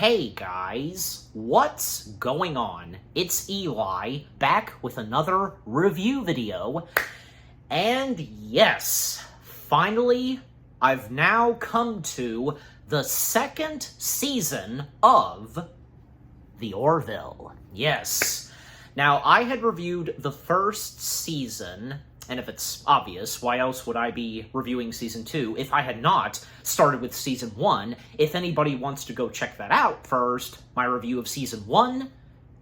Hey guys, what's going on? It's Eli, back with another review video. And yes, finally, I've now come to the second season of the Orville. Yes. Now, I had reviewed the first season, and if it's obvious, why else would I be reviewing Season 2 if I had not started with Season 1? If anybody wants to go check that out first, my review of Season 1,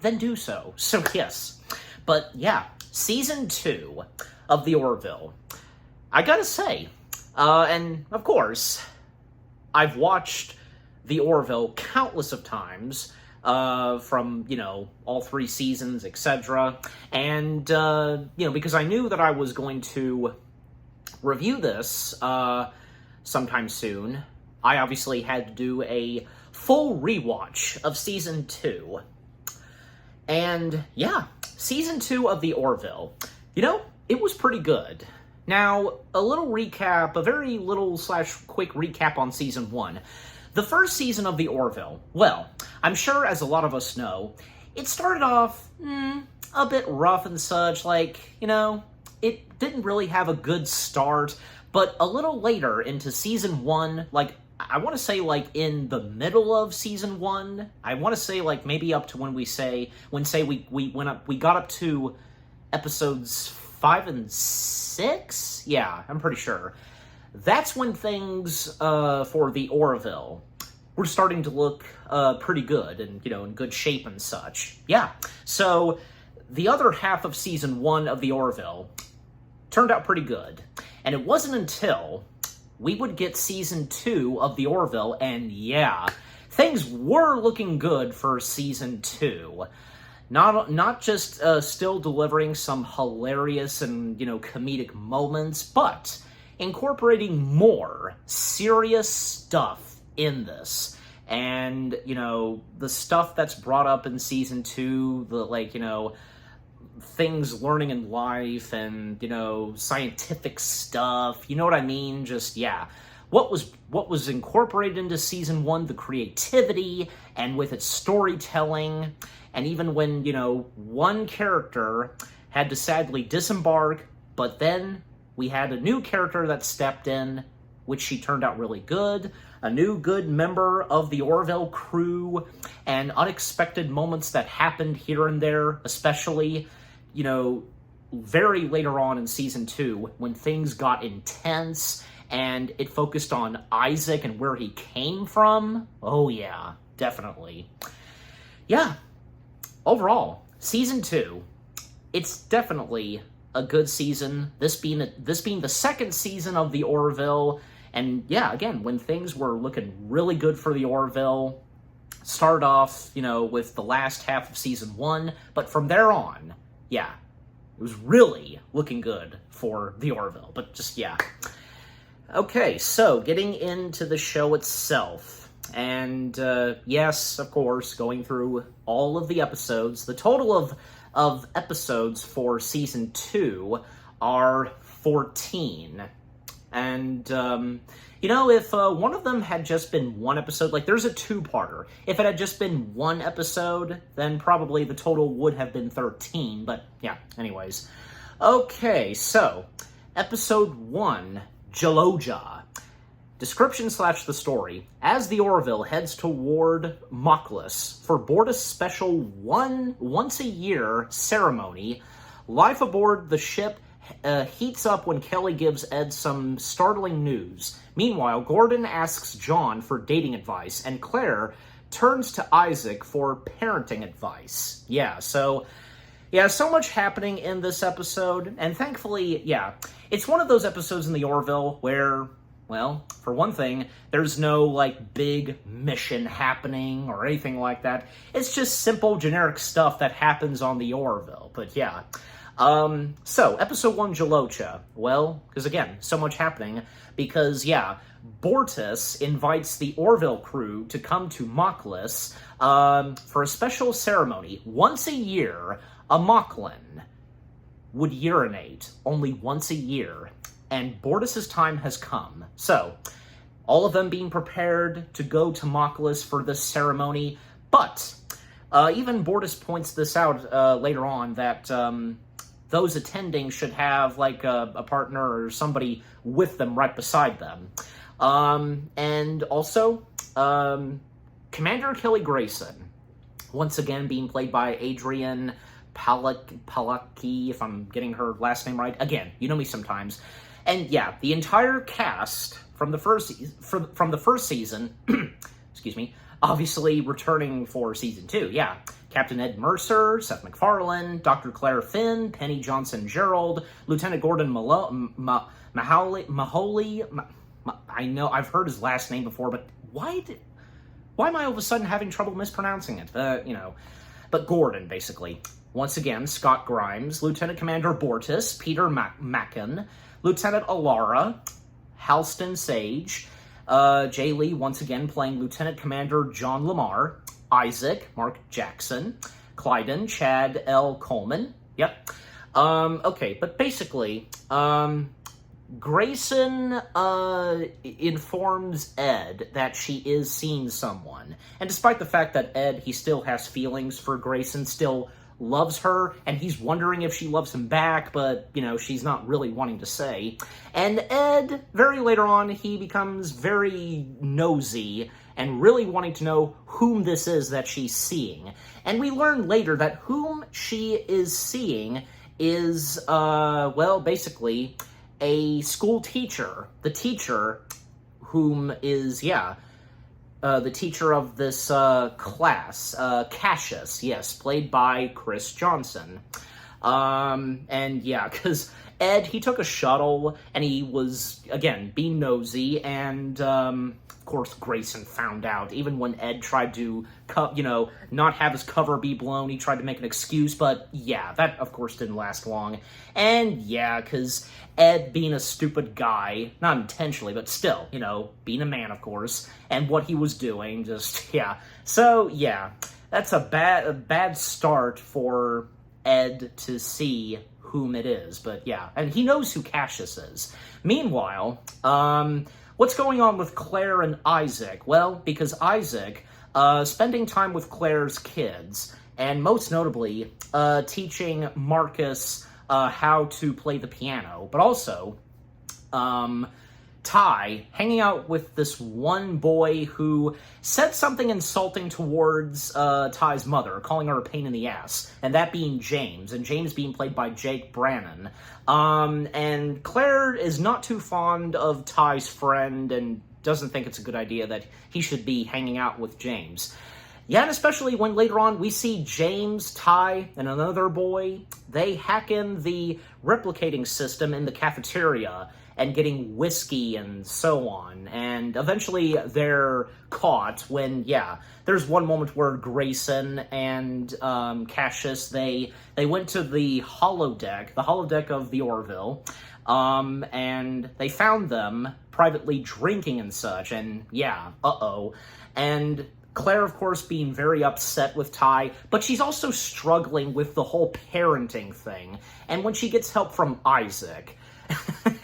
then do so. So yes. But yeah, Season 2 of the Orville. I gotta say, and of course, I've watched the Orville countless of times, from, all three seasons, etc. And, because I knew that I was going to review this, sometime soon, I obviously had to do a full rewatch of Season 2. And, yeah, Season 2 of the Orville, it was pretty good. Now, a little recap, a very little / quick recap on Season 1. The first season of the Orville, well, I'm sure as a lot of us know, it started off, a bit rough and such, it didn't really have a good start, but a little later into Season 1, I want to say, in the middle of Season 1, I want to say, maybe up to when we got up to episodes 5 and 6? Yeah, I'm pretty sure. That's when things, for the Orville were starting to look, pretty good and, in good shape and such. Yeah, so the other half of Season 1 of the Orville turned out pretty good. And it wasn't until we would get Season 2 of the Orville, and yeah, things were looking good for Season 2. Not just, still delivering some hilarious and, comedic moments, but incorporating more serious stuff in this. And, the stuff that's brought up in Season 2, the, things learning in life and, scientific stuff, you know what I mean? Just, yeah. What was incorporated into Season 1, the creativity, and with its storytelling, and even when, one character had to sadly disembark, but then we had a new character that stepped in, which she turned out really good, a new good member of the Orville crew, and unexpected moments that happened here and there, especially, very later on in Season 2, when things got intense, and it focused on Isaac and where he came from. Oh yeah, definitely. Yeah, overall, Season 2, it's definitely a good season, this being the second season of the Orville, and yeah, again, when things were looking really good for the Orville, started off, with the last half of Season 1, but from there on, yeah, it was really looking good for the Orville, but just, yeah. Okay, so, getting into the show itself, and, yes, of course, going through all of the episodes, the total of episodes for Season 2 are 14. And, if one of them had just been one episode, there's a two-parter. If it had just been one episode, then probably the total would have been 13, but yeah, anyways. Okay, so, Episode 1, Jaloja. Description / the story. As the Orville heads toward Moklis for Bortus' special once-a-year ceremony, life aboard the ship heats up when Kelly gives Ed some startling news. Meanwhile, Gordon asks John for dating advice, and Claire turns to Isaac for parenting advice. So much happening in this episode, and thankfully, it's one of those episodes in the Orville where, well, for one thing, there's no, big mission happening or anything like that. It's just simple, generic stuff that happens on the Orville, but yeah. So, Episode 1, Jalocha. Well, because again, so much happening, because, Bortus invites the Orville crew to come to Moklis, for a special ceremony. Once a year, a Moclan would urinate only once a year, and Bortus' time has come. So, all of them being prepared to go to Mocklus for this ceremony, but even Bortus points this out later on, that those attending should have, like, a partner or somebody with them right beside them. And also, Commander Kelly Grayson, once again being played by Adrian Palacki, if I'm getting her last name right. Again, you know me sometimes. And yeah, the entire cast from the first season, excuse me, obviously returning for season 2, yeah. Captain Ed Mercer, Seth MacFarlane, Dr. Claire Finn, Penny Johnson-Gerald, Lieutenant Gordon Mahoney. I know I've heard his last name before, but why am I all of a sudden having trouble mispronouncing it? But Gordon, basically. Once again, Scott Grimes, Lieutenant Commander Bortus, Peter Mackin, Lieutenant Alara, Halston Sage, Jay Lee once again playing Lieutenant Commander John Lamar, Isaac, Mark Jackson, Clyden, Chad L. Coleman. Yep. Okay, but basically, Grayson informs Ed that she is seeing someone. And despite the fact that Ed, he still has feelings for Grayson, still loves her, and he's wondering if she loves him back, but, she's not really wanting to say. And Ed, very later on, he becomes very nosy and really wanting to know whom this is that she's seeing. And we learn later that whom she is seeing is, basically a school teacher. The teacher whom is, the teacher of this class, Cassius, yes, played by Chris Johnson. And yeah, because Ed, he took a shuttle, and he was, again, being nosy, and, of course, Grayson found out. Even when Ed tried to, not have his cover be blown, he tried to make an excuse, but yeah, that, of course, didn't last long. And yeah, because Ed, being a stupid guy, not intentionally, but still, being a man, of course, and what he was doing, just, yeah. So, yeah, that's a bad start for Ed to see whom it is, but yeah, and he knows who Cassius is. Meanwhile, what's going on with Claire and Isaac? Well, because Isaac, spending time with Claire's kids, and most notably, teaching Marcus how to play the piano, but also, Ty hanging out with this one boy who said something insulting towards Ty's mother, calling her a pain in the ass, and that being James, and James being played by Jake Brannon. And Claire is not too fond of Ty's friend and doesn't think it's a good idea that he should be hanging out with James. Yeah, and especially when later on we see James, Ty, and another boy, they hack in the replicating system in the cafeteria and getting whiskey and so on. And eventually they're caught when, there's one moment where Grayson and Cassius, they went to the holodeck of the Orville, and they found them privately drinking and such, and and Claire, of course, being very upset with Ty, but she's also struggling with the whole parenting thing. And when she gets help from Isaac,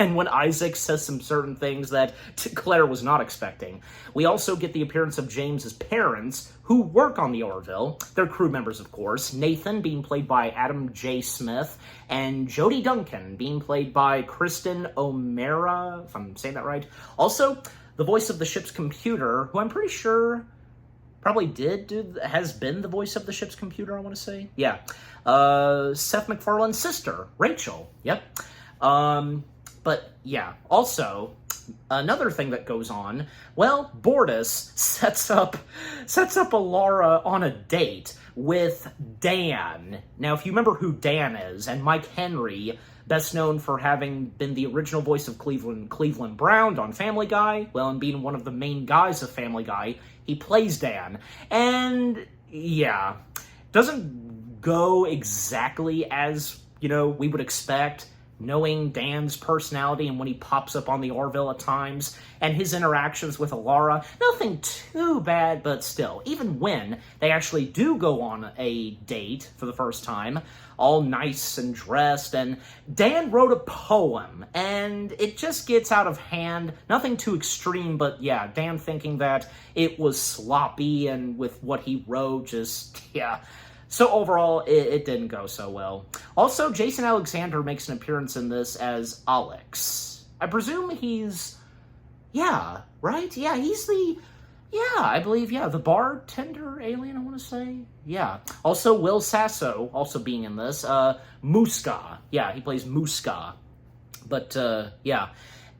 and when Isaac says some certain things that Claire was not expecting, we also get the appearance of James's parents, who work on the Orville. They're crew members, of course. Nathan, being played by Adam J. Smith, and Jodie Duncan, being played by Kristen O'Mara, if I'm saying that right. Also, the voice of the ship's computer, who I'm pretty sure probably has been the voice of the ship's computer, I want to say. Yeah. Seth MacFarlane's sister, Rachel. Yep. But yeah, also, another thing that goes on, well, Bortus sets up Alara on a date with Dan. Now, if you remember who Dan is, and Mike Henry, best known for having been the original voice of Cleveland Brown on Family Guy, well, and being one of the main guys of Family Guy, he plays Dan. And, doesn't go exactly as, we would expect. knowing Dan's personality and when he pops up on the Orville at times, and his interactions with Alara, nothing too bad, but still, even when they actually do go on a date for the first time, all nice and dressed, and Dan wrote a poem, and it just gets out of hand, nothing too extreme, but yeah, Dan thinking that it was sloppy, and with what he wrote, just, yeah. So overall, it didn't go so well. Also, Jason Alexander makes an appearance in this as Alex. I presume he's... yeah, right? Yeah, he's the... yeah, I believe, yeah, the bartender alien, I want to say. Yeah. Also, Will Sasso, also being in this. Muska. Yeah, he plays Muska. But, yeah.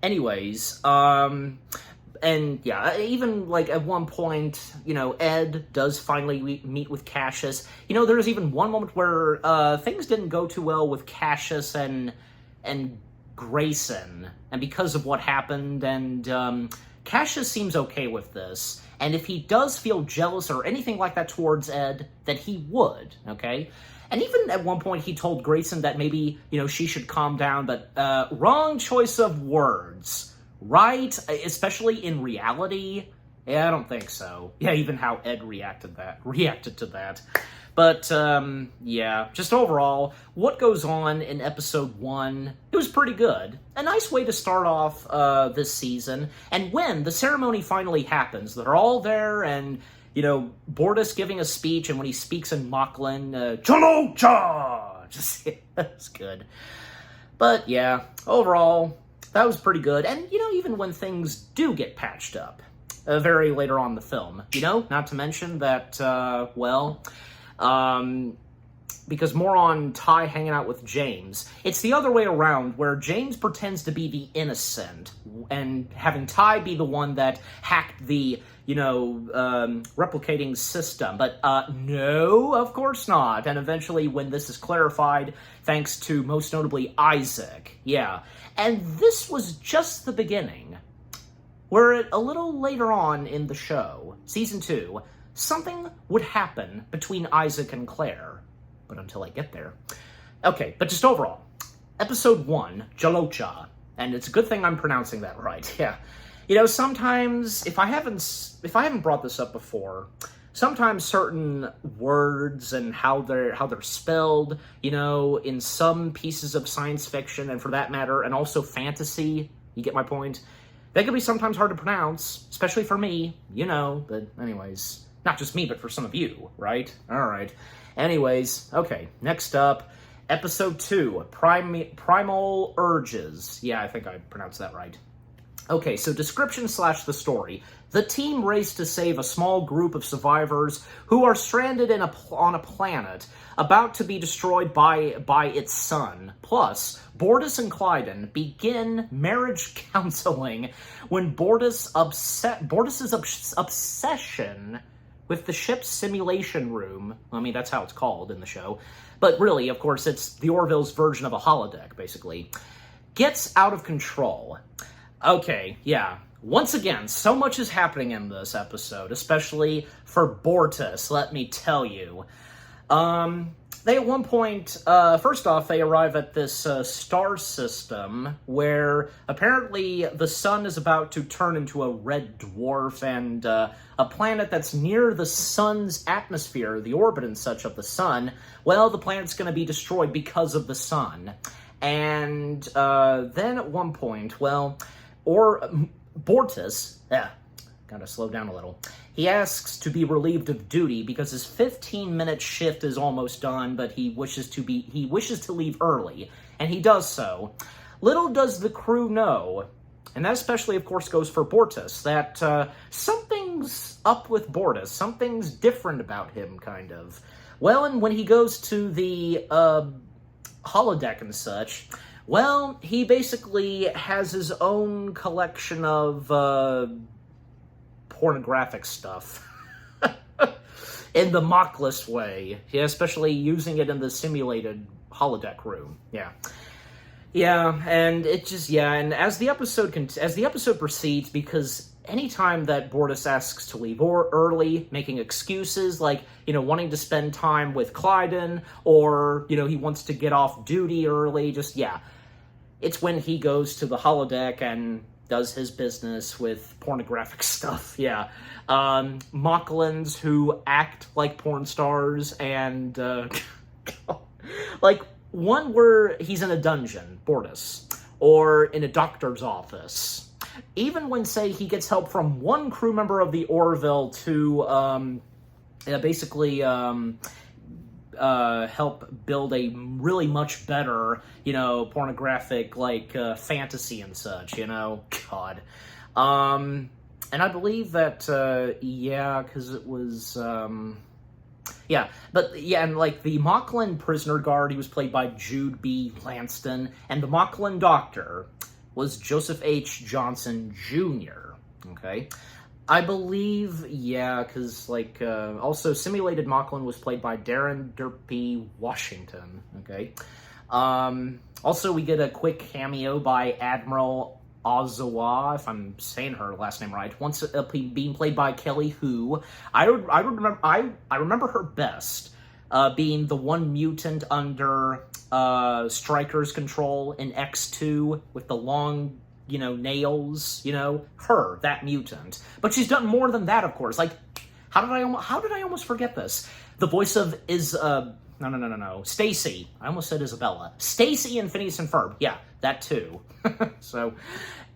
Anyways, and yeah, even like at one point, you know, Ed does finally meet with Cassius. You know, there's even one moment where things didn't go too well with Cassius and Grayson, and because of what happened, and Cassius seems okay with this. And if he does feel jealous or anything like that towards Ed, then he would, okay? And even at one point, he told Grayson that maybe, you know, she should calm down, but wrong choice of words. Right? Especially in reality? Yeah, I don't think so. Yeah, even how Ed reacted to that. But, yeah, just overall, what goes on in episode 1, it was pretty good. A nice way to start off this season. And when the ceremony finally happens, they're all there, and, you know, Bortus giving a speech, and when he speaks in Moclan, Chalocha! Just, that's good. But, yeah, overall... that was pretty good, and, you know, even when things do get patched up, very later on in the film, you know, not to mention that, because more on Ty hanging out with James, it's the other way around, where James pretends to be the innocent, and having Ty be the one that hacked the, you know, replicating system, but, no, of course not, and eventually when this is clarified, thanks to, most notably, Isaac, yeah. And this was just the beginning, where a little later on in the show, Season 2, something would happen between Isaac and Claire. But until I get there. Okay, but just overall, Episode 1, Jalocha, and it's a good thing I'm pronouncing that right, yeah. You know, sometimes, if I haven't brought this up before, sometimes certain words and how they're spelled, you know, in some pieces of science fiction, and for that matter, and also fantasy, you get my point? They can be sometimes hard to pronounce, especially for me, you know, but anyways, not just me, but for some of you, right? Alright. Anyways, okay, next up, Episode 2, Primal Urges. Yeah, I think I pronounced that right. Okay, so description / the story. The team race to save a small group of survivors who are stranded on a planet about to be destroyed by its sun. Plus, Bortus and Clyden begin marriage counseling when Bortus's obsession with the ship's simulation room, I mean, that's how it's called in the show, but really, of course, it's the Orville's version of a holodeck, basically, gets out of control. Okay, yeah. Once again, so much is happening in this episode, especially for Bortus, let me tell you. They, at one point, first off, they arrive at this star system where apparently the sun is about to turn into a red dwarf, and a planet that's near the sun's atmosphere, the orbit and such of the sun, well, the planet's going to be destroyed because of the sun. And then at one point, well, Bortus, gotta slow down a little, he asks to be relieved of duty because his 15-minute shift is almost done, but he wishes to leave early, and he does so. Little does the crew know, and that especially, of course, goes for Bortus, that something's up with Bortus, something's different about him, kind of. Well, and when he goes to the holodeck and such, well, he basically has his own collection of pornographic stuff in the mockless way, yeah, especially using it in the simulated holodeck room. Yeah, and it just, yeah, and as the episode proceeds, because anytime that Bortus asks to leave early, making excuses like, you know, wanting to spend time with Clyden, or, you know, he wants to get off duty early, just, yeah, it's when he goes to the holodeck and does his business with pornographic stuff, yeah. Mocklins who act like porn stars, and, like, one where he's in a dungeon, Bortus, or in a doctor's office. Even when, say, he gets help from one crew member of the Orville to, basically, help build a really much better, pornographic, like, fantasy and such, God. And I believe that, yeah, because it was, yeah, but, yeah, and, like, the Mocklin prisoner guard, he was played by Jude B. Lanston, and the Mocklin doctor was Joseph H. Johnson, Jr., okay? I believe, yeah, because, like, also Simulated Mocklin was played by Darren Derpy Washington, okay? Also, we get a quick cameo by Admiral Ozawa, if I'm saying her last name right, once being played by Kelly Hu. I remember her best being the one mutant under Stryker's control in X2 with the long, nails, her, that mutant. But she's done more than that, of course. Like, how did I almost forget this? The voice of no, Stacy. I almost said Isabella. Stacy in Phineas and Ferb. Yeah, that too. So,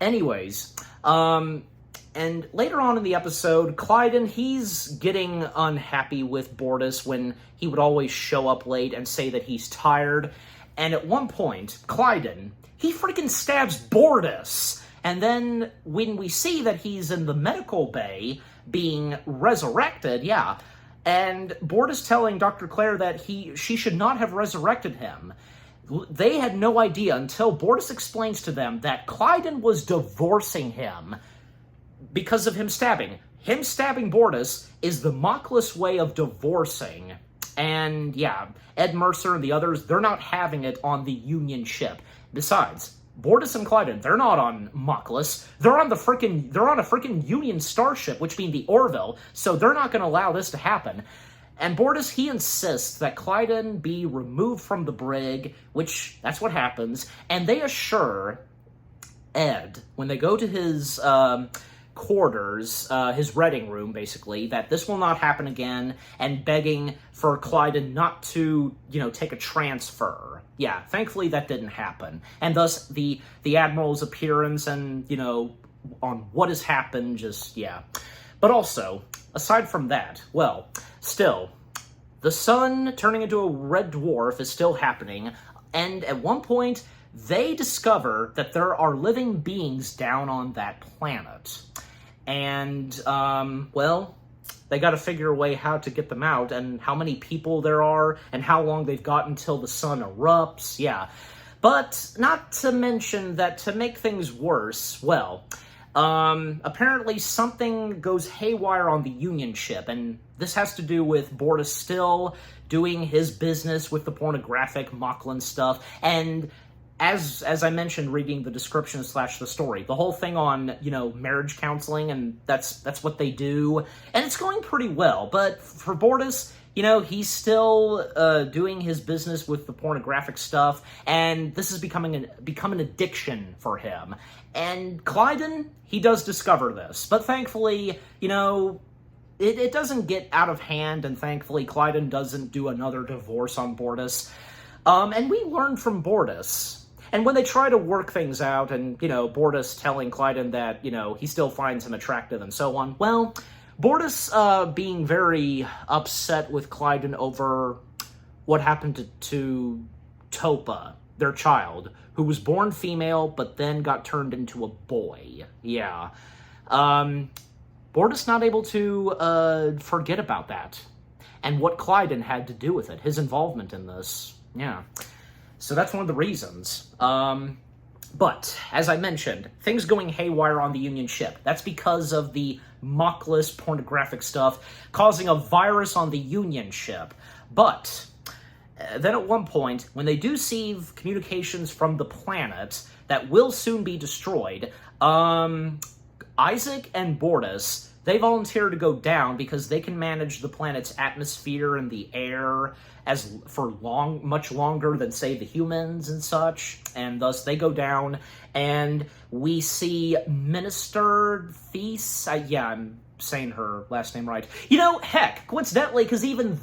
anyways, and later on in the episode, Clyden, he's getting unhappy with Bortus when he would always show up late and say that he's tired. And at one point, Clyden, he freaking stabs Bortus. And then when we see that he's in the medical bay being resurrected, yeah, and Bortus telling Dr. Claire that she should not have resurrected him. They had no idea until Bortus explains to them that Clyden was divorcing him because of him stabbing. Him stabbing Bortus is the Mockless way of divorcing. And yeah, Ed Mercer and the others, they're not having it on the Union ship. Besides, Bortus and Clyden, they're not on Mockless. They're on a freaking Union starship, which being the Orville, so they're not going to allow this to happen. And Bortus, he insists that Clyden be removed from the brig, which, that's what happens, and they assure Ed, when they go to his quarters, his reading room, basically, that this will not happen again, and begging for Clyden not to, take a transfer. Yeah, thankfully that didn't happen. And thus, the Admiral's appearance and, on what has happened, just, yeah. But also, aside from that, well, still, the sun turning into a red dwarf is still happening, and at one point, they discover that there are living beings down on that planet. And, well, they gotta figure a way how to get them out, and how many people there are, and how long they've got until the sun erupts, yeah. But, not to mention that to make things worse, well, apparently something goes haywire on the Union ship, and this has to do with Bortus still doing his business with the pornographic Mocklin stuff, and as I mentioned reading the description / the story, the whole thing on, marriage counseling, and that's what they do, and it's going pretty well, but for Bortus, he's still doing his business with the pornographic stuff, and this is become an addiction for him. And Clyden, he does discover this, but thankfully, it doesn't get out of hand, and thankfully Clyden doesn't do another divorce on Bortus. And we learn from Bortus. And when they try to work things out, and, Bortus telling Clyden that, he still finds him attractive and so on, well, Bortus being very upset with Clyden over what happened to Topa, their child, who was born female but then got turned into a boy. Yeah. Bortus not able to forget about that, and what Clyden had to do with it, his involvement in this. Yeah. So that's one of the reasons. But, as I mentioned, things going haywire on the Union ship. That's because of the Mockless pornographic stuff causing a virus on the Union ship. But, then at one point, when they do receive communications from the planet that will soon be destroyed, Isaac and Bortus, they volunteer to go down because they can manage the planet's atmosphere and the air for much longer than, say, the humans and such, and thus they go down, and we see Minister Thies, I'm saying her last name right. Heck, coincidentally, because even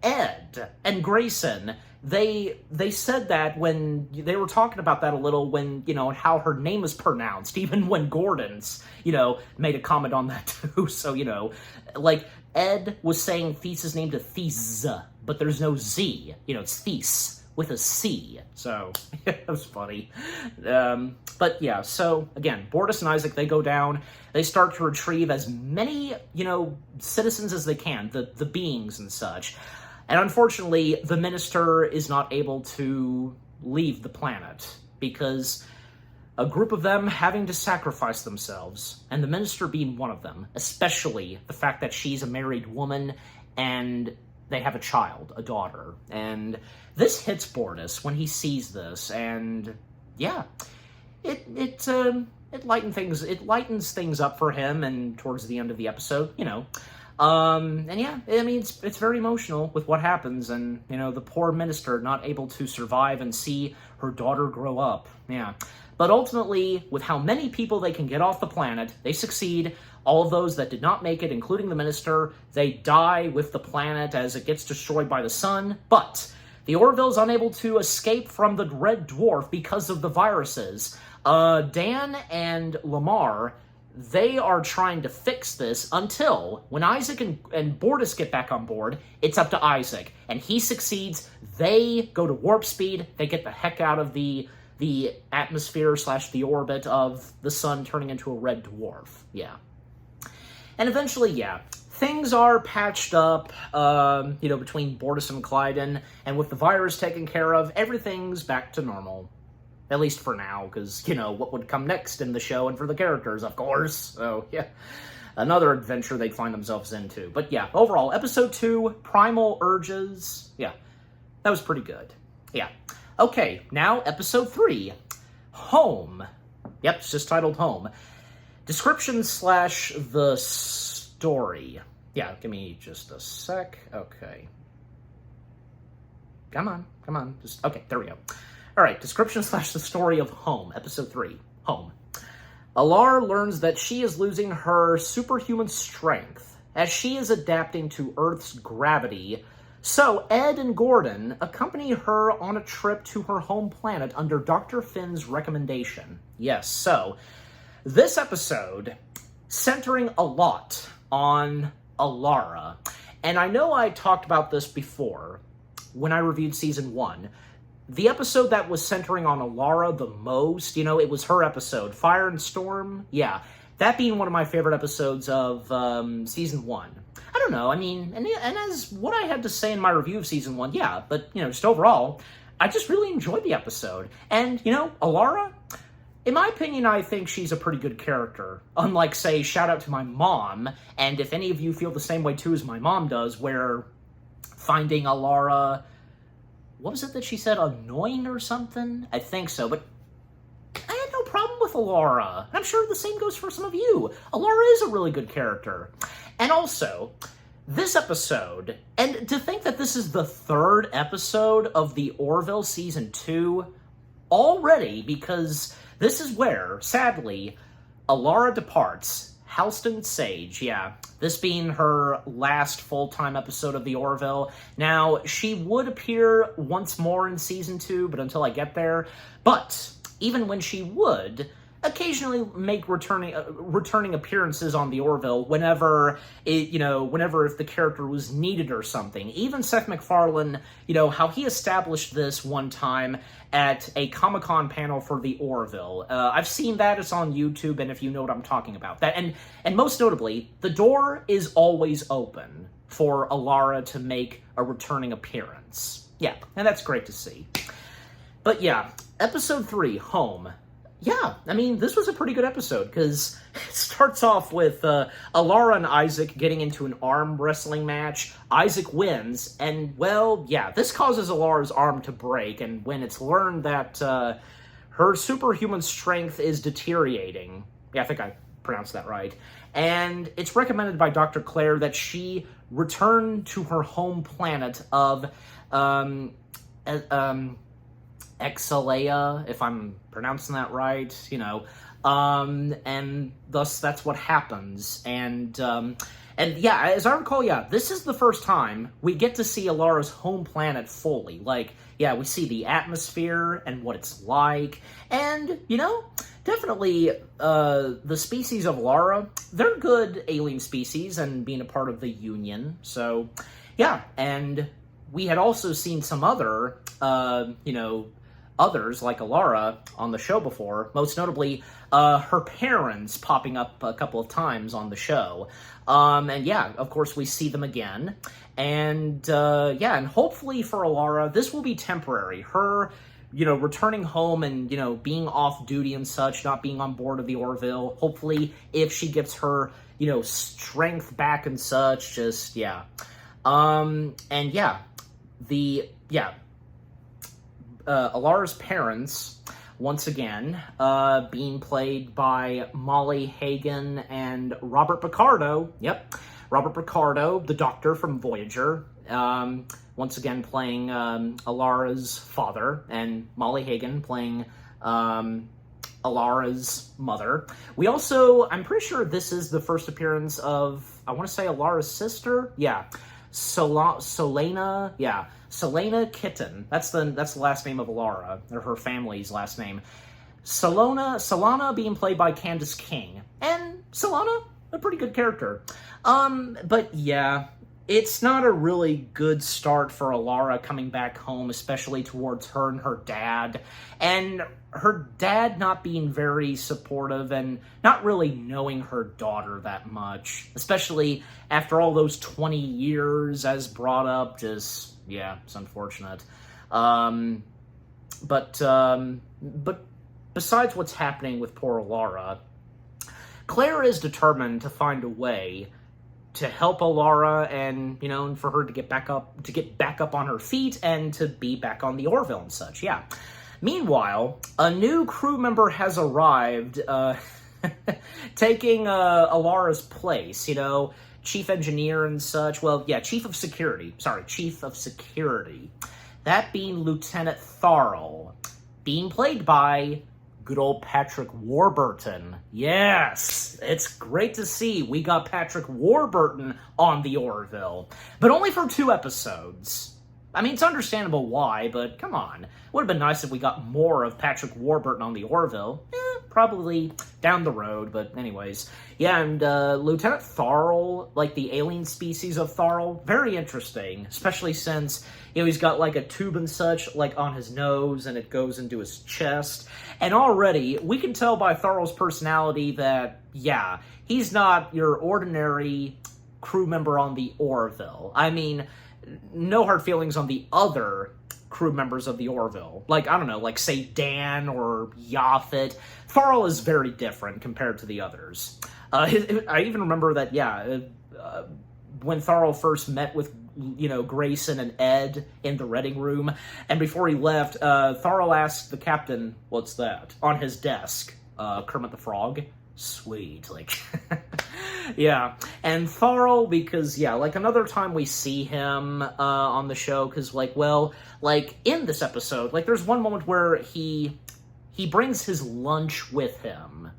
Ed and Grayson, they said that when they were talking about that a little, when, how her name is pronounced, even when Gordon's, made a comment on that too. So, like, Ed was saying Thies' name to Thies, but there's no Z. It's Thies with a C. So, that was funny. But yeah, so again, Bortus and Isaac, they go down. They start to retrieve as many, citizens as they can, the beings and such. And unfortunately, the Minister is not able to leave the planet because a group of them having to sacrifice themselves, and the Minister being one of them, especially the fact that she's a married woman and they have a child, a daughter. And this hits Bortus when he sees this, and yeah, it lightens things up for him, and towards the end of the episode, and yeah, I mean, it's very emotional with what happens, and, the poor Minister not able to survive and see her daughter grow up, yeah. But ultimately, with how many people they can get off the planet, they succeed. All of those that did not make it, including the Minister, they die with the planet as it gets destroyed by the sun. But the Orville's unable to escape from the Red Dwarf because of the viruses. Dan and Lamar, they are trying to fix this until, when Isaac and Bortus get back on board, it's up to Isaac. And he succeeds. They go to warp speed. They get the heck out of the atmosphere / the orbit of the sun, turning into a red dwarf. Yeah. And eventually, yeah, things are patched up, between Bortus and Clyden, and with the virus taken care of, everything's back to normal. At least for now, because, what would come next in the show, and for the characters, of course. So, yeah, another adventure they'd find themselves into. But yeah, overall, Episode 2, Primal Urges, yeah, that was pretty good. Yeah. Okay, now Episode 3, Home. Yep, it's just titled Home. Description / the story. Yeah, give me just a sec. Okay. Come on. Okay, there we go. All right, description / the story of Home, Episode 3, Home. Alar learns that she is losing her superhuman strength as she is adapting to Earth's gravity. So Ed and Gordon accompany her on a trip to her home planet under Dr. Finn's recommendation. Yes, so this episode centering a lot on Alara. And I know I talked about this before when I reviewed Season 1. The episode that was centering on Alara the most, it was her episode, Fire and Storm. Yeah, that being one of my favorite episodes of Season 1. I don't know, I mean, and as what I had to say in my review of Season 1, yeah, but, just overall, I just really enjoyed the episode. And, Alara, in my opinion, I think she's a pretty good character. Unlike, say, shout out to my mom, and if any of you feel the same way too as my mom does, where finding Alara, what was it that she said, annoying or something? I think so, but I had no problem with Alara. I'm sure the same goes for some of you. Alara is a really good character. And also, this episode, and to think that this is the 3rd episode of the Orville Season 2 already, because this is where, sadly, Alara departs. Halston Sage, yeah. This being her last full-time episode of the Orville. Now, she would appear once more in Season 2, but until I get there. But even when she would occasionally make returning appearances on the Orville whenever if the character was needed or something. Even Seth MacFarlane, how he established this one time at a Comic-Con panel for the Orville. I've seen that. It's on YouTube, and if you know what I'm talking about. That and most notably, the door is always open for Alara to make a returning appearance. Yeah, and that's great to see. But yeah, Episode 3, Home. Yeah, I mean, this was a pretty good episode, because it starts off with Alara and Isaac getting into an arm wrestling match. Isaac wins, and, well, yeah, this causes Alara's arm to break, and when it's learned that her superhuman strength is deteriorating, yeah, I think I pronounced that right, and it's recommended by Dr. Claire that she return to her home planet of Exalea, if I'm pronouncing that right, and thus that's what happens. And yeah, as I recall, yeah, this is the first time we get to see Alara's home planet fully. Like, yeah, we see the atmosphere and what it's like, and, definitely, the species of Alara, they're good alien species and being a part of the Union, so, yeah, and we had also seen some other, others like Alara on the show before, most notably her parents popping up a couple of times on the show. And yeah, of course, we see them again. And yeah, and hopefully for Alara, this will be temporary. Her, returning home and, being off duty and such, not being on board of the Orville. Hopefully, if she gets her, strength back and such, just, yeah. And yeah, Alara's parents, once again, being played by Molly Hagan and Robert Picardo. Yep, Robert Picardo, the Doctor from Voyager. Once again playing Alara's father, and Molly Hagan playing Alara's mother. We also, I'm pretty sure this is the first appearance of, I want to say Alara's sister? Yeah. Selena, yeah. Selena Kitten. That's the last name of Alara, or her family's last name. Solana being played by Candace King. And Solana, a pretty good character. But yeah, it's not a really good start for Alara coming back home, especially towards her and her dad. And her dad not being very supportive and not really knowing her daughter that much. Especially after all those 20 years as brought up, just, yeah, it's unfortunate. But besides what's happening with poor Alara, Claire is determined to find a way to help Alara and, and for her to get back up on her feet and to be back on the Orville and such, yeah. Meanwhile, a new crew member has arrived, taking Alara's place, chief engineer and such. Well, yeah, chief of security. That being Lieutenant Tharl, being played by good old Patrick Warburton. Yes, it's great to see we got Patrick Warburton on the Orville, but only for 2 episodes. I mean, it's understandable why, but come on. Would have been nice if we got more of Patrick Warburton on the Orville. Probably down the road, but anyways. Yeah, and Lieutenant Tharl, like the alien species of Tharl, very interesting, especially since, he's got like a tube and such, like on his nose, and it goes into his chest. And already, we can tell by Tharl's personality that, yeah, he's not your ordinary crew member on the Orville. I mean, no hard feelings on the other crew members of the Orville. Like, I don't know, like, say, Dan or Yaphet. Tharl is very different compared to the others. I even remember that, yeah, when Tharl first met with, Grayson and Ed in the Reading room, and before he left, Tharl asked the captain, "What's that?" on his desk. Kermit the Frog. Sweet, like, yeah. And Tharl, because, yeah, like, another time we see him on the show, because, like, well, like, in this episode, like, there's one moment where he brings his lunch with him,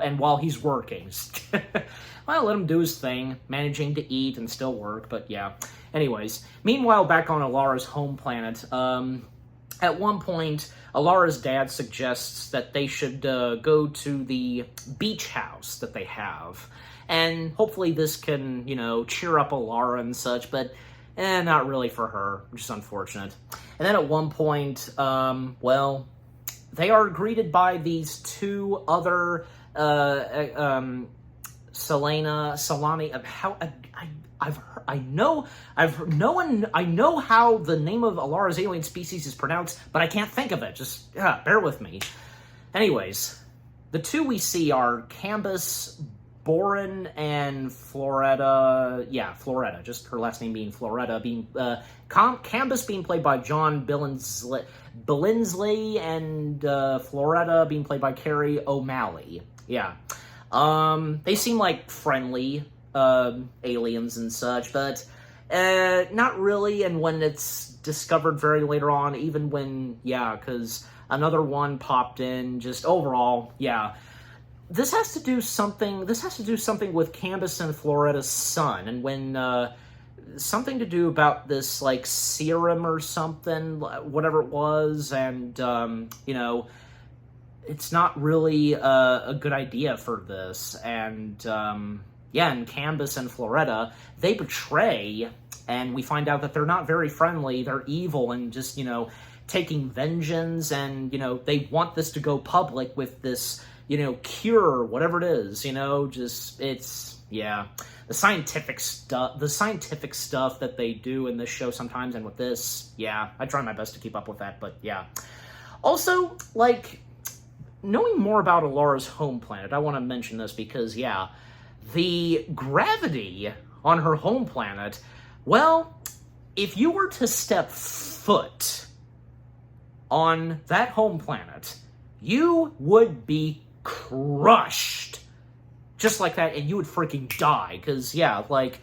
and while he's working, well, let him do his thing, managing to eat and still work, but yeah. Anyways, meanwhile, back on Alara's home planet, at one point, Alara's dad suggests that they should go to the beach house that they have. And hopefully this can, cheer up Alara and such, but not really for her, which is unfortunate. And then at one point, well, they are greeted by these 2 other, I know how the name of Alara's alien species is pronounced, but I can't think of it. Just, bear with me. Anyways, the 2 we see are Cambus Boren and Floretta. Yeah, Floretta, just her last name being Floretta, being, Cambus being played by John Billingsley, and, Floretta being played by Carrie O'Malley. Yeah. They seem like friendly aliens and such, but not really. And when it's discovered very later on, even when, yeah, because another one popped in, just overall, yeah. This has to do something with Candace and Floretta's son, and when, something to do about this, like, serum or something, whatever it was, and, you know, it's not really a good idea for this, and, yeah, and Candace and Floretta, they betray, and we find out that they're not very friendly, they're evil, and just, you know, taking vengeance, and, you know, they want this to go public with this, you know, cure, whatever it is, you know, just, it's, yeah. The scientific stuff that they do in this show sometimes, and with this, yeah, I try my best to keep up with that, but yeah. Also, like, knowing more about Alara's home planet, I want to mention this because, yeah, the gravity on her home planet, well, if you were to step foot on that home planet, you would be crushed. Just like that, and you would freaking die, because, yeah, like,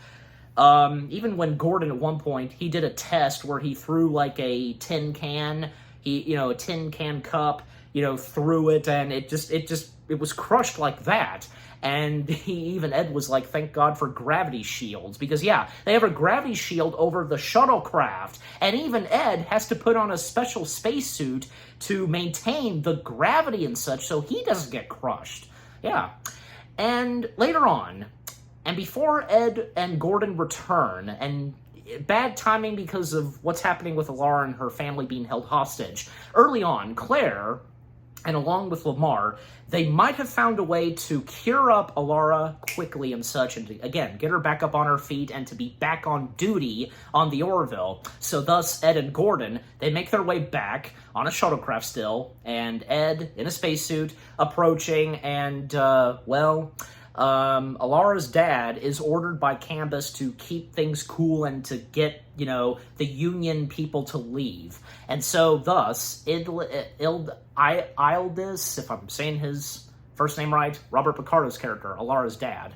even when Gordon, at one point, he did a test where he threw, like, a tin can, a tin can cup, you know, threw it, and it was crushed like that, and Ed was like, thank God for gravity shields, because, yeah, they have a gravity shield over the shuttlecraft, and even Ed has to put on a special spacesuit to maintain the gravity and such, so he doesn't get crushed, yeah. And later on, and before Ed and Gordon return, and bad timing because of what's happening with Alara and her family being held hostage, early on, Claire, and along with Lamar, they might have found a way to cure up Alara quickly and such, and to, again, get her back up on her feet and to be back on duty on the Orville. So thus, Ed and Gordon, they make their way back on a shuttlecraft still, and Ed, in a spacesuit, approaching, and, Alara's dad is ordered by Candace to keep things cool and to get, you know, the Union people to leave. And so, thus, Ildis, if I'm saying his first name right, Robert Picardo's character, Alara's dad,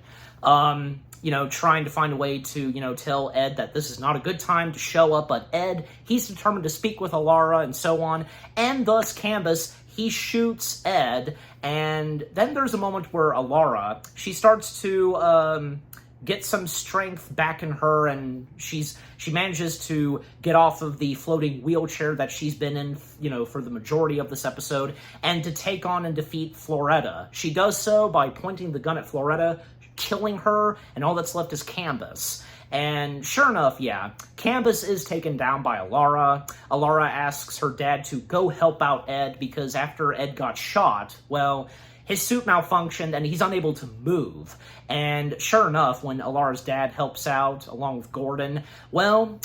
you know, trying to find a way to, you know, tell Ed that this is not a good time to show up, but Ed, he's determined to speak with Alara and so on, and thus Candace, he shoots Ed, and then there's a moment where Alara, she starts to get some strength back in her, and she manages to get off of the floating wheelchair that she's been in, you know, for the majority of this episode, and to take on and defeat Floretta. She does so by pointing the gun at Floretta, killing her, and all that's left is Candace. And sure enough, yeah, Candace is taken down by Alara. Alara asks her dad to go help out Ed because after Ed got shot, well, his suit malfunctioned and he's unable to move. And sure enough, when Alara's dad helps out along with Gordon, well,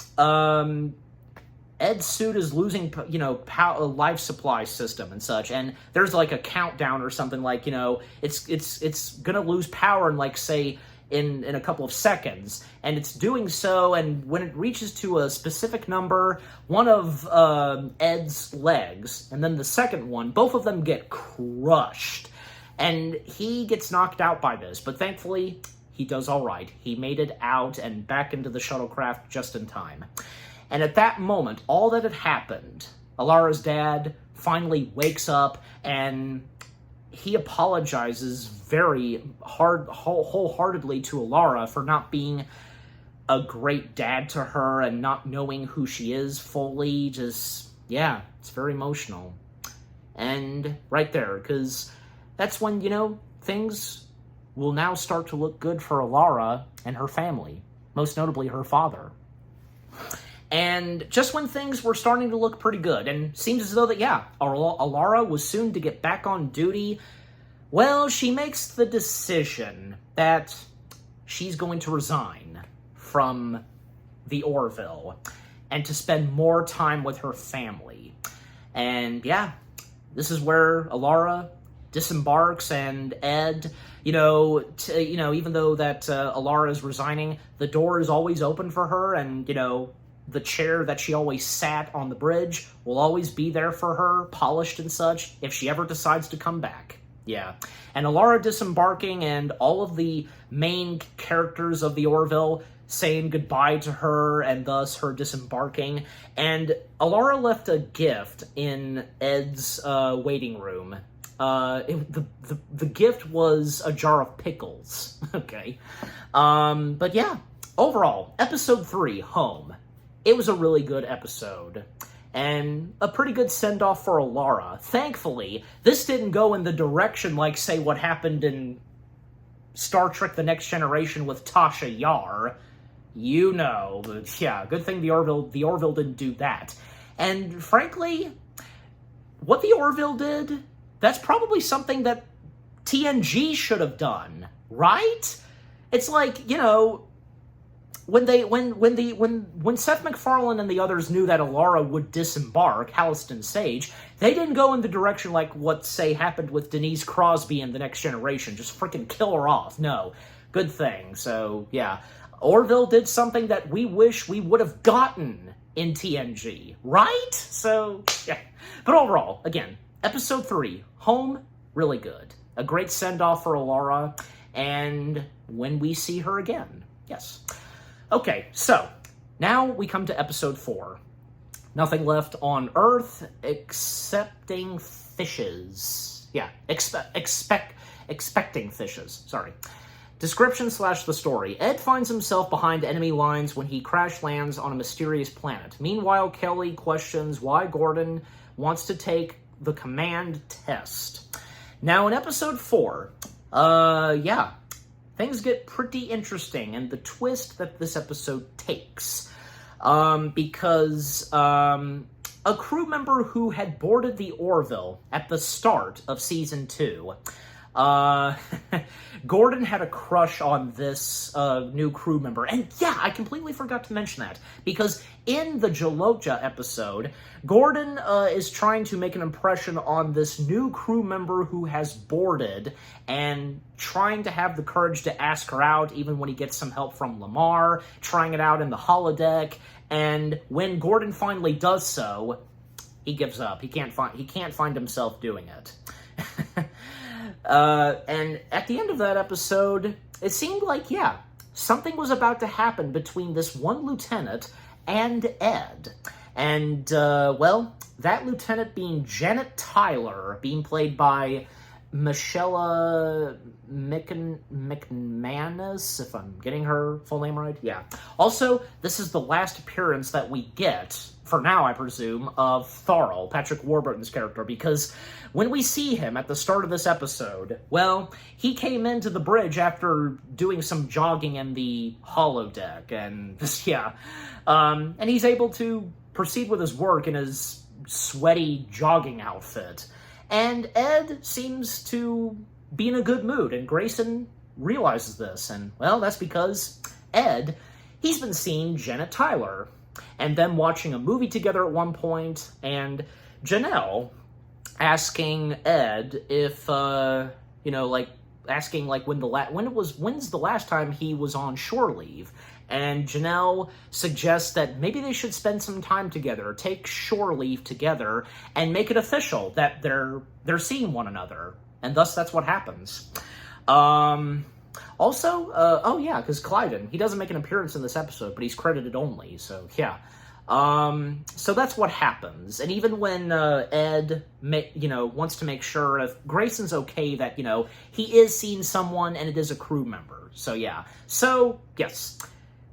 Ed's suit is losing, you know, life supply system and such, and there's like a countdown or something like, you know, it's gonna lose power in like, say, in a couple of seconds, and it's doing so, and when it reaches to a specific number, one of Ed's legs, and then the second one, both of them get crushed, and he gets knocked out by this, but thankfully, he does all right. He made it out and back into the shuttlecraft just in time. And at that moment, all that had happened, Alara's dad finally wakes up, and he apologizes very wholeheartedly to Alara for not being a great dad to her and not knowing who she is fully. Just, yeah, it's very emotional. And right there, because that's when, you know, things will now start to look good for Alara and her family, most notably her father. And just when things were starting to look pretty good, and seems as though that, yeah, Alara was soon to get back on duty, well, she makes the decision that she's going to resign from the Orville and to spend more time with her family. And, yeah, this is where Alara disembarks, and Ed, you know, even though that Alara is resigning, the door is always open for her, and, you know, the chair that she always sat on the bridge will always be there for her, polished and such, if she ever decides to come back. Yeah. And Alara disembarking and all of the main characters of the Orville saying goodbye to her and thus her disembarking. And Alara left a gift in Ed's waiting room. The gift was a jar of pickles. Okay. But yeah, overall, episode 3, Home. It was a really good episode. And a pretty good send-off for Alara. Thankfully, this didn't go in the direction like, say, what happened in Star Trek The Next Generation with Tasha Yar. You know, but yeah, good thing the Orville didn't do that. And frankly, what the Orville did, that's probably something that TNG should have done, right? It's like, you know, when Seth MacFarlane and the others knew that Alara would disembark, Halliston Sage, they didn't go in the direction like what, say, happened with Denise Crosby in The Next Generation. Just freaking kill her off. No. Good thing. So, yeah. Orville did something that we wish we would have gotten in TNG, right? So, yeah. But overall, again, episode 3, Home, really good. A great send-off for Alara, and when we see her again. Yes. Okay, so, now we come to episode 4. Nothing left on Earth excepting fishes. Yeah, expecting fishes, sorry. Description / the story. Ed finds himself behind enemy lines when he crash lands on a mysterious planet. Meanwhile, Kelly questions why Gordon wants to take the command test. Now, in episode 4, yeah, things get pretty interesting, and the twist that this episode takes. Because a crew member who had boarded the Orville at the start of Season 2, Gordon had a crush on this new crew member. And yeah, I completely forgot to mention that. Because in the Jaloja episode, Gordon is trying to make an impression on this new crew member who has boarded and trying to have the courage to ask her out even when he gets some help from Lamar, trying it out in the holodeck. And when Gordon finally does so, he gives up. He can't find himself doing it. And at the end of that episode, it seemed like, yeah, something was about to happen between this one lieutenant and Ed. And, well, that lieutenant being Janet Tyler, being played by Michelle McManus, if I'm getting her full name right. Yeah. Also, this is the last appearance that we get, for now, I presume, of Thorl, Patrick Warburton's character, because when we see him at the start of this episode, well, he came into the bridge after doing some jogging in the holodeck, and yeah, and he's able to proceed with his work in his sweaty jogging outfit. And Ed seems to be in a good mood, and Grayson realizes this, and, well, that's because Ed, he's been seeing Janet Tyler, and them watching a movie together at one point, and Janelle asking Ed if, you know, like, asking, like, when's the last time he was on shore leave, and Janelle suggests that maybe they should spend some time together, take shore leave together, and make it official that they're seeing one another, and thus that's what happens. Also, oh yeah, because Clyden, he doesn't make an appearance in this episode, but he's credited only, so yeah. So that's what happens. And even when Ed, you know, wants to make sure if Grayson's okay that, you know, he is seeing someone and it is a crew member. So yeah. So, yes.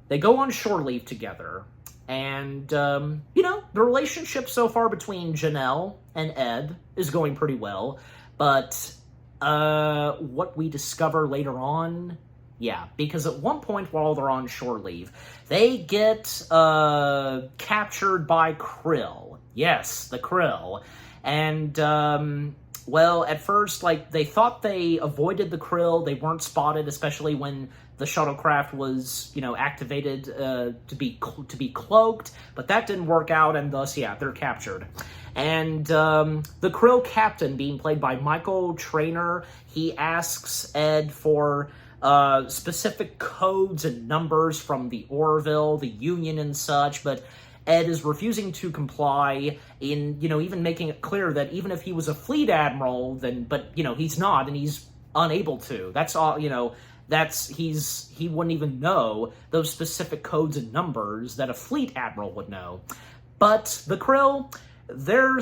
They go on shore leave together. And, you know, the relationship so far between Janelle and Ed is going pretty well. But what we discover later on, yeah, because at one point while they're on shore leave, they get captured by Krill. Yes, the Krill. And, well, at first, like, they thought they avoided the Krill. They weren't spotted, especially when the shuttlecraft was, you know, activated to be cloaked. But that didn't work out, and thus, yeah, they're captured. And the Krill captain, being played by Michael Traynor, he asks Ed for specific codes and numbers from the Orville, the Union, and such, but Ed is refusing to comply in, even making it clear that even if he was a fleet admiral, but he's not, and he's unable to. That's all, he wouldn't even know those specific codes and numbers that a fleet admiral would know. But the Krill, they're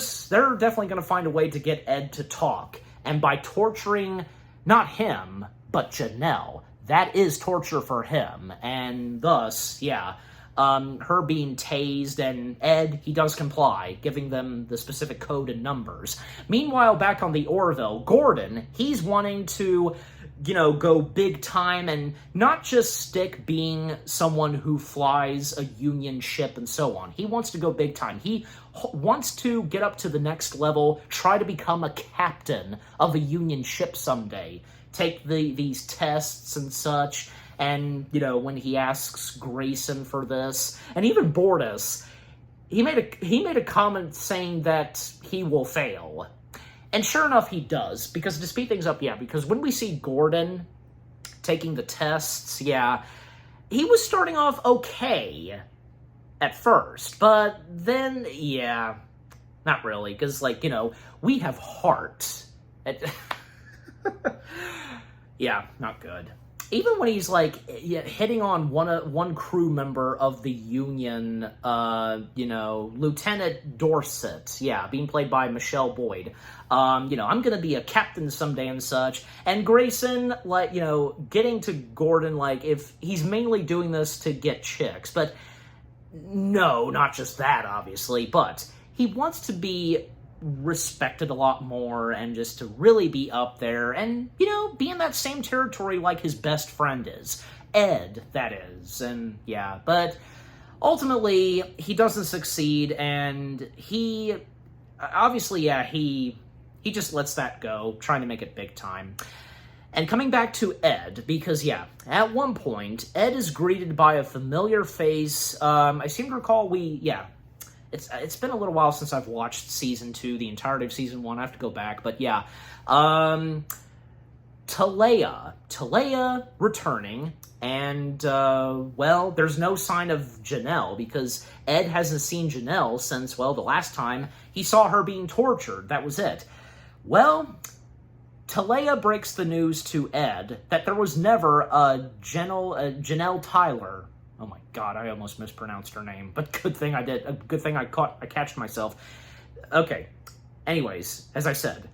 definitely going to find a way to get Ed to talk, and by torturing not him, but Janelle. That is torture for him, and thus, her being tased, and Ed, he does comply, giving them the specific code and numbers. Meanwhile, back on the Orville, Gordon, he's wanting to, go big time and not just stick being someone who flies a Union ship and so on. He wants to go big time. He wants to get up to the next level, try to become a captain of a Union ship someday. Take these tests and such, and, when he asks Grayson for this, and even Bortus, he made a comment saying that he will fail. And sure enough, he does, because to speed things up, because when we see Gordon taking the tests, he was starting off okay at first, but then, not really, because, we have heart. Yeah, not good. Even when he's, hitting on one crew member of the Union, Lieutenant Dorset, being played by Michelle Boyd. I'm gonna be a captain someday and such. And Grayson, getting to Gordon, if he's mainly doing this to get chicks. But, no, not just that, obviously. But he wants to be respected a lot more and just to really be up there and, be in that same territory like his best friend is. Ed, that is. And, but ultimately, he doesn't succeed, and he, obviously, he just lets that go, trying to make it big time. And coming back to Ed, because, at one point, Ed is greeted by a familiar face. I seem to recall It's been a little while since I've watched Season 2, the entirety of Season 1. I have to go back, but Talia returning, and, there's no sign of Janelle, because Ed hasn't seen Janelle since, the last time he saw her being tortured. That was it. Well, Talia breaks the news to Ed that there was never a Janelle Tyler. Oh my god, I almost mispronounced her name, but good thing I did. Good thing I catched myself. Okay, anyways, as I said,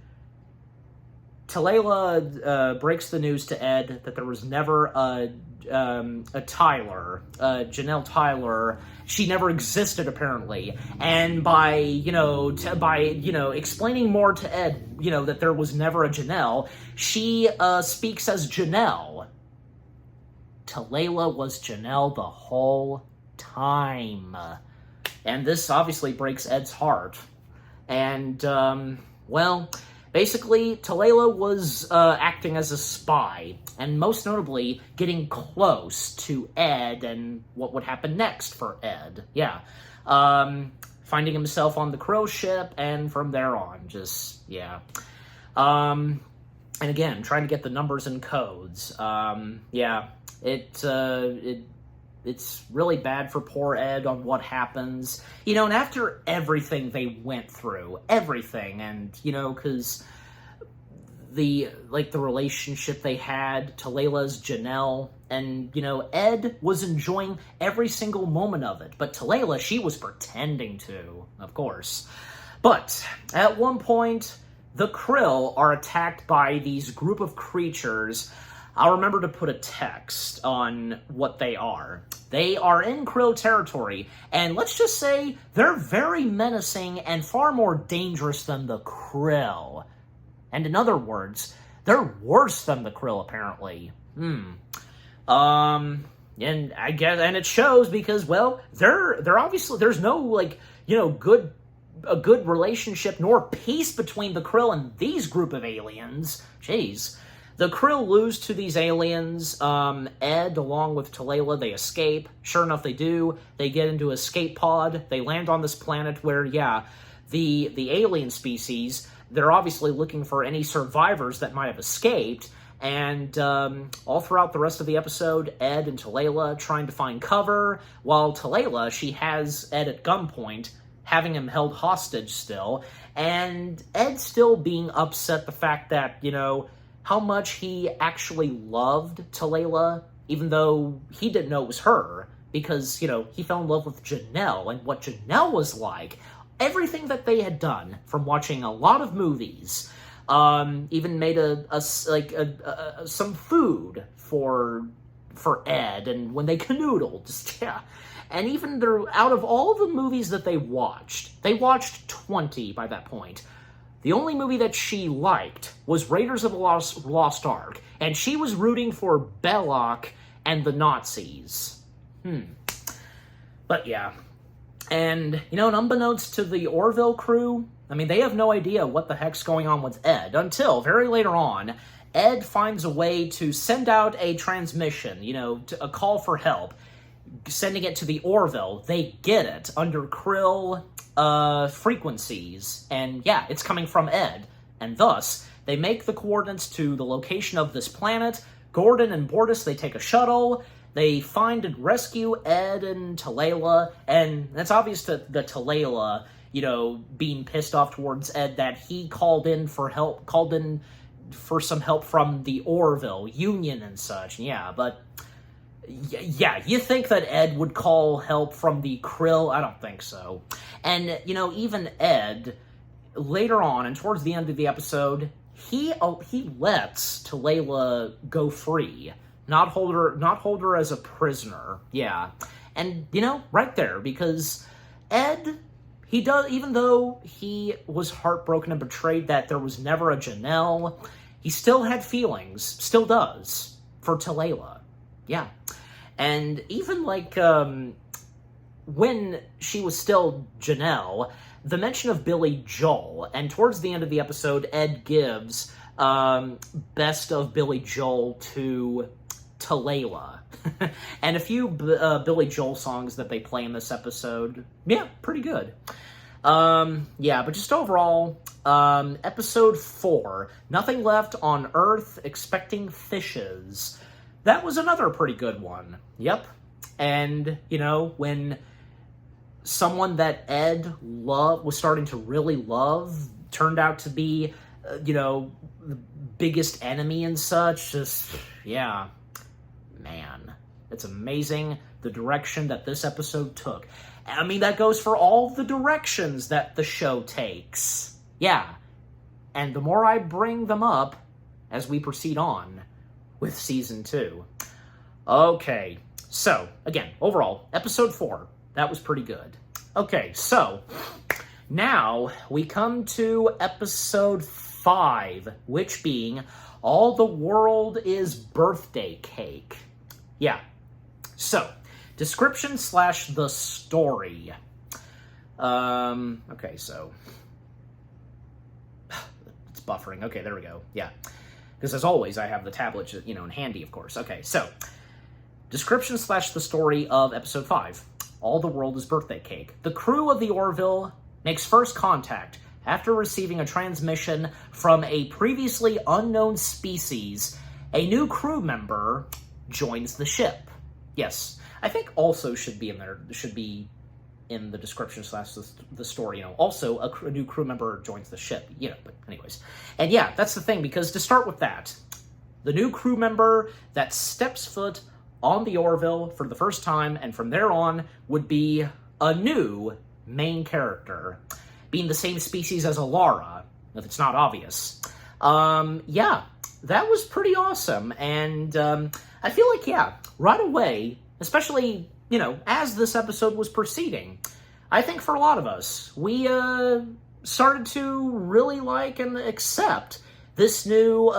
Talia breaks the news to Ed that there was never a Tyler, Janelle Tyler. She never existed, apparently. And by explaining more to Ed, that there was never a Janelle, she speaks as Janelle. Talia was Janelle the whole time. And this obviously breaks Ed's heart. And, basically, Talia was acting as a spy, and most notably, getting close to Ed and what would happen next for Ed. Finding himself on the Crow ship, and from there on, and again, trying to get the numbers and codes. It's really bad for poor Ed on what happens. And after everything they went through, and, because the relationship they had, Talia's Janelle, and, Ed was enjoying every single moment of it. But Talia, she was pretending to, of course. But at one point, the Krill are attacked by these group of creatures. I'll remember to put a text on what they are. They are in Krill territory, and let's just say they're very menacing and far more dangerous than the Krill. And in other words, they're worse than the Krill, apparently. And I guess, and it shows because, they're obviously, there's no, a good relationship nor peace between the Krill and these group of aliens. Jeez. The Krill lose to these aliens. Ed, along with Talia, they escape. Sure enough, they do. They get into an escape pod. They land on this planet where, the alien species, they're obviously looking for any survivors that might have escaped. And all throughout the rest of the episode, Ed and Talayla trying to find cover, while Talayla, she has Ed at gunpoint, having him held hostage still, and Ed still being upset the fact that, you know, how much he actually loved Talayla, even though he didn't know it was her, because, you know, he fell in love with Janelle, and what Janelle was like, everything that they had done from watching a lot of movies, even made some food for Ed, and when they canoodled, just, yeah. And even out of all the movies that they watched 20 by that point, the only movie that she liked was Raiders of the Lost Ark, and she was rooting for Belloc and the Nazis. But yeah. And, you know, and unbeknownst to the Orville crew, I mean, they have no idea what the heck's going on with Ed, until very later on, Ed finds a way to send out a transmission, you know, a call for help, sending it to the Orville. They get it under Krill frequencies, and yeah, it's coming from Ed, and thus, they make the coordinates to the location of this planet. Gordon and Bortus, they take a shuttle, they find and rescue Ed and Talayla, and it's obvious that the Talayla, you know, being pissed off towards Ed that he called in for some help from the Orville Union and such, yeah, but yeah, you think that Ed would call help from the Krill? I don't think so. And, you know, even Ed, later on, and towards the end of the episode, he lets Talayla go free. Not hold her as a prisoner. Yeah. And, you know, right there, because Ed, he does, even though he was heartbroken and betrayed that there was never a Janelle, he still had feelings, still does, for Talayla. Yeah. And even, like, when she was still Janelle, the mention of Billy Joel, and towards the end of the episode, Ed gives Best of Billy Joel to Talayla. And a few Billy Joel songs that they play in this episode, yeah, pretty good. Yeah, but just overall, episode 4, Nothing Left on Earth Expecting Fishes. That was another pretty good one. Yep. And, you know, when someone that Ed was starting to really love turned out to be, you know, the biggest enemy and such, just, yeah. Man, it's amazing the direction that this episode took. I mean, that goes for all the directions that the show takes. Yeah. And the more I bring them up as we proceed on with Season 2. Okay, so, again, overall, Episode 4, that was pretty good. Okay, so, now we come to Episode 5, which being All the World is Birthday Cake. Yeah, so, description / the story. Okay, so, it's buffering. Okay, there we go. Yeah. Because as always, I have the tablet, you know, in handy, of course. Okay, so, description / the story of Episode 5, All the World is Birthday Cake. The crew of the Orville makes first contact after receiving a transmission from a previously unknown species. A new crew member joins the ship. Yes, I think also should be in there, should be in the description / the story, you know, also a new crew member joins the ship, you know, but anyways. And yeah, that's the thing, because to start with that, the new crew member that steps foot on the Orville for the first time, and from there on, would be a new main character, being the same species as Alara, if it's not obvious. Yeah, that was pretty awesome, and I feel like, yeah, right away, especially, you know, as this episode was proceeding, I think for a lot of us, we started to really like and accept this new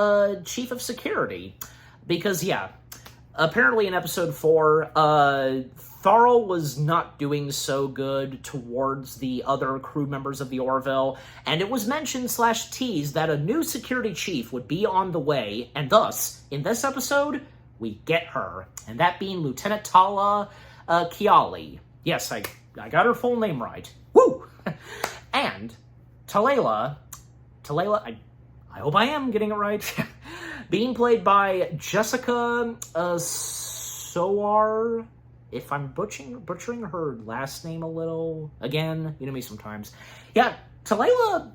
chief of security. Because, yeah, apparently in episode 4, Tharl was not doing so good towards the other crew members of the Orville, and it was mentioned / teased that a new security chief would be on the way, and thus, in this episode, we get her, and that being Lieutenant Tala Kiali. Yes, I got her full name right. Woo! And Talayla, I hope I am getting it right. being played by Jessica Soar. If I'm butchering her last name a little, again, you know me sometimes. Yeah, Talayla,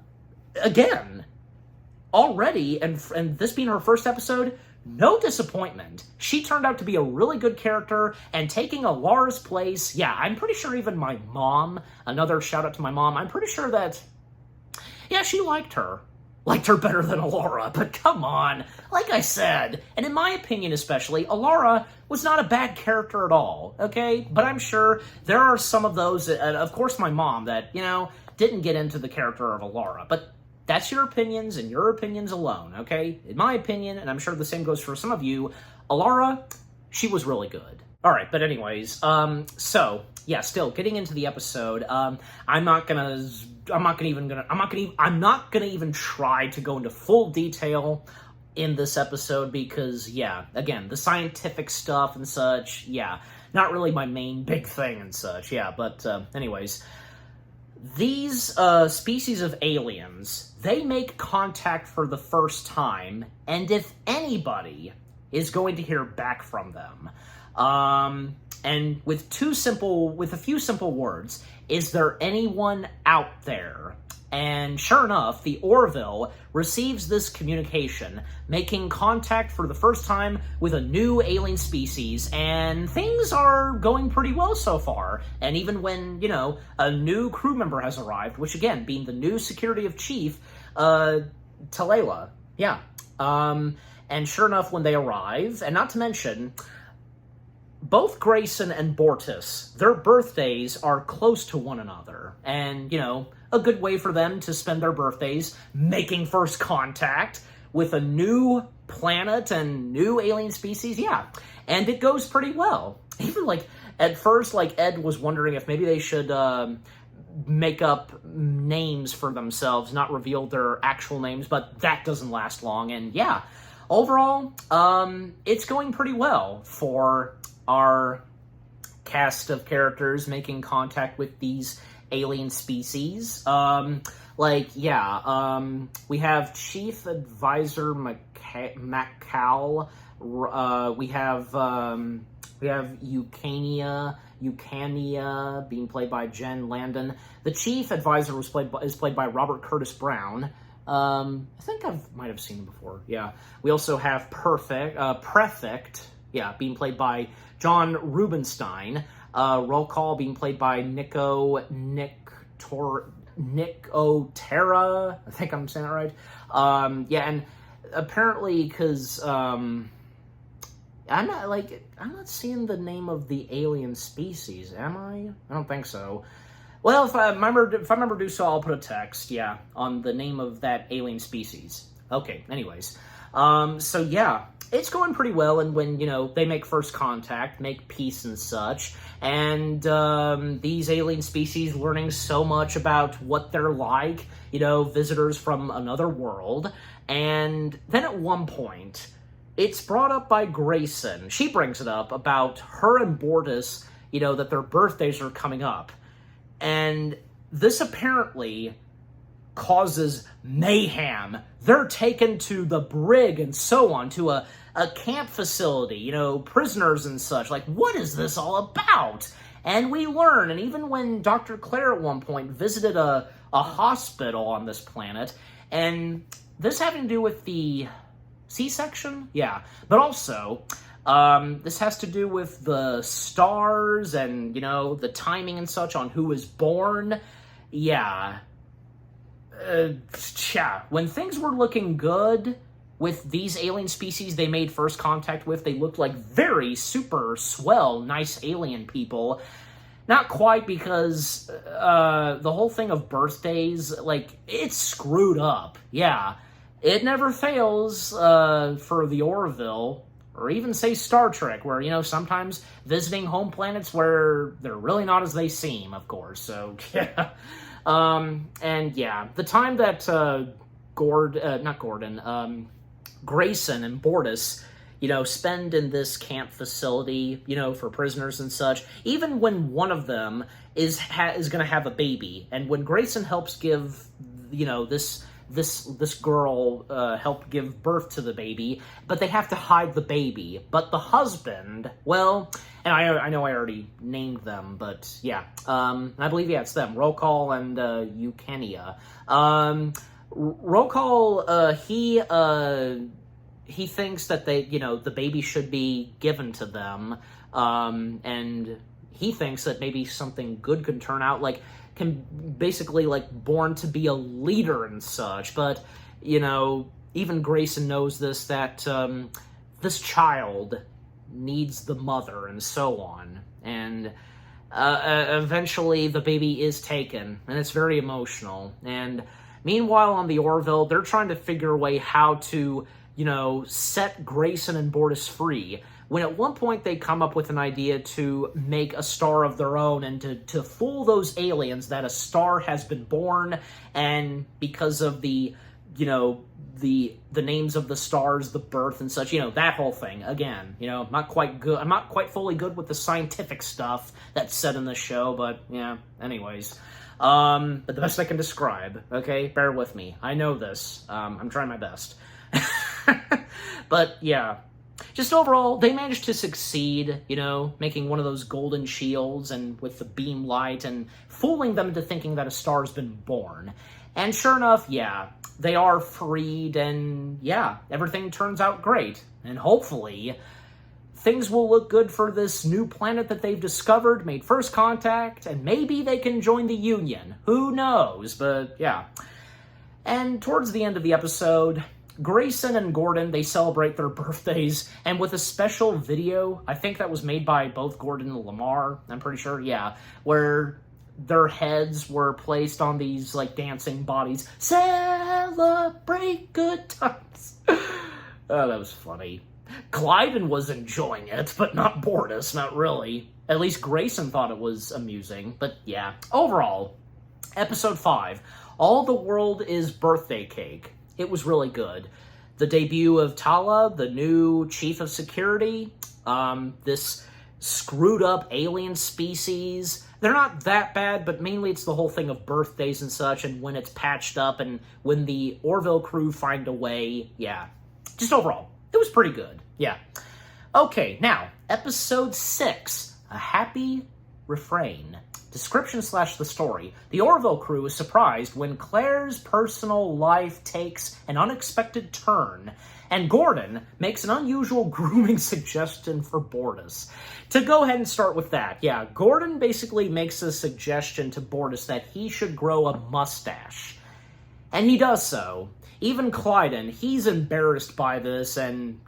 again, already, and this being her first episode, no disappointment. She turned out to be a really good character, and taking Alara's place, yeah, I'm pretty sure even my mom, another shout out to my mom, I'm pretty sure that, yeah, she liked her. Liked her better than Alara, but come on. Like I said, and in my opinion especially, Alara was not a bad character at all, okay? But I'm sure there are some of those, of course my mom, that, you know, didn't get into the character of Alara. But that's your opinions and your opinions alone, okay? In my opinion, and I'm sure the same goes for some of you, Alara, she was really good. All right, but anyways, so yeah, still getting into the episode. I'm not gonna even try to go into full detail in this episode because, yeah, again, the scientific stuff and such, yeah, not really my main big thing and such, yeah. But anyways, these species of aliens, they make contact for the first time, and if anybody is going to hear back from them. And with a few simple words, is there anyone out there? And sure enough, the Orville receives this communication, making contact for the first time with a new alien species, and things are going pretty well so far. And even when, you know, a new crew member has arrived, which again, being the new security of chief, Talayla, yeah. And sure enough, when they arrive, and not to mention, both Grayson and Bortus, their birthdays are close to one another. And, you know, a good way for them to spend their birthdays making first contact with a new planet and new alien species, yeah. And it goes pretty well. Even, like, at first, like, Ed was wondering if maybe they should make up names for themselves, not reveal their actual names, but that doesn't last long. And, yeah, overall, it's going pretty well for our cast of characters making contact with these alien species. We have Chief Advisor Maccal. We have Eucania being played by Jen Landon. The Chief Advisor is played by Robert Curtis Brown. I think I might have seen him before. Yeah. We also have Prefect. Yeah, being played by John Rubenstein. Roll call being played by Nick Otera. I think I'm saying that right. Yeah, and apparently because I'm not seeing the name of the alien species, am I? I don't think so. Well, if I remember to do so, I'll put a text, yeah, on the name of that alien species. Okay, anyways. So yeah, it's going pretty well, and when, you know, they make first contact, make peace and such, and these alien species learning so much about what they're like, you know, visitors from another world, and then at one point, it's brought up by Grayson. She brings it up about her and Bortus, you know, that their birthdays are coming up, and this apparently causes mayhem. They're taken to the brig and so on, to a camp facility, you know, prisoners and such. Like, what is this all about? And we learn, and even when Dr. Claire at one point visited a hospital on this planet, and this having to do with the C-section? Yeah. But also, this has to do with the stars and, you know, the timing and such on who was born. Yeah. When things were looking good with these alien species they made first contact with, they looked like very super swell, nice alien people. Not quite, because the whole thing of birthdays, like, it's screwed up. Yeah. It never fails for the Orville, or even, say, Star Trek, where, you know, sometimes visiting home planets where they're really not as they seem, of course. So, yeah. And yeah, the time that Grayson and Bortus, you know, spend in this camp facility, you know, for prisoners and such, even when one of them is going to have a baby, and when Grayson helps give, you know, this this girl helped give birth to the baby, but they have to hide the baby. But the husband, well, and I know I already named them, but yeah, I believe, yeah, it's them, Rokal and Eukenia. Rokal, he thinks that the baby should be given to them, and he thinks that maybe something good can turn out, can basically, born to be a leader and such. But, even Grayson knows this, that this child needs the mother and so on. And eventually the baby is taken, and it's very emotional. And meanwhile on the Orville, they're trying to figure a way how to, set Grayson and Bortus free, when at one point they come up with an idea to make a star of their own and to fool those aliens that a star has been born, and because of the names of the stars, the birth and such, that whole thing. Again, I'm not quite fully good with the scientific stuff that's said in the show, but yeah, anyways. But the best I can describe, okay? Bear with me. I know this. I'm trying my best. But yeah, just overall, they managed to succeed, making one of those golden shields and with the beam light and fooling them into thinking that a star's been born. And sure enough, yeah, they are freed, and yeah, everything turns out great. And hopefully, things will look good for this new planet that they've discovered, made first contact, and maybe they can join the Union. Who knows? But yeah. And towards the end of the episode, Grayson and Gordon, they celebrate their birthdays, and with a special video, I think that was made by both Gordon and Lamar, I'm pretty sure, yeah, where their heads were placed on these, dancing bodies. Celebrate good times. Oh, that was funny. Clyden was enjoying it, but not Bortus, not really. At least Grayson thought it was amusing, but yeah. Overall, Episode 5, All the World is Birthday Cake. It was really good. The debut of Tala, the new chief of security, this screwed up alien species. They're not that bad, but mainly it's the whole thing of birthdays and such, and when it's patched up, and when the Orville crew find a way. Yeah. Just overall, it was pretty good. Yeah. Okay, now, Episode 6, A Happy Refrain. Description / the story. The Orville crew is surprised when Claire's personal life takes an unexpected turn, and Gordon makes an unusual grooming suggestion for Bortus. To go ahead and start with that, yeah, Gordon basically makes a suggestion to Bortus that he should grow a mustache. And he does so. Even Clyden, he's embarrassed by this and,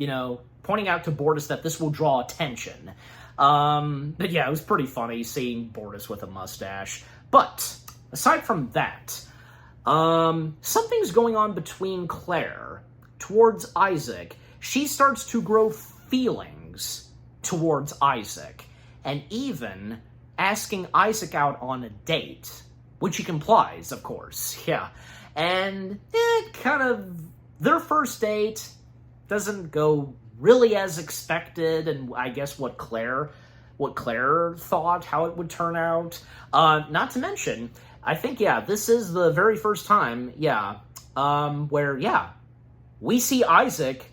pointing out to Bortus that this will draw attention. But yeah, it was pretty funny seeing Bortus with a mustache. But, aside from that, something's going on between Claire towards Isaac. She starts to grow feelings towards Isaac, and even asking Isaac out on a date, which he complies, of course, yeah. And their first date doesn't go really as expected, and I guess what Claire thought, how it would turn out. Not to mention, I think, yeah, this is the very first time, yeah, where, yeah, we see Isaac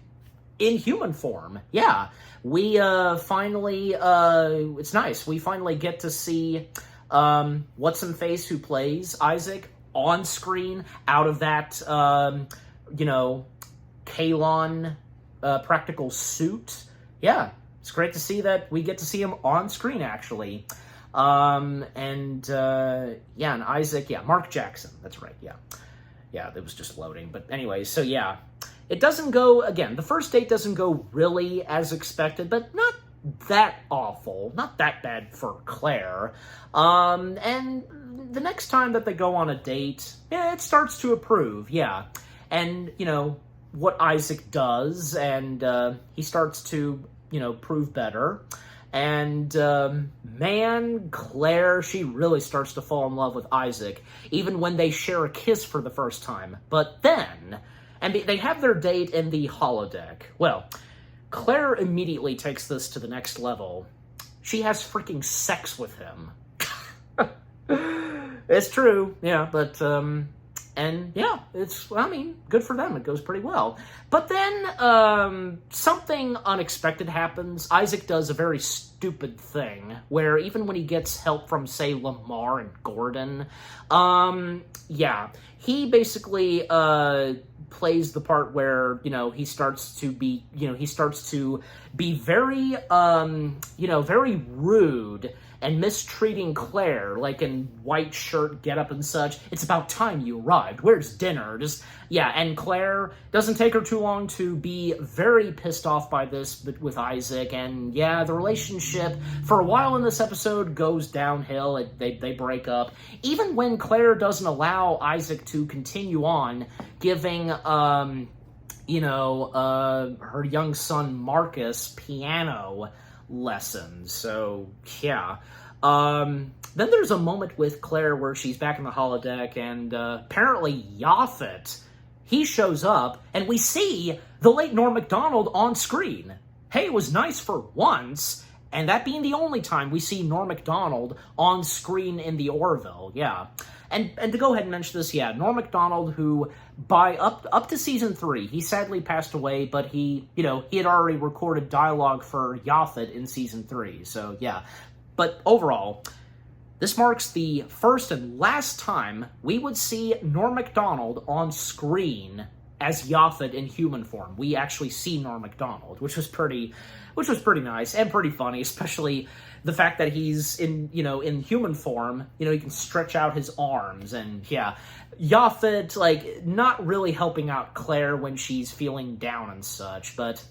in human form. Yeah, we finally, it's nice. We finally get to see What's-Face, who plays Isaac, on screen, out of that, Kalon practical suit. Yeah, it's great to see that we get to see him on screen, actually. And Isaac, yeah, Mark Jackson, that's right, yeah. Yeah, it was just loading, but anyways, so yeah. It doesn't go, again, the first date doesn't go really as expected, but not that awful, not that bad for Claire. And the next time that they go on a date, yeah, it starts to improve, yeah. And, what Isaac does, and he starts to, prove better. And, man, Claire, she really starts to fall in love with Isaac, even when they share a kiss for the first time. But then, and they have their date in the holodeck. Well, Claire immediately takes this to the next level. She has freaking sex with him. It's true, yeah, but, And yeah, good for them. It goes pretty well. But then something unexpected happens. Isaac does a very stupid thing where even when he gets help from, say, Lamar and Gordon, he basically plays the part where, he starts to be very, very rude and mistreating Claire, like in white shirt getup and such. It's about time you arrived. Where's dinner? And Claire doesn't take her too long to be very pissed off by this with Isaac, and the relationship for a while in this episode goes downhill. They break up, even when Claire doesn't allow Isaac to continue on giving her young son Marcus piano lessons. So then there's a moment with Claire where she's back in the holodeck, and apparently Yaphet, he shows up, and we see the late Norm Macdonald on screen. Hey, it was nice for once, and that being the only time we see Norm Macdonald on screen in the Orville. And to go ahead and mention this, Norm Macdonald, who by up to season 3, he sadly passed away, but he had already recorded dialogue for Yaphet in season 3. So but overall, this marks the first and last time we would see Norm Macdonald on screen as Yaphet in human form. We actually see Norm Macdonald, which was pretty nice and pretty funny, especially the fact that he's in human form. He can stretch out his arms, and Yaphet, like, not really helping out Claire when she's feeling down and such, but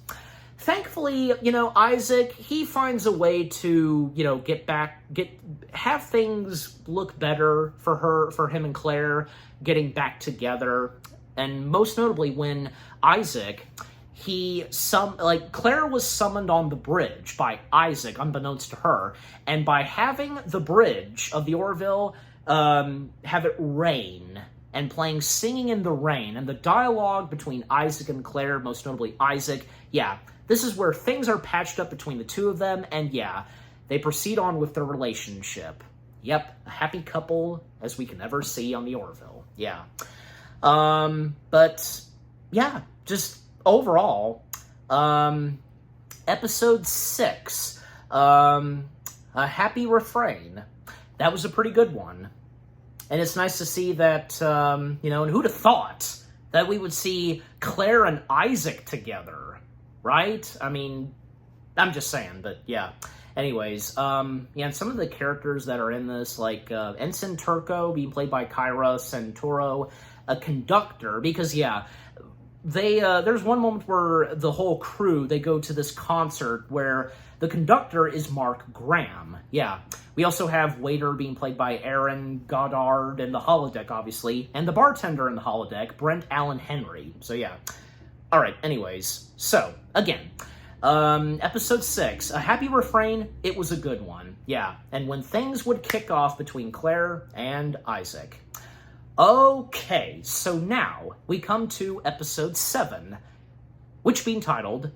thankfully, Isaac, he finds a way to, have things look better for him and Claire getting back together. And most notably when Isaac, Claire was summoned on the bridge by Isaac, unbeknownst to her, and by having the bridge of the Orville, have it rain, and playing Singing in the Rain, and the dialogue between Isaac and Claire, most notably Isaac, this is where things are patched up between the two of them, and they proceed on with their relationship. Yep, a happy couple as we can ever see on the Orville. But just overall, episode 6, a happy refrain. That was a pretty good one. And it's nice to see that, and who'd have thought that we would see Claire and Isaac together, right? I mean, I'm just saying, but Anyways, and some of the characters that are in this, like Ensign Turco being played by Kyra Santoro, a conductor, because there's one moment where the whole crew, they go to this concert where the conductor is Mark Graham. We also have waiter being played by Aaron Goddard in the holodeck, obviously, and the bartender in the holodeck, Brent Allen Henry. So all right, anyways, so again, episode 6, a happy refrain. It was a good one. And when things would kick off between Claire and Isaac. Okay, so now we come to episode 7, which being titled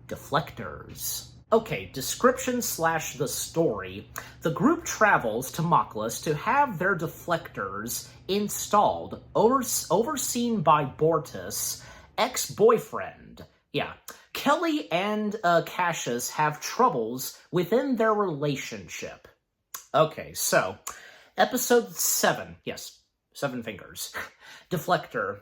Deflectors. Okay, description / the story. The group travels to Moklas to have their deflectors installed, overseen by Bortus, ex-boyfriend. Kelly and Cassius have troubles within their relationship. Okay, so episode 7, 7 fingers. Deflector.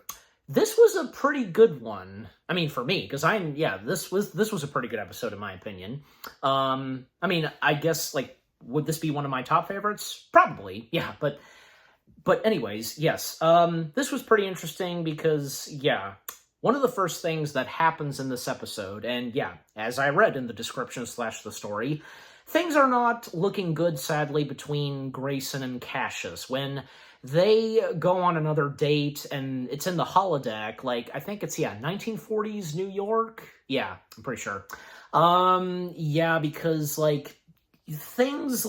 This was a pretty good one. I mean, for me, because this was a pretty good episode in my opinion. I mean, I guess, like, would this be one of my top favorites? Probably, but anyways, yes. This was pretty interesting because, one of the first things that happens in this episode, and as I read in the description / the story, things are not looking good, sadly, between Grayson and Cassius. When they go on another date, and it's in the holodeck, like, I think it's, 1940s New York? I'm pretty sure. Because, like, things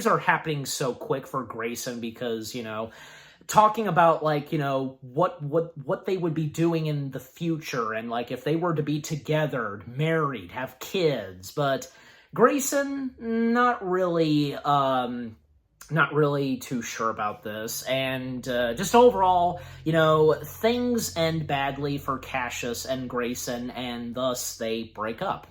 are happening so quick for Grayson because, talking about, like, what they would be doing in the future, and, like, if they were to be together, married, have kids, but Grayson, not really, not really too sure about this, and just overall, things end badly for Cassius and Grayson, and thus they break up.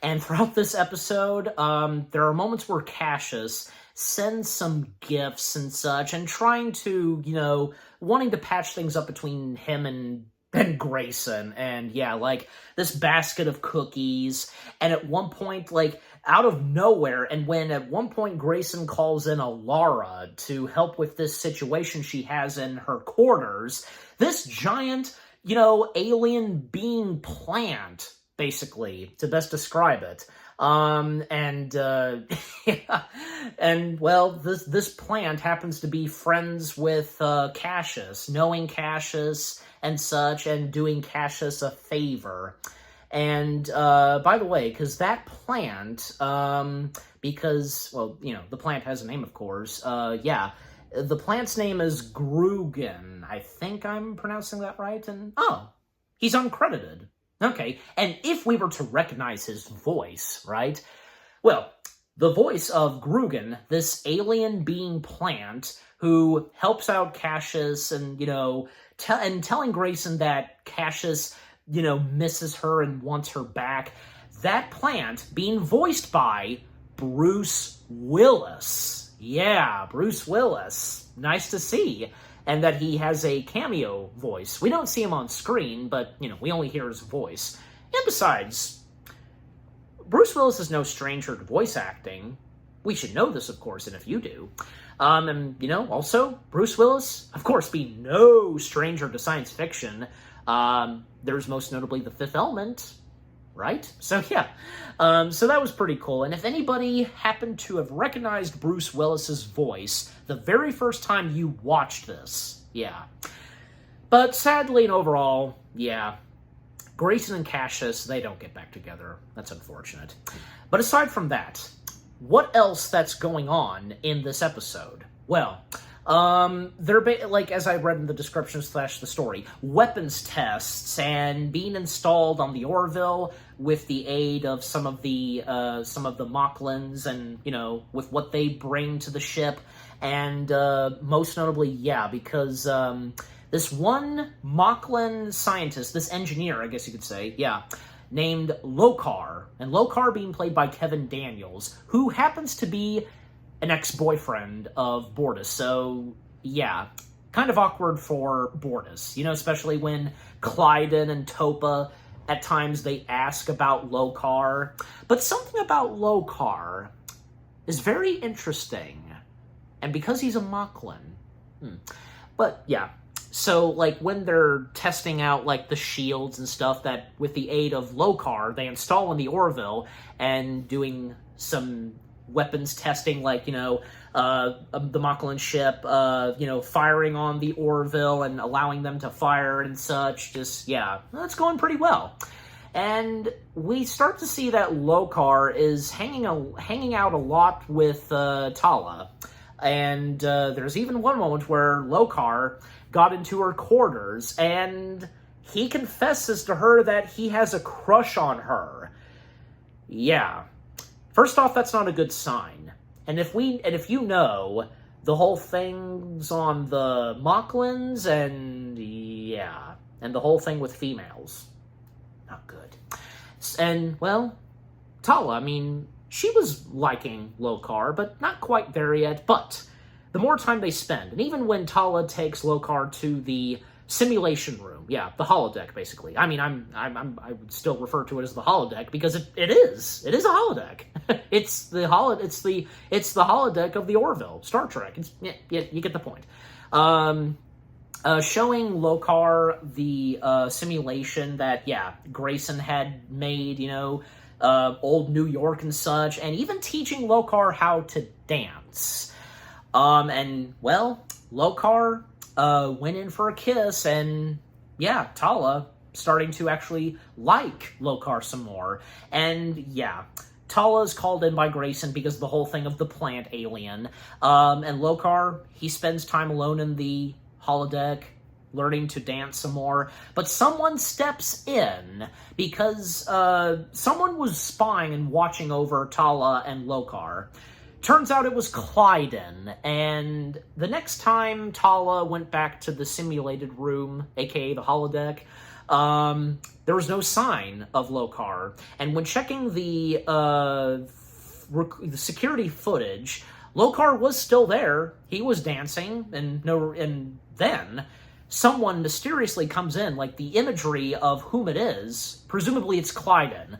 And throughout this episode, there are moments where Cassius sends some gifts and such, and trying to, wanting to patch things up between him and Grayson, and yeah, like, this basket of cookies, and at one point, like, out of nowhere, and when at one point Grayson calls in Alara to help with this situation she has in her quarters, this giant, alien being plant, basically, to best describe it, yeah, and, well, this plant happens to be friends with, Cassius, knowing Cassius and such, and doing Cassius a favor. And, by the way, because that plant, because, well, the plant has a name, of course, yeah, the plant's name is Grugan. I think I'm pronouncing that right, and, oh, he's uncredited. Okay, and if we were to recognize his voice, right, well, the voice of Grugan, this alien being plant, who helps out Cassius and, and telling Grayson that Cassius, misses her and wants her back, that plant being voiced by Bruce Willis. Yeah, Bruce Willis. Nice to see. And that he has a cameo voice. We don't see him on screen, but, we only hear his voice. And besides, Bruce Willis is no stranger to voice acting. We should know this, of course, and if you do. And, also, Bruce Willis, of course, being no stranger to science fiction. There's most notably The Fifth Element, right? So, yeah. So that was pretty cool. And if anybody happened to have recognized Bruce Willis's voice the very first time you watched this, yeah. But sadly and overall, yeah, Grayson and Cassius, they don't get back together. That's unfortunate. But aside from that, what else that's going on in this episode? Well, they're, as I read in the description / the story, weapons tests and being installed on the Orville with the aid of some of the Mocklins and, with what they bring to the ship. And, most notably, yeah, because, this one Mocklin scientist, this engineer, I guess you could say, yeah, named Lokar, and Lokar being played by Kevin Daniels, who happens to be an ex-boyfriend of Bortus, so, yeah, kind of awkward for Bortus, especially when Clyden and Topa, at times, they ask about Lokar, but something about Lokar is very interesting, and because he's a Mocklin, but, yeah, so, when they're testing out, the shields and stuff that, with the aid of Lokar, they install in the Orville, and doing some weapons testing, the Mocklin ship, firing on the Orville and allowing them to fire and such, just, yeah, that's going pretty well. And we start to see that Lokar is hanging out a lot with Tala. And there's even one moment where Lokar got into her quarters, and he confesses to her that he has a crush on her. Yeah. First off, that's not a good sign. And if you know, the whole thing's on the Mocklins, and yeah, and the whole thing with females. Not good. And, well, Tala, she was liking Lokar, but not quite there yet, but the more time they spend, and even when Tala takes Lokar to the simulation room, yeah, the holodeck, basically. I would still refer to it as the holodeck because it is a holodeck. it's the holodeck of the Orville, Star Trek. You get the point. Showing Lokar the simulation that, yeah, Grayson had made, old New York and such, and even teaching Lokar how to dance. And, well, Lokar went in for a kiss, and, yeah, Tala starting to actually like Lokar some more. And, yeah, Tala's called in by Grayson because of the whole thing of the plant alien. And Lokar, he spends time alone in the holodeck, learning to dance some more. But someone steps in because someone was spying and watching over Tala and Lokar. Turns out it was Clyden, and the next time Tala went back to the simulated room, aka the holodeck, there was no sign of Lokar. And when checking the security footage, Lokar was still there. He was dancing, and then someone mysteriously comes in, like the imagery of whom it is. Presumably it's Clyden.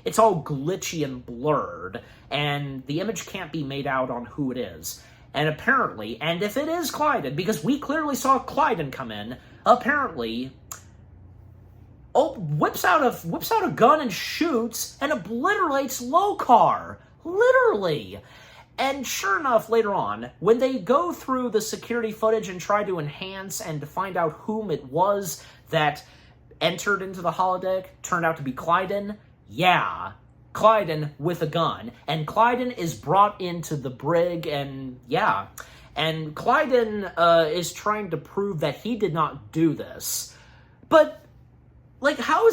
It's all glitchy and blurred, and the image can't be made out on who it is. And apparently, and if it is Clyden, because we clearly saw Clyden come in, apparently, whips out a gun and shoots and obliterates Lokar. Literally. And sure enough, later on, when they go through the security footage and try to enhance and to find out whom it was that entered into the holodeck, turned out to be Clyden. Yeah, Clyden with a gun. And Clyden is brought into the brig, and yeah. And Clyden is trying to prove that he did not do this. But, like, how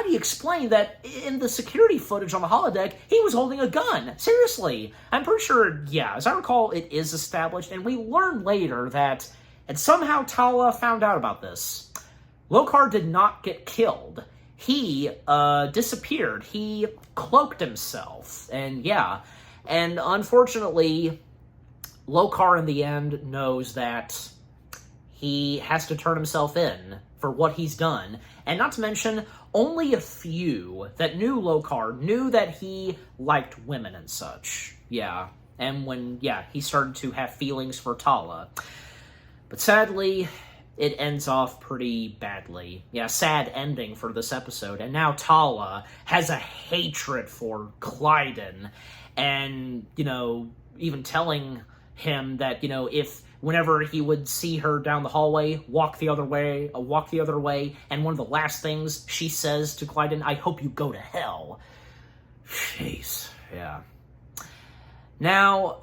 do you explain that in the security footage on the holodeck, he was holding a gun? Seriously. I'm pretty sure, yeah, as I recall, it is established, and we learn later that, and somehow Tala found out about this. Lokar did not get killed. He disappeared. He cloaked himself, and yeah. And unfortunately, Lokar in the end knows that he has to turn himself in for what he's done. And not to mention, only a few that knew Lokar knew that he liked women and such. Yeah. And when, yeah, he started to have feelings for Tala. But sadly, it ends off pretty badly. Yeah, sad ending for this episode. And now Tala has a hatred for Clyden. And, you know, even telling him that, you know, if whenever he would see her down the hallway, walk the other way, and one of the last things she says to Clyden, "I hope you go to hell." Jeez, yeah. Now,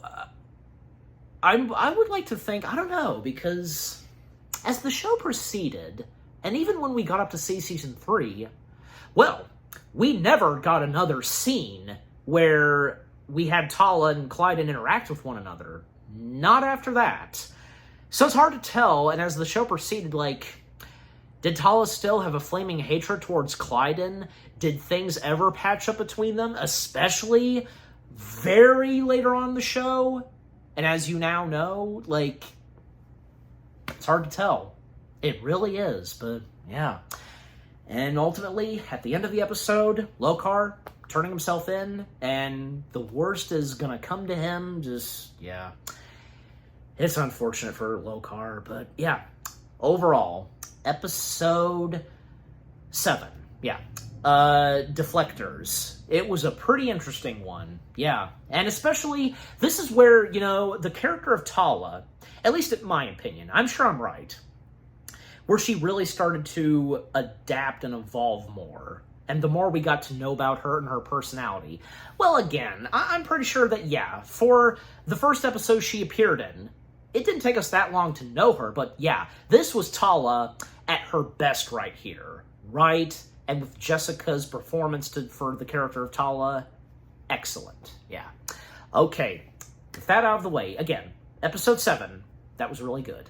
I would like to think, I don't know, because as the show proceeded, and even when we got up to see Season 3, well, we never got another scene where we had Tala and Clyden interact with one another. Not after that. So it's hard to tell, and as the show proceeded, like, did Tala still have a flaming hatred towards Clyden? Did things ever patch up between them, especially very later on in the show? And as you now know, like, it's hard to tell. It really is, but yeah. And ultimately, at the end of the episode, Lokar turning himself in, and the worst is gonna come to him, just, yeah. It's unfortunate for Lokar, but yeah. Overall, episode 7, yeah. Deflectors. It was a pretty interesting one, yeah. And especially, this is where, you know, the character of Tala, at least in my opinion, I'm sure I'm right, where she really started to adapt and evolve more. And the more we got to know about her and her personality. Well, again, I'm pretty sure that, yeah, for the first episode she appeared in, it didn't take us that long to know her, but yeah, this was Tala at her best right here, right? And with Jessica's performance for the character of Tala, excellent, yeah. Okay, with that out of the way, again, episode 7, that was really good.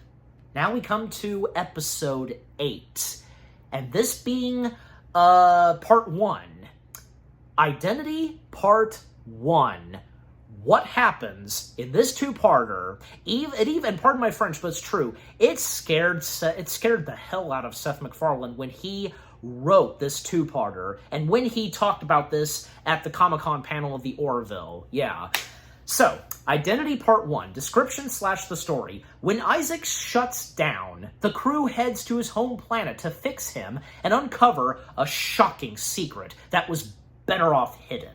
Now we come to episode 8, and this being part 1. Identity Part 1. What happens in this two-parter, even pardon my French, but it's true, it scared the hell out of Seth MacFarlane when he wrote this two-parter, and when he talked about this at the Comic-Con panel of the Orville, yeah. So, Identity Part 1, description / the story. When Isaac shuts down, the crew heads to his home planet to fix him and uncover a shocking secret that was better off hidden.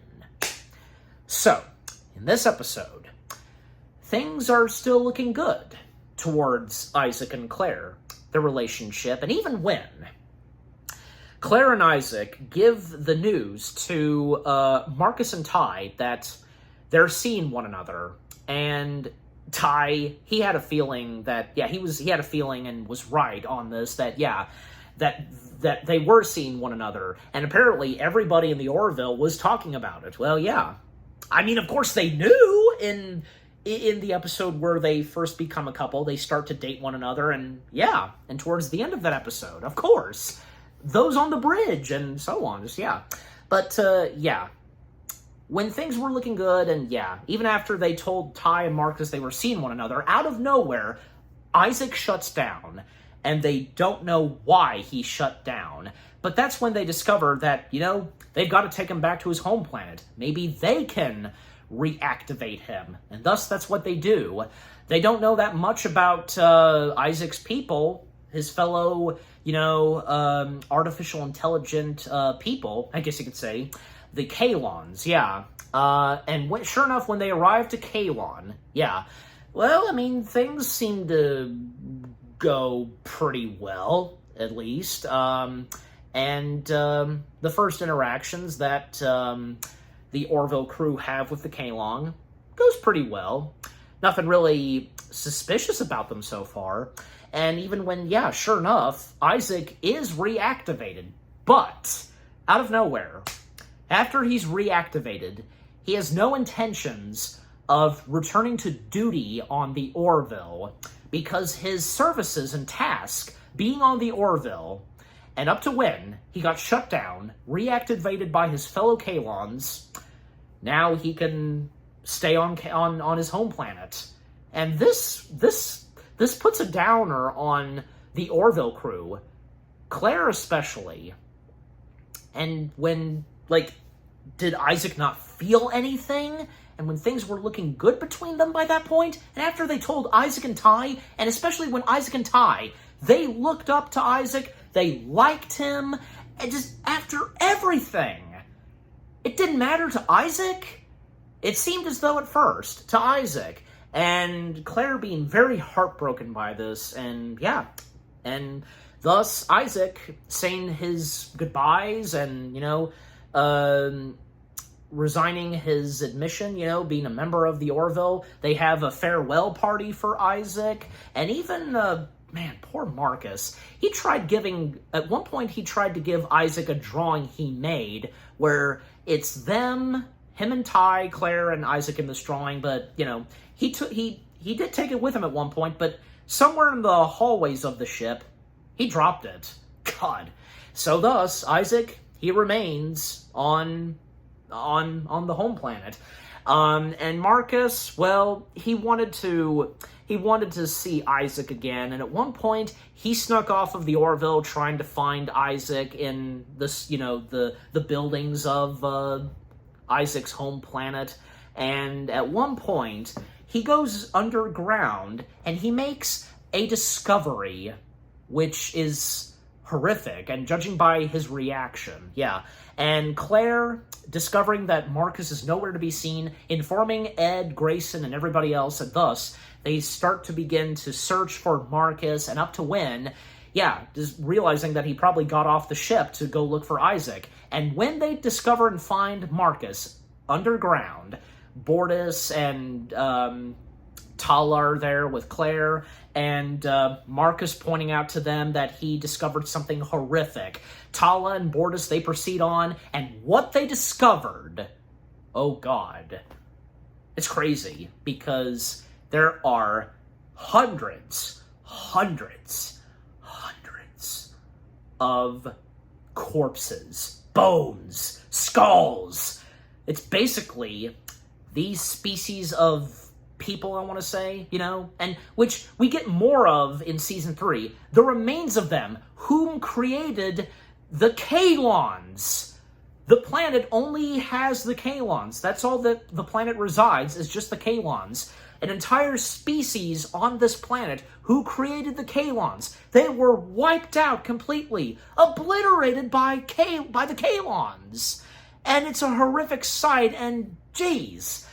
So, in this episode, things are still looking good towards Isaac and Claire, their relationship, and even when Claire and Isaac give the news to Marcus and Ty that they're seeing one another, and Ty, he had a feeling that, yeah, he had a feeling and was right on this, that, yeah, that they were seeing one another, and apparently everybody in the Orville was talking about it. Well, yeah, I mean, of course they knew in the episode where they first become a couple, they start to date one another, and yeah, and towards the end of that episode, of course, those on the bridge and so on, just yeah. But yeah, when things were looking good, and yeah, even after they told Ty and Marcus they were seeing one another, out of nowhere, Isaac shuts down, and they don't know why he shut down. But that's when they discover that, you know, they've got to take him back to his home planet. Maybe they can reactivate him, and thus that's what they do. They don't know that much about Isaac's people, his fellow, you know, artificial intelligent people, I guess you could say. The Kalons, yeah. And sure enough, when they arrive to Kalon, yeah, well, I mean, things seem to go pretty well, at least. And the first interactions that the Orville crew have with the Kalon goes pretty well. Nothing really suspicious about them so far. And even when, yeah, sure enough, Isaac is reactivated. But, out of nowhere, after he's reactivated, he has no intentions of returning to duty on the Orville, because his services and task being on the Orville, and up to when he got shut down, reactivated by his fellow Kalons, now he can stay on his home planet. And this puts a downer on the Orville crew, Claire especially. And when, like, did Isaac not feel anything? And when things were looking good between them by that point? And after they told Isaac and Ty, and especially when Isaac and Ty, they looked up to Isaac, they liked him, and just after everything, it didn't matter to Isaac? It seemed as though at first, to Isaac. And Claire being very heartbroken by this, and yeah. And thus, Isaac saying his goodbyes and, you know, resigning his admission, you know, being a member of the Orville. They have a farewell party for Isaac, and even, man, poor Marcus. He tried giving, at one point he tried to give Isaac a drawing he made, where it's them, him and Ty, Claire, and Isaac in this drawing, but, you know, he did take it with him at one point, but somewhere in the hallways of the ship, he dropped it. God. So thus, Isaac, he remains on the home planet. And Marcus, well, he wanted to see Isaac again, and at one point he snuck off of the Orville trying to find Isaac in this, you know, the buildings of Isaac's home planet. And at one point he goes underground and he makes a discovery which is horrific, and judging by his reaction, yeah. And Claire, discovering that Marcus is nowhere to be seen, informing Ed, Grayson, and everybody else, and thus they start to begin to search for Marcus, and up to when, yeah, just realizing that he probably got off the ship to go look for Isaac. And when they discover and find Marcus underground, Bortus and Tala are there with Claire, and Marcus pointing out to them that he discovered something horrific. Tala and Bortus, they proceed on, and what they discovered, oh god, it's crazy, because there are hundreds of corpses, bones, skulls. It's basically these species of people, I want to say, you know, and which we get more of in Season 3, the remains of them, whom created the Kalons. The planet only has the Kalons. That's all that the planet resides, is just the Kalons. An entire species on this planet who created the Kalons. They were wiped out completely, obliterated by the Kalons. And it's a horrific sight, and geez,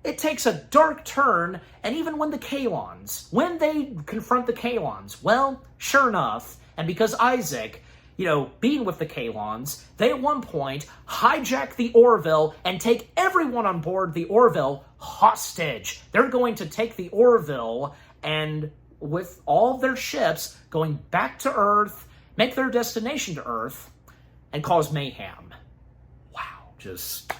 it takes a dark turn. And even when the Kalons, when they confront the Kalons, well, sure enough, and because Isaac, you know, being with the Kalons, they at one point hijack the Orville and take everyone on board the Orville hostage. They're going to take the Orville and, with all of their ships, going back to Earth, make their destination to Earth, and cause mayhem. Wow, just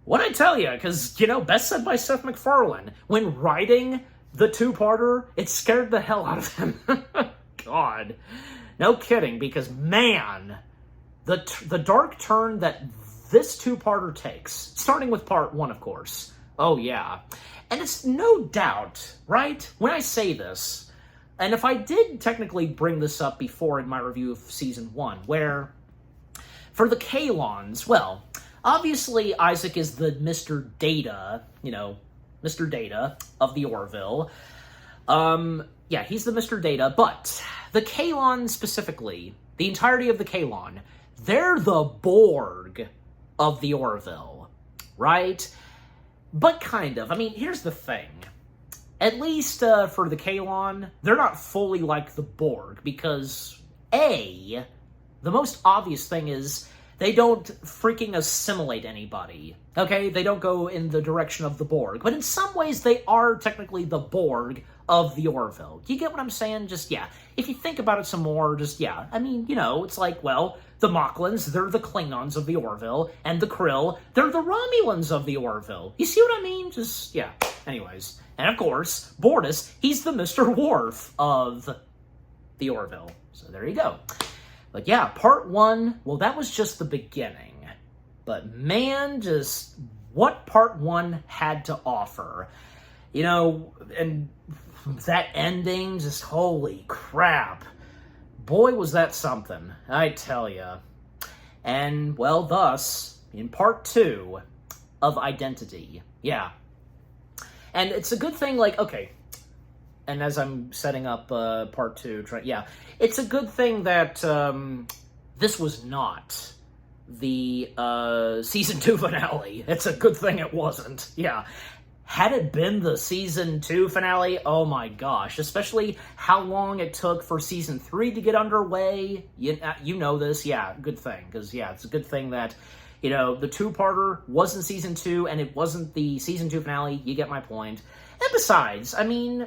What'd I tell you? Because, best said by Seth MacFarlane. When writing the two-parter, it scared the hell out of him. God. No kidding, because, man, the dark turn that this two-parter takes, starting with part 1, of course. Oh, yeah. And it's no doubt, right, when I say this, and if I did technically bring this up before in my review of Season 1, where, for the Kalons, well, obviously Isaac is the Mr. Data, Mr. Data of the Orville. Yeah, he's the Mr. Data, but the Kalon specifically, the entirety of the Kalon, they're the Borg of the Orville, right? But kind of. I mean, here's the thing. At least for the Kalon, they're not fully like the Borg, because the most obvious thing is they don't freaking assimilate anybody, okay? They don't go in the direction of the Borg. But in some ways, they are technically the Borg of the Orville. Do you get what I'm saying? Just, yeah. If you think about it some more, just, yeah. I mean, it's like, well, the Moclans, they're the Klingons of the Orville, and the Krill, they're the Romulans of the Orville. You see what I mean? Just, yeah. Anyways. And of course, Bortus, he's the Mr. Worf of the Orville. So there you go. But yeah, part 1, well, that was just the beginning. But man, just what part 1 had to offer. And that ending, just holy crap. Boy, was that something, I tell ya. And, well, thus, in part 2 of Identity, yeah. And it's a good thing, okay, and as I'm setting up part 2, it's a good thing that this was not the Season 2 finale. It's a good thing it wasn't, yeah. Had it been the Season 2 finale, oh my gosh, especially how long it took for Season 3 to get underway, you know this, yeah, good thing, because, yeah, it's a good thing that, the two-parter wasn't Season 2, and it wasn't the Season 2 finale, you get my point. And besides, I mean,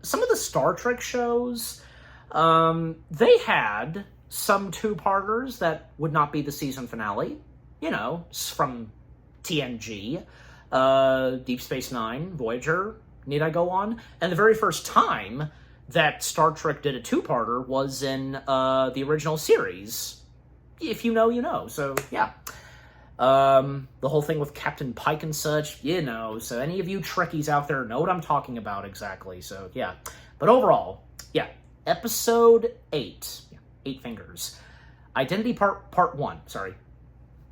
some of the Star Trek shows, they had some two-parters that would not be the season finale, from TNG, Deep Space Nine, Voyager, need I go on? And the very first time that Star Trek did a two-parter was in the original series. If you know, you know. So, yeah. The whole thing with Captain Pike and such, So any of you Trekkies out there know what I'm talking about exactly. So, yeah. But overall, yeah. Episode 8. 8 fingers. Identity part 1. Sorry.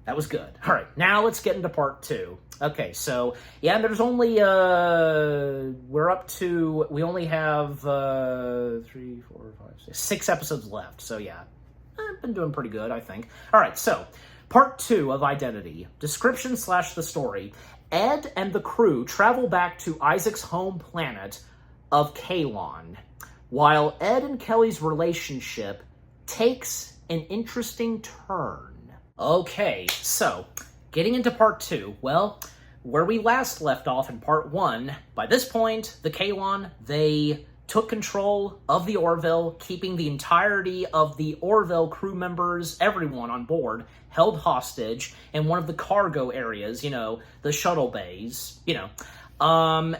That was good. All right, now let's get into part 2. Okay, so, yeah, there's only, we only have 6 episodes left. So, yeah, I've been doing pretty good, I think. All right, so, part 2 of Identity. Description / the story. Ed and the crew travel back to Isaac's home planet of Kalon, while Ed and Kelly's relationship takes an interesting turn. Okay, so, getting into part 2, well, where we last left off in part 1, by this point, the Kalon, they took control of the Orville, keeping the entirety of the Orville crew members, everyone on board, held hostage in one of the cargo areas, the shuttle bays, well,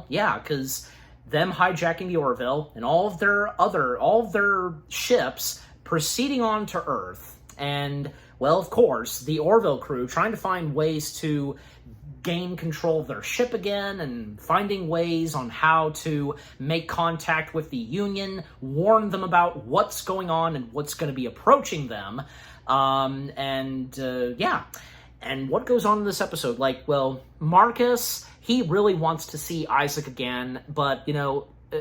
yeah, because them hijacking the Orville and all of their ships proceeding on to Earth. And, well, of course, the Orville crew trying to find ways to gain control of their ship again and finding ways on how to make contact with the Union, warn them about what's going on and what's going to be approaching them. Yeah. And what goes on in this episode? Well, Marcus, he really wants to see Isaac again, but,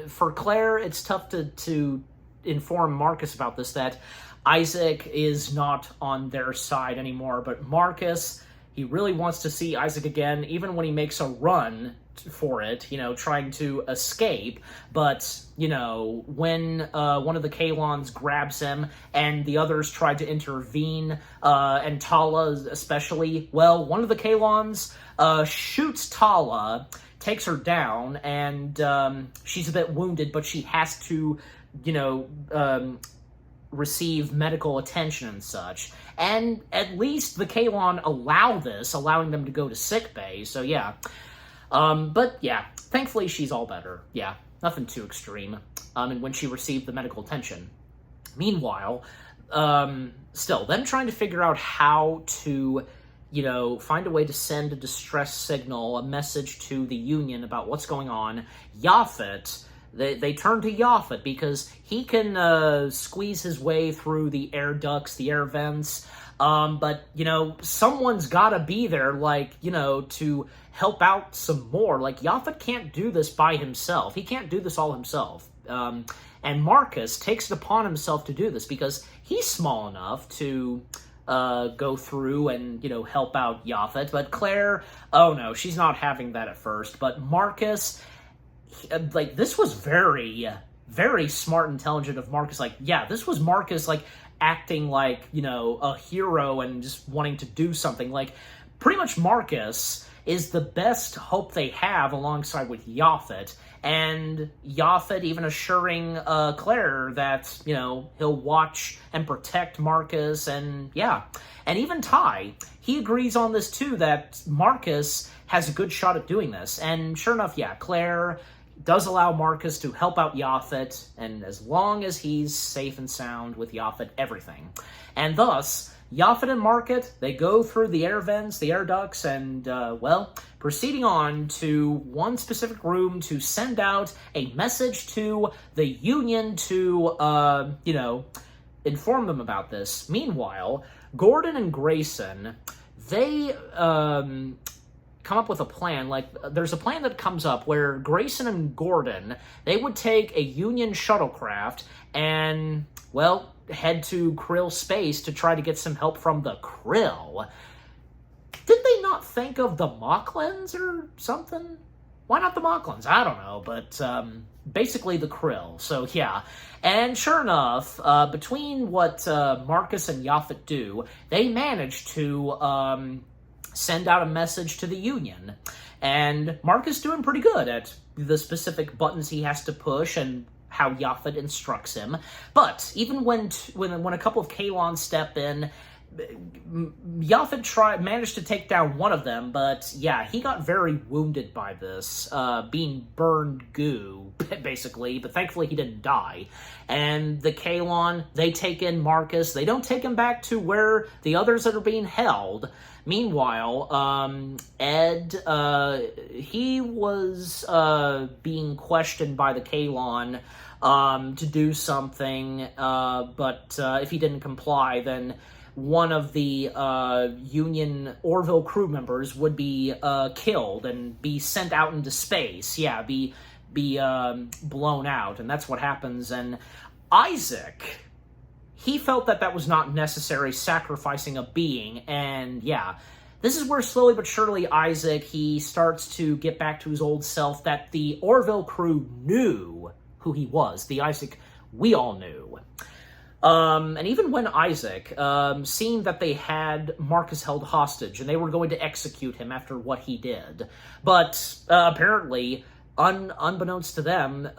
for Claire, it's tough to inform Marcus about this, that Isaac is not on their side anymore, but Marcus, he really wants to see Isaac again, even when he makes a run for it, trying to escape, but, when one of the Kalons grabs him and the others try to intervene, and Tala especially, well, one of the Kalons shoots Tala, takes her down, and she's a bit wounded, but she has to, receive medical attention and such. And at least the Kalon allow this, allowing them to go to sickbay, so yeah. But yeah, thankfully she's all better. Yeah, nothing too extreme. And when she received the medical attention. Meanwhile, still, them trying to figure out how to, you know, find a way to send a distress signal, a message to the Union about what's going on. Yaphet, they turn to Yaphet because he can squeeze his way through the air ducts, the air vents, but, you know, someone's gotta be there, like, you know, to help out some more. Like, Yaphet can't do this by himself. He can't do this all himself. And Marcus takes it upon himself to do this because he's small enough to go through and, you know, help out Yaphet. But Claire, oh no, she's not having that at first. But Marcus, like, this was very, very smart, intelligent of Marcus. Like, yeah, this was Marcus, like, acting like, you know, a hero and just wanting to do something. Like, pretty much Marcus is the best hope they have alongside with Yaphet. And Yaphet even assuring Claire that, you know, he'll watch and protect Marcus, and yeah. And even Ty, he agrees on this too, that Marcus has a good shot at doing this. And sure enough, yeah, Claire does allow Marcus to help out Yaphet, and as long as he's safe and sound with Yaphet, everything. And thus, Yaphet and Marcus, they go through the air vents, the air ducts, and, well, proceeding on to one specific room to send out a message to the Union to, you know, inform them about this. Meanwhile, Gordon and Grayson, they, come up with a plan. Like, there's a plan that comes up where Grayson and Gordon, they would take a Union shuttlecraft and, well, head to Krill space to try to get some help from the Krill. Did they not think of the Mocklins or something? Why not the Mocklins? I don't know, but basically the Krill. So yeah, and sure enough, between what Marcus and Yaphet do, they manage to send out a message to the Union. And Marcus doing pretty good at the specific buttons he has to push and how Yaphet instructs him. But even when a couple of Kalons step in, Yaphet managed to take down one of them, but yeah, he got very wounded by this, being burned goo, basically, but thankfully he didn't die. And the Kalon, they take in Marcus. They don't take him back to where the others that are being held. Meanwhile, Ed, he was being questioned by the Kalon to do something, but if he didn't comply, then one of the Union Orville crew members would be killed and be sent out into space. Yeah, be blown out, and that's what happens. And Isaac, he felt that was not necessary, sacrificing a being, and yeah, this is where slowly but surely Isaac, he starts to get back to his old self, that the Orville crew knew who he was, the Isaac we all knew. And even when Isaac, seeing that they had Marcus held hostage and they were going to execute him after what he did, but apparently, unbeknownst to them,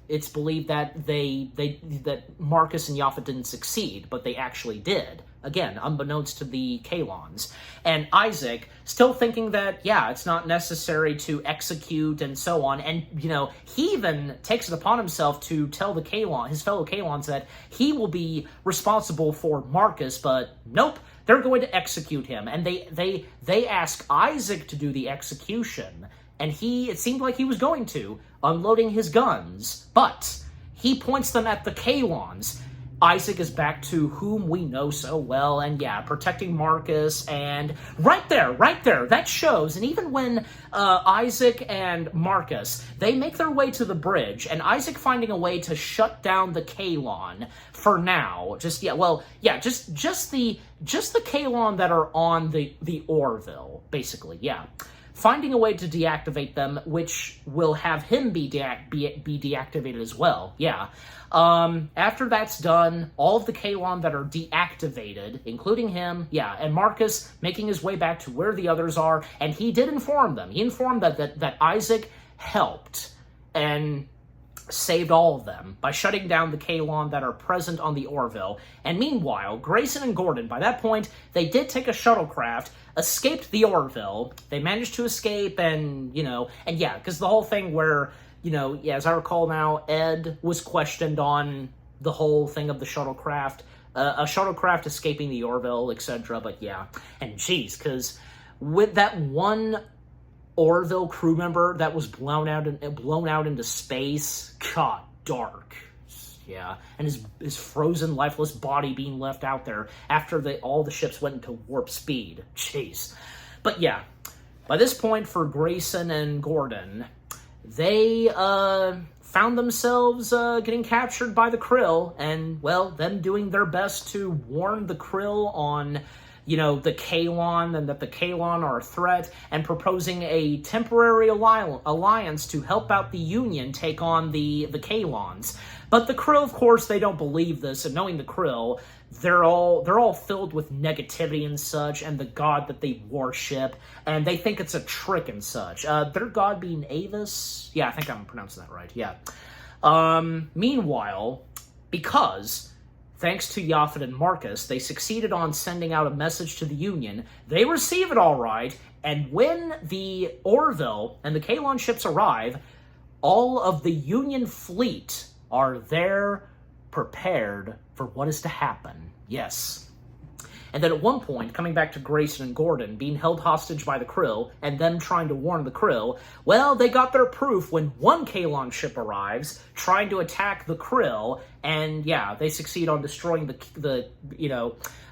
it's believed that that Marcus and Yaphet didn't succeed, but they actually did. Again, unbeknownst to the Kalons. And Isaac, still thinking that, yeah, it's not necessary to execute and so on. And, you know, he even takes it upon himself to tell the Kalon, his fellow Kalons, that he will be responsible for Marcus, but nope, they're going to execute him. And they ask Isaac to do the execution. And it seemed like he was going to, unloading his guns. But he points them at the Kalons. Isaac is back to whom we know so well, and yeah, protecting Marcus, and right there, that shows. And even when Isaac and Marcus, they make their way to the bridge, and Isaac finding a way to shut down the Kalon for now. Just the Kalon that are on the Orville, basically, yeah. Finding a way to deactivate them, which will have him be deactivated as well, yeah. After that's done, all of the Kalon that are deactivated, including him, yeah, and Marcus making his way back to where the others are, and he did inform them. He informed that Isaac helped, and saved all of them by shutting down the Kaylon that are present on the Orville. And meanwhile, Grayson and Gordon, by that point, they did take a shuttlecraft, escaped the Orville. They managed to escape and, and yeah, because the whole thing where, yeah, as I recall now, Ed was questioned on the whole thing of the shuttlecraft, a shuttlecraft escaping the Orville, etc. But yeah, and geez, because with that one Orville crew member that was blown out into space, God, dark. Yeah, and his frozen, lifeless body being left out there after all the ships went into warp speed. Jeez. But yeah, by this point for Grayson and Gordon, they found themselves getting captured by the Krill, and, well, them doing their best to warn the Krill on, the Kaylon, and that the Kaylon are a threat, and proposing a temporary alliance to help out the Union take on the Kaylons. But the Krill, of course, they don't believe this, and knowing the Krill, they're all filled with negativity and such, and the god that they worship, and they think it's a trick and such. Their god being Avis? Yeah, I think I'm pronouncing that right, yeah. Meanwhile, because, thanks to Yaphet and Marcus, they succeeded on sending out a message to the Union, they receive it all right, and when the Orville and the Kaylon ships arrive, all of the Union fleet are there prepared for what is to happen. Yes. And then at one point, coming back to Grayson and Gordon being held hostage by the Krill and them trying to warn the Krill, well, they got their proof when one Kaylon ship arrives trying to attack the Krill, and yeah, they succeed on destroying the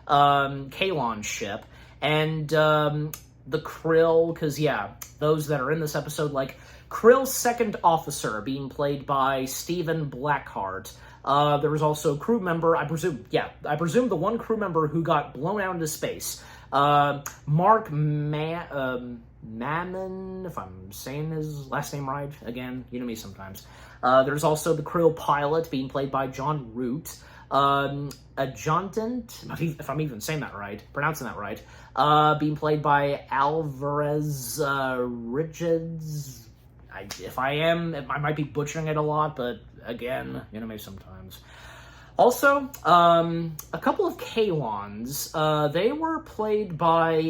Kaylon ship. And the Krill, because yeah, those that are in this episode, like Krill's second officer being played by Stephen Blackheart. There was also a crew member, I presume the one crew member who got blown out into space. Mark Mammon, if I'm saying his last name right. Again, you know me sometimes. There's also the Krill pilot being played by John Root. Adjutant, if I'm even saying that right, pronouncing that right, being played by Alvarez Rigids. If I am, I might be butchering it a lot, but again, you know me sometimes. Also, a couple of Kaylons, they were played by,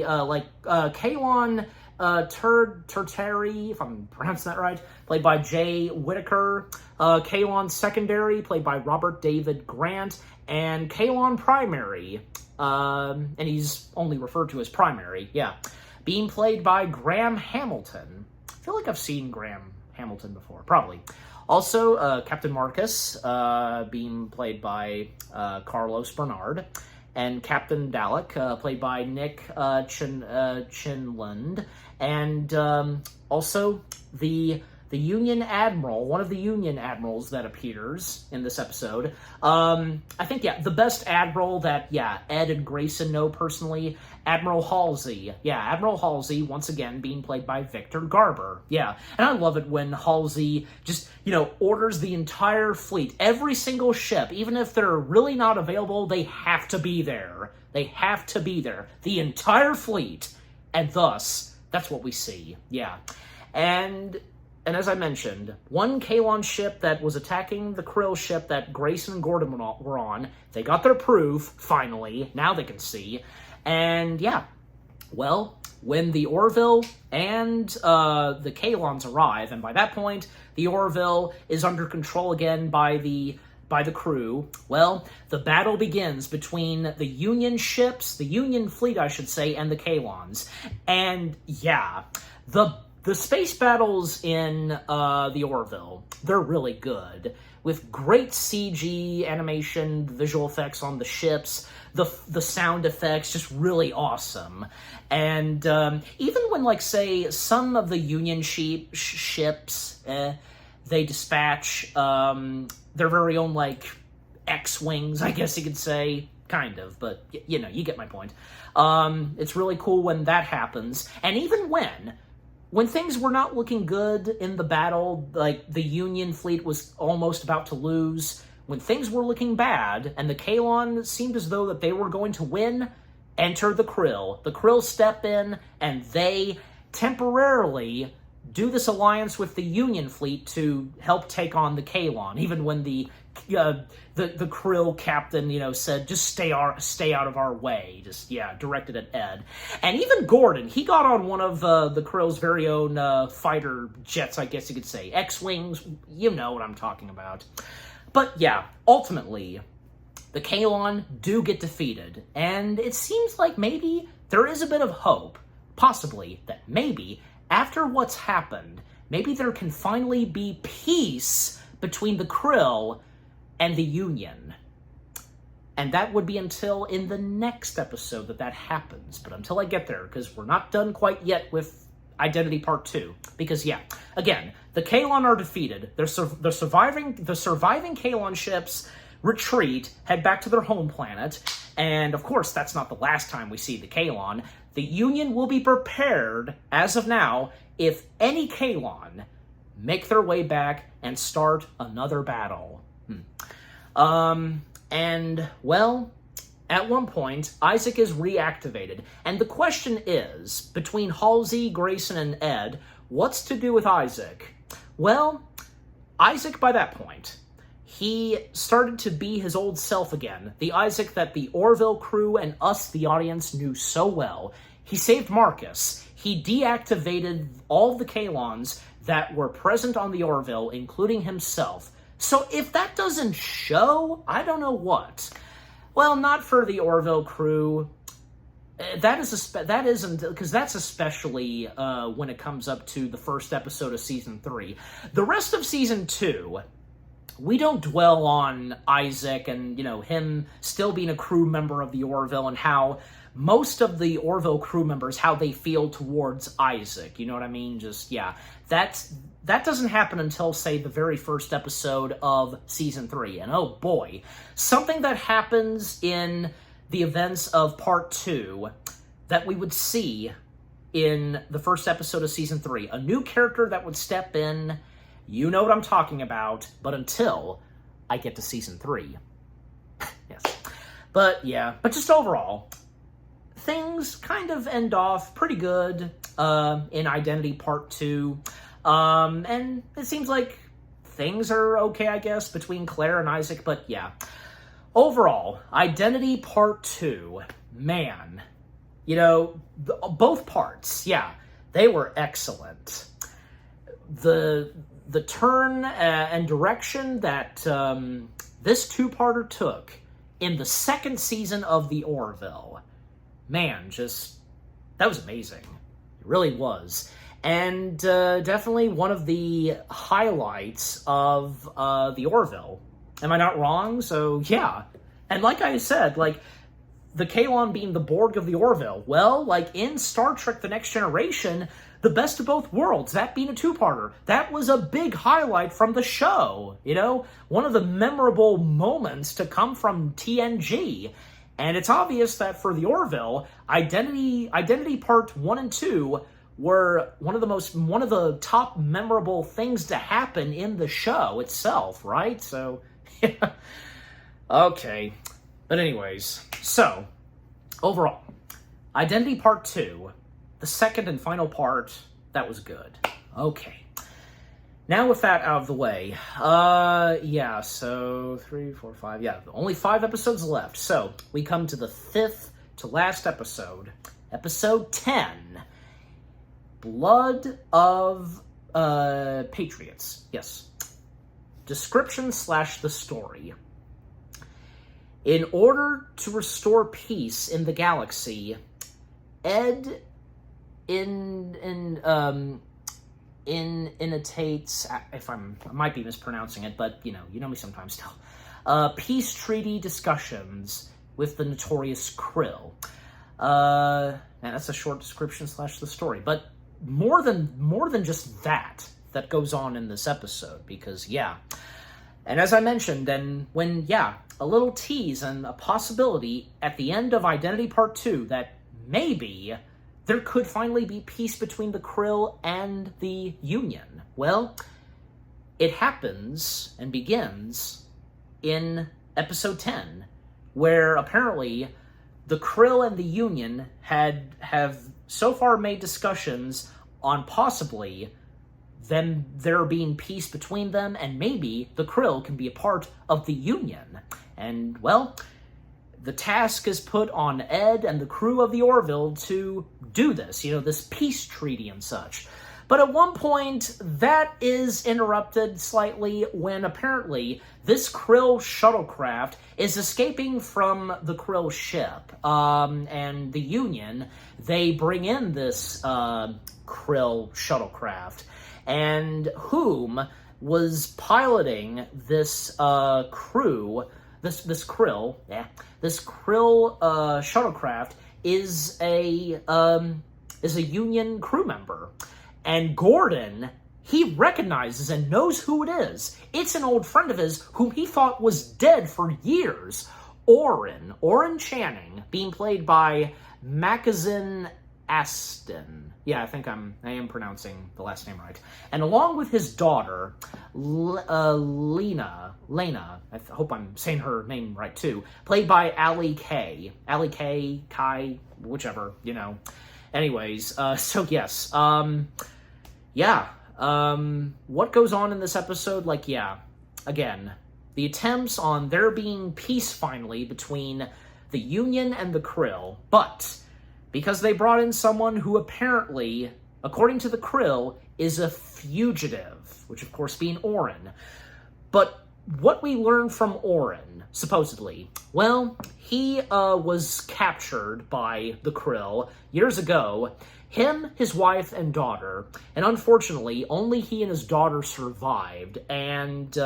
Kaylon Tertiary, if I'm pronouncing that right, played by Jay Whitaker, Kaylon Secondary, played by Robert David Grant, and Kaylon Primary, and he's only referred to as Primary, yeah, being played by Graham Hamilton. I feel like I've seen Graham Hamilton before, probably. Also, Captain Marcus, being played by Carlos Bernard, and Captain Dalek, played by Nick Chinland, and also the Union Admiral, one of the Union Admirals that appears in this episode. I think, yeah, the best Admiral that, yeah, Ed and Grayson know personally, Admiral Halsey. Yeah, Admiral Halsey, once again, being played by Victor Garber. Yeah, and I love it when Halsey just, orders the entire fleet, every single ship, even if they're really not available, they have to be there. They have to be there. The entire fleet. And thus, that's what we see. Yeah. And as I mentioned, one Kaylon ship that was attacking the Krill ship that Grayson and Gordon were on, they got their proof, finally. Now they can see. And yeah, well, when the Orville and the Kaylons arrive, and by that point, the Orville is under control again by the crew, well, the battle begins between the Union ships, the Union fleet, I should say, and the Kaylons. And yeah, the space battles in the Orville, they're really good, with great CG animation, visual effects on the ships, the sound effects, just really awesome. And even when, like, say, some of the Union ships, they dispatch their very own, like, X-Wings, I guess you could say, kind of, but, you get my point. It's really cool when that happens, and even when things were not looking good in the battle, like the Union fleet was almost about to lose, when things were looking bad, and the Kaylon seemed as though that they were going to win, enter the Krill. The Krill step in, and they temporarily do this alliance with the Union fleet to help take on the Kalon, even when the Krill captain, said, just stay out of our way. Just, directed at Ed. And even Gordon, he got on one of the Krill's very own fighter jets, I guess you could say. X-Wings, you know what I'm talking about. But yeah, ultimately, the Kalon do get defeated. And it seems like maybe there is a bit of hope, possibly, that maybe, after what's happened, maybe there can finally be peace between the Krill and the Union. And that would be until in the next episode that happens. But until I get there, because we're not done quite yet with Identity Part 2. Because, again, the Kalon are defeated. The surviving Kalon ships retreat, head back to their home planet. And, of course, that's not the last time we see the Kalon. The Union will be prepared, as of now, if any Kalon make their way back and start another battle. And, well, at one point, Isaac is reactivated. And the question is, between Halsey, Grayson, and Ed, what's to do with Isaac? Well, Isaac, by that point, he started to be his old self again. The Isaac that the Orville crew and us, the audience, knew so well. He saved Marcus. He deactivated all the Kalons that were present on the Orville, including himself. So if that doesn't show, I don't know what. Well, not for the Orville crew. That isn't, because that's especially when it comes up to the first episode of Season 3. The rest of Season 2, we don't dwell on Isaac and, him still being a crew member of the Orville and how most of the Orville crew members, how they feel towards Isaac. You know what I mean? Just, that doesn't happen until, say, the very first episode of Season 3. And oh boy, something that happens in the events of Part 2 that we would see in the first episode of Season 3. A new character that would step in. You know what I'm talking about. But until I get to Season 3. Yes. But just overall, things kind of end off pretty good in Identity Part 2. And it seems like things are okay, I guess, between Claire and Isaac, but overall, Identity Part 2, man, both parts, they were excellent. The turn and direction that this two-parter took in the second season of the Orville, man, that was amazing. It really was. And definitely one of the highlights of the Orville. Am I not wrong? So, And like I said, the Kalon being the Borg of the Orville. Well, in Star Trek The Next Generation, the best of both worlds, that being a two-parter, that was a big highlight from the show. One of the memorable moments to come from TNG. And it's obvious that for the Orville, Identity Part 1 and 2 were one of the top memorable things to happen in the show itself, right? So, okay. But anyways, so, overall, Identity Part 2, the second and final part, that was good. Okay. Now with that out of the way, so 3, 4, 5, only 5 episodes left. So, we come to the 5th to last episode, episode 10. Blood of Patriots. Yes. Description / the story. In order to restore peace in the galaxy, Ed initiates, I might be mispronouncing it, but you know me sometimes still. Peace treaty discussions with the notorious Krill. And that's a short description / the story, but more than just that goes on in this episode, because and as I mentioned, and when a little tease and a possibility at the end of Identity Part 2 that maybe there could finally be peace between the Krill and the Union. Well, it happens and begins in episode 10, where apparently the Krill and the Union have so far made discussions on possibly there being peace between them, and maybe the Krill can be a part of the Union. And, well, the task is put on Ed and the crew of the Orville to do this, this peace treaty and such. But at one point, that is interrupted slightly when apparently this Krill shuttlecraft is escaping from the Krill ship. And the Union, they bring in this Krill shuttlecraft. And whom was piloting this crew, this Krill shuttlecraft is a Union crew member. And Gordon, he recognizes and knows who it is. It's an old friend of his whom he thought was dead for years. Oren Channing, being played by Mackenzie Aston. Yeah, I think I am pronouncing the last name right. And along with his daughter, Lena, I hope I'm saying her name right too, played by Allie Kay, Kai, whichever, Anyways, so yes, what goes on in this episode? Again, the attempts on there being peace finally between the Union and the Krill, but because they brought in someone who apparently, according to the Krill, is a fugitive, which of course being Oren. But what we learn from Oren, supposedly, well, he was captured by the Krill years ago, him, his wife, and daughter, and unfortunately, only he and his daughter survived, and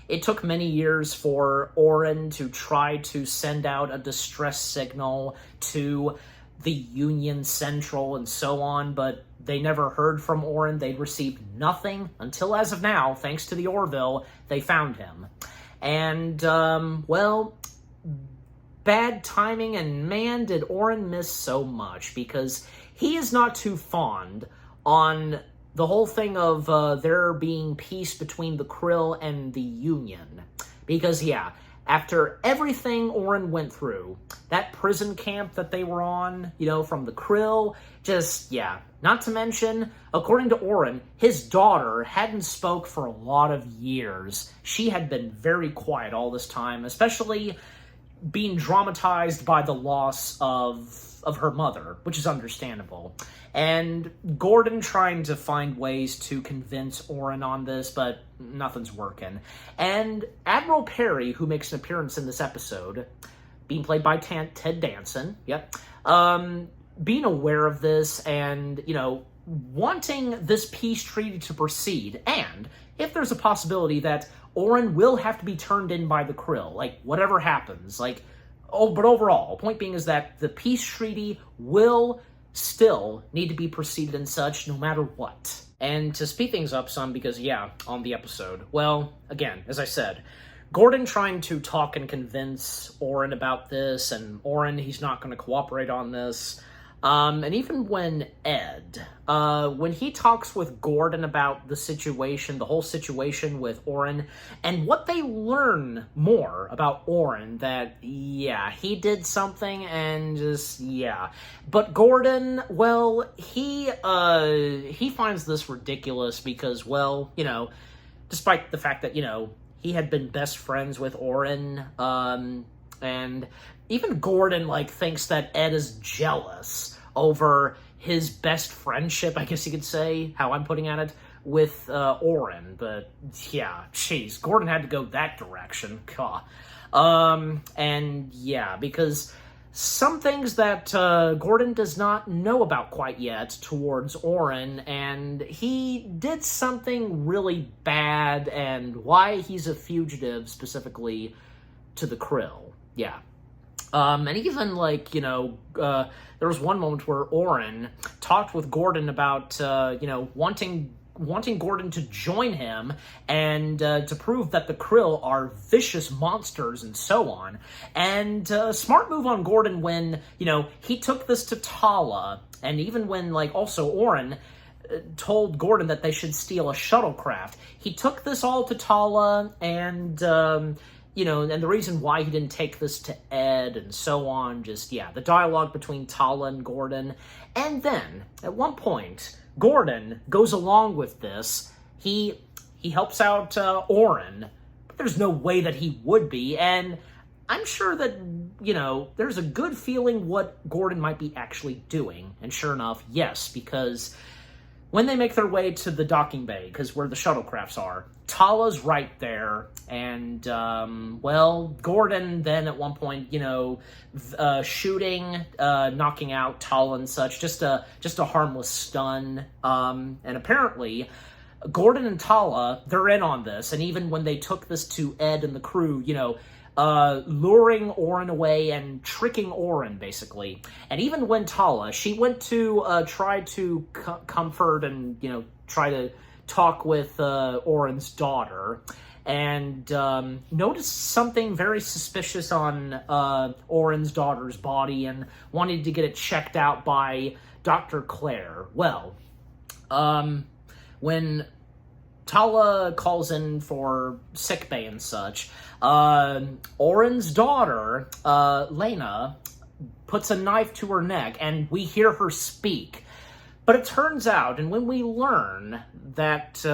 it took many years for Oren to try to send out a distress signal to the Union Central and so on, but they never heard from Oren. They'd received nothing until, as of now, thanks to the Orville, they found him. And, bad timing, and man, did Oren miss so much, because he is not too fond on the whole thing of there being peace between the Krill and the Union. Because, after everything Oren went through, that prison camp that they were on, from the Krill, not to mention, according to Oren, his daughter hadn't spoke for a lot of years. She had been very quiet all this time, especially being dramatized by the loss of her mother, which is understandable. And Gordon trying to find ways to convince Oren on this, but nothing's working. And Admiral Perry, who makes an appearance in this episode, being played by Ted Danson, being aware of this and, wanting this peace treaty to proceed, and if there's a possibility that Oren will have to be turned in by the Krill, whatever happens, but overall, point being is that the peace treaty will still need to be proceeded and such, no matter what. And to speed things up some, because, on the episode, well, again, as I said, Gordon trying to talk and convince Oren about this, and Oren, he's not going to cooperate on this. And even when Ed, when he talks with Gordon about the situation, the whole situation with Oren, and what they learn more about Oren, that, he did something and just, But Gordon, well, he finds this ridiculous because, well, despite the fact that, he had been best friends with Oren, and even Gordon, thinks that Ed is jealous over his best friendship, I guess you could say, how I'm putting at it, with Oren. But, Gordon had to go that direction. Because some things that Gordon does not know about quite yet towards Oren, and he did something really bad, and why he's a fugitive, specifically to the Krill. And even, there was one moment where Oren talked with Gordon about, wanting Gordon to join him and to prove that the Krill are vicious monsters and so on. And smart move on Gordon when, he took this to Tala, and even when, also Oren told Gordon that they should steal a shuttlecraft. He took this all to Tala, and and the reason why he didn't take this to Ed and so on, the dialogue between Tala and Gordon. And then, at one point, Gordon goes along with this. He helps out Oren, but there's no way that he would be, and I'm sure that, there's a good feeling what Gordon might be actually doing. And sure enough, yes, because when they make their way to the docking bay, because where the shuttlecrafts are, Tala's right there, and, Gordon then at one point, shooting, knocking out Tala and such, just a harmless stun, and apparently Gordon and Tala, they're in on this, and even when they took this to Ed and the crew, luring Oren away and tricking Oren, basically. And even when Tala, she went to try to comfort and, try to talk with Oren's daughter, and noticed something very suspicious on Oren's daughter's body and wanted to get it checked out by Dr. Claire. Well, when Tala calls in for sickbay and such, Oren's daughter, Lena, puts a knife to her neck, and we hear her speak. But it turns out, and when we learn that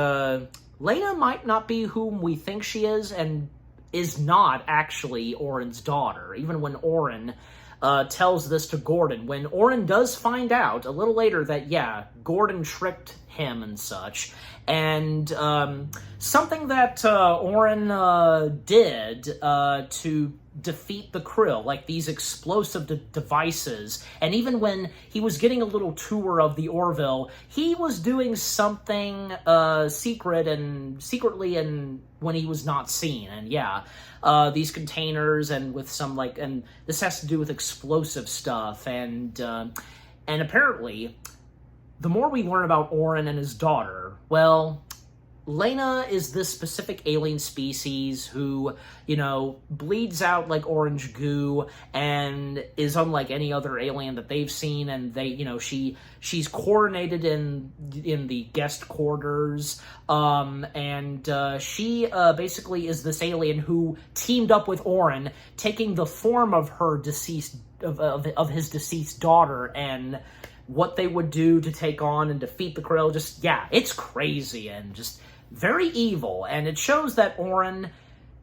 Lena might not be whom we think she is, and is not actually Oren's daughter, even when Oren tells this to Gordon, when Oren does find out a little later that, yeah, Gordon tricked him and such, and something that Oren did to defeat the Krill, like these explosive devices, and even when he was getting a little tour of the Orville, he was doing something secretly and when he was not seen, and yeah, these containers and with some and this has to do with explosive stuff, and apparently, the more we learn about Oren and his daughter, well, Lena is this specific alien species who, bleeds out like orange goo and is unlike any other alien that they've seen, and they, she's coordinated in the guest quarters, and she basically is this alien who teamed up with Oren, taking the form of her deceased, of his deceased daughter, and what they would do to take on and defeat the Krill. Just, yeah, it's crazy and just very evil, and it shows that Oren,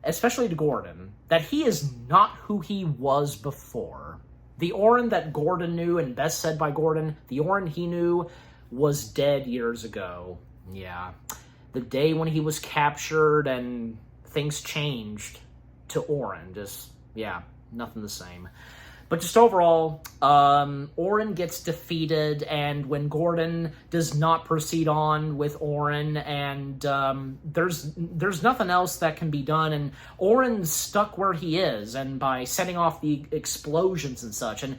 especially to Gordon, that he is not who he was before. The Oren that Gordon knew, and best said by Gordon, the Oren he knew was dead years ago. Yeah. The day when he was captured and things changed to Oren. Just, yeah, nothing the same. But just overall, Oren gets defeated, and when Gordon does not proceed on with Oren, and there's nothing else that can be done, and Oren's stuck where he is, and by setting off the explosions and such, and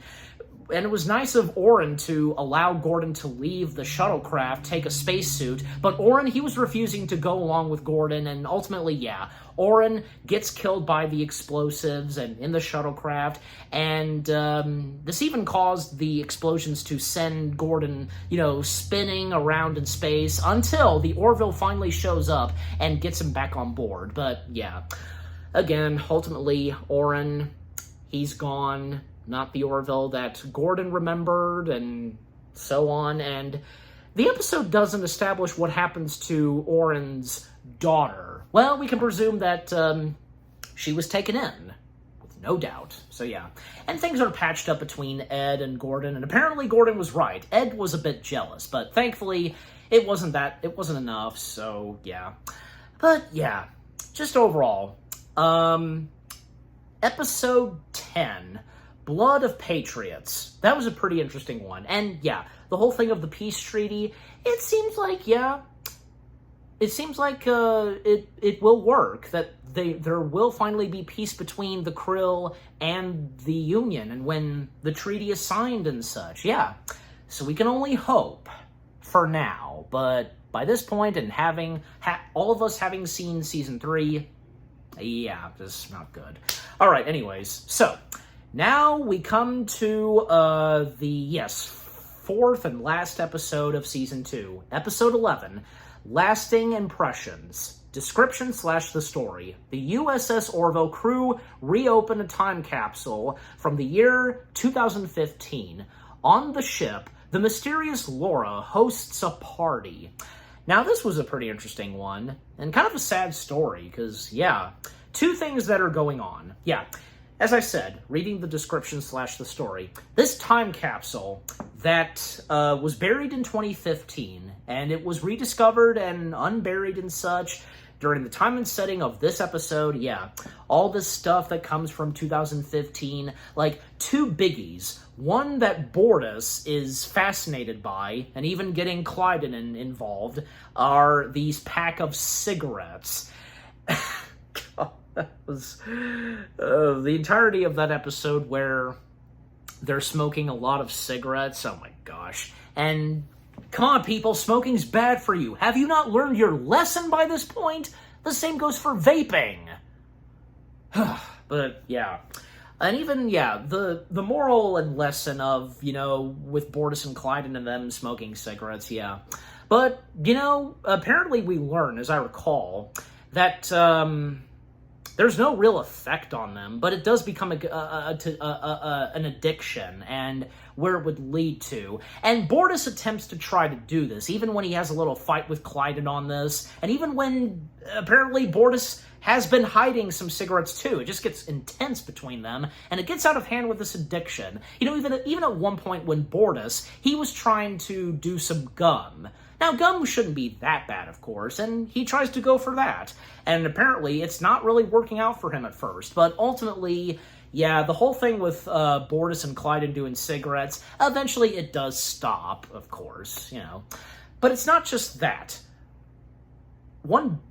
it was nice of Oren to allow Gordon to leave the shuttlecraft, take a spacesuit, but Oren, he was refusing to go along with Gordon, and ultimately, yeah, Oren gets killed by the explosives and in the shuttlecraft, and this even caused the explosions to send Gordon, spinning around in space until the Orville finally shows up and gets him back on board. But yeah, again, ultimately, Oren, he's gone. Not the Orville that Gordon remembered, and so on. And the episode doesn't establish what happens to Oren's daughter. Well, we can presume that she was taken in, with no doubt. So yeah. And things are patched up between Ed and Gordon, and apparently Gordon was right. Ed was a bit jealous, but thankfully it wasn't enough, so yeah. But yeah, just overall, episode 10, Blood of Patriots. That was a pretty interesting one. And yeah, the whole thing of the peace treaty, it seems like it will work, that there will finally be peace between the Krill and the Union, and when the treaty is signed and such. Yeah, so we can only hope for now, but by this point, and having all of us having seen season 3, yeah, this is not good. All right, anyways, so now we come to the fourth and last episode of season 2, episode 11, Lasting Impressions. Description / the story. The USS Orville crew reopened a time capsule from the year 2015. On the ship, the mysterious Laura hosts a party. Now, this was a pretty interesting one, and kind of a sad story, because, yeah, two things that are going on. Yeah, as I said, reading the description / the story, this time capsule that was buried in 2015, and it was rediscovered and unburied and such during the time and setting of this episode. Yeah, all this stuff that comes from 2015, like two biggies. One that Bortus is fascinated by, and even getting Clyden involved, are these pack of cigarettes. God, that was the entirety of that episode where they're smoking a lot of cigarettes. Oh my gosh. And come on, people, smoking's bad for you. Have you not learned your lesson by this point? The same goes for vaping. But, yeah. And even, yeah, the moral and lesson of, you know, with Bortus and Clyden and them smoking cigarettes, yeah. But, you know, apparently we learn, as I recall, that there's no real effect on them, but it does become an addiction, and where it would lead to. And Bortus attempts to try to do this, even when he has a little fight with Clyden on this, and even when, apparently, Bortus has been hiding some cigarettes too. It just gets intense between them, and it gets out of hand with this addiction. You know, even at one point when Bortus, he was trying to do some gum. Now, gum shouldn't be that bad, of course, and he tries to go for that. And apparently, it's not really working out for him at first, but ultimately, yeah, the whole thing with Bortus and Clyden doing cigarettes, eventually it does stop, of course, you know. But it's not just that.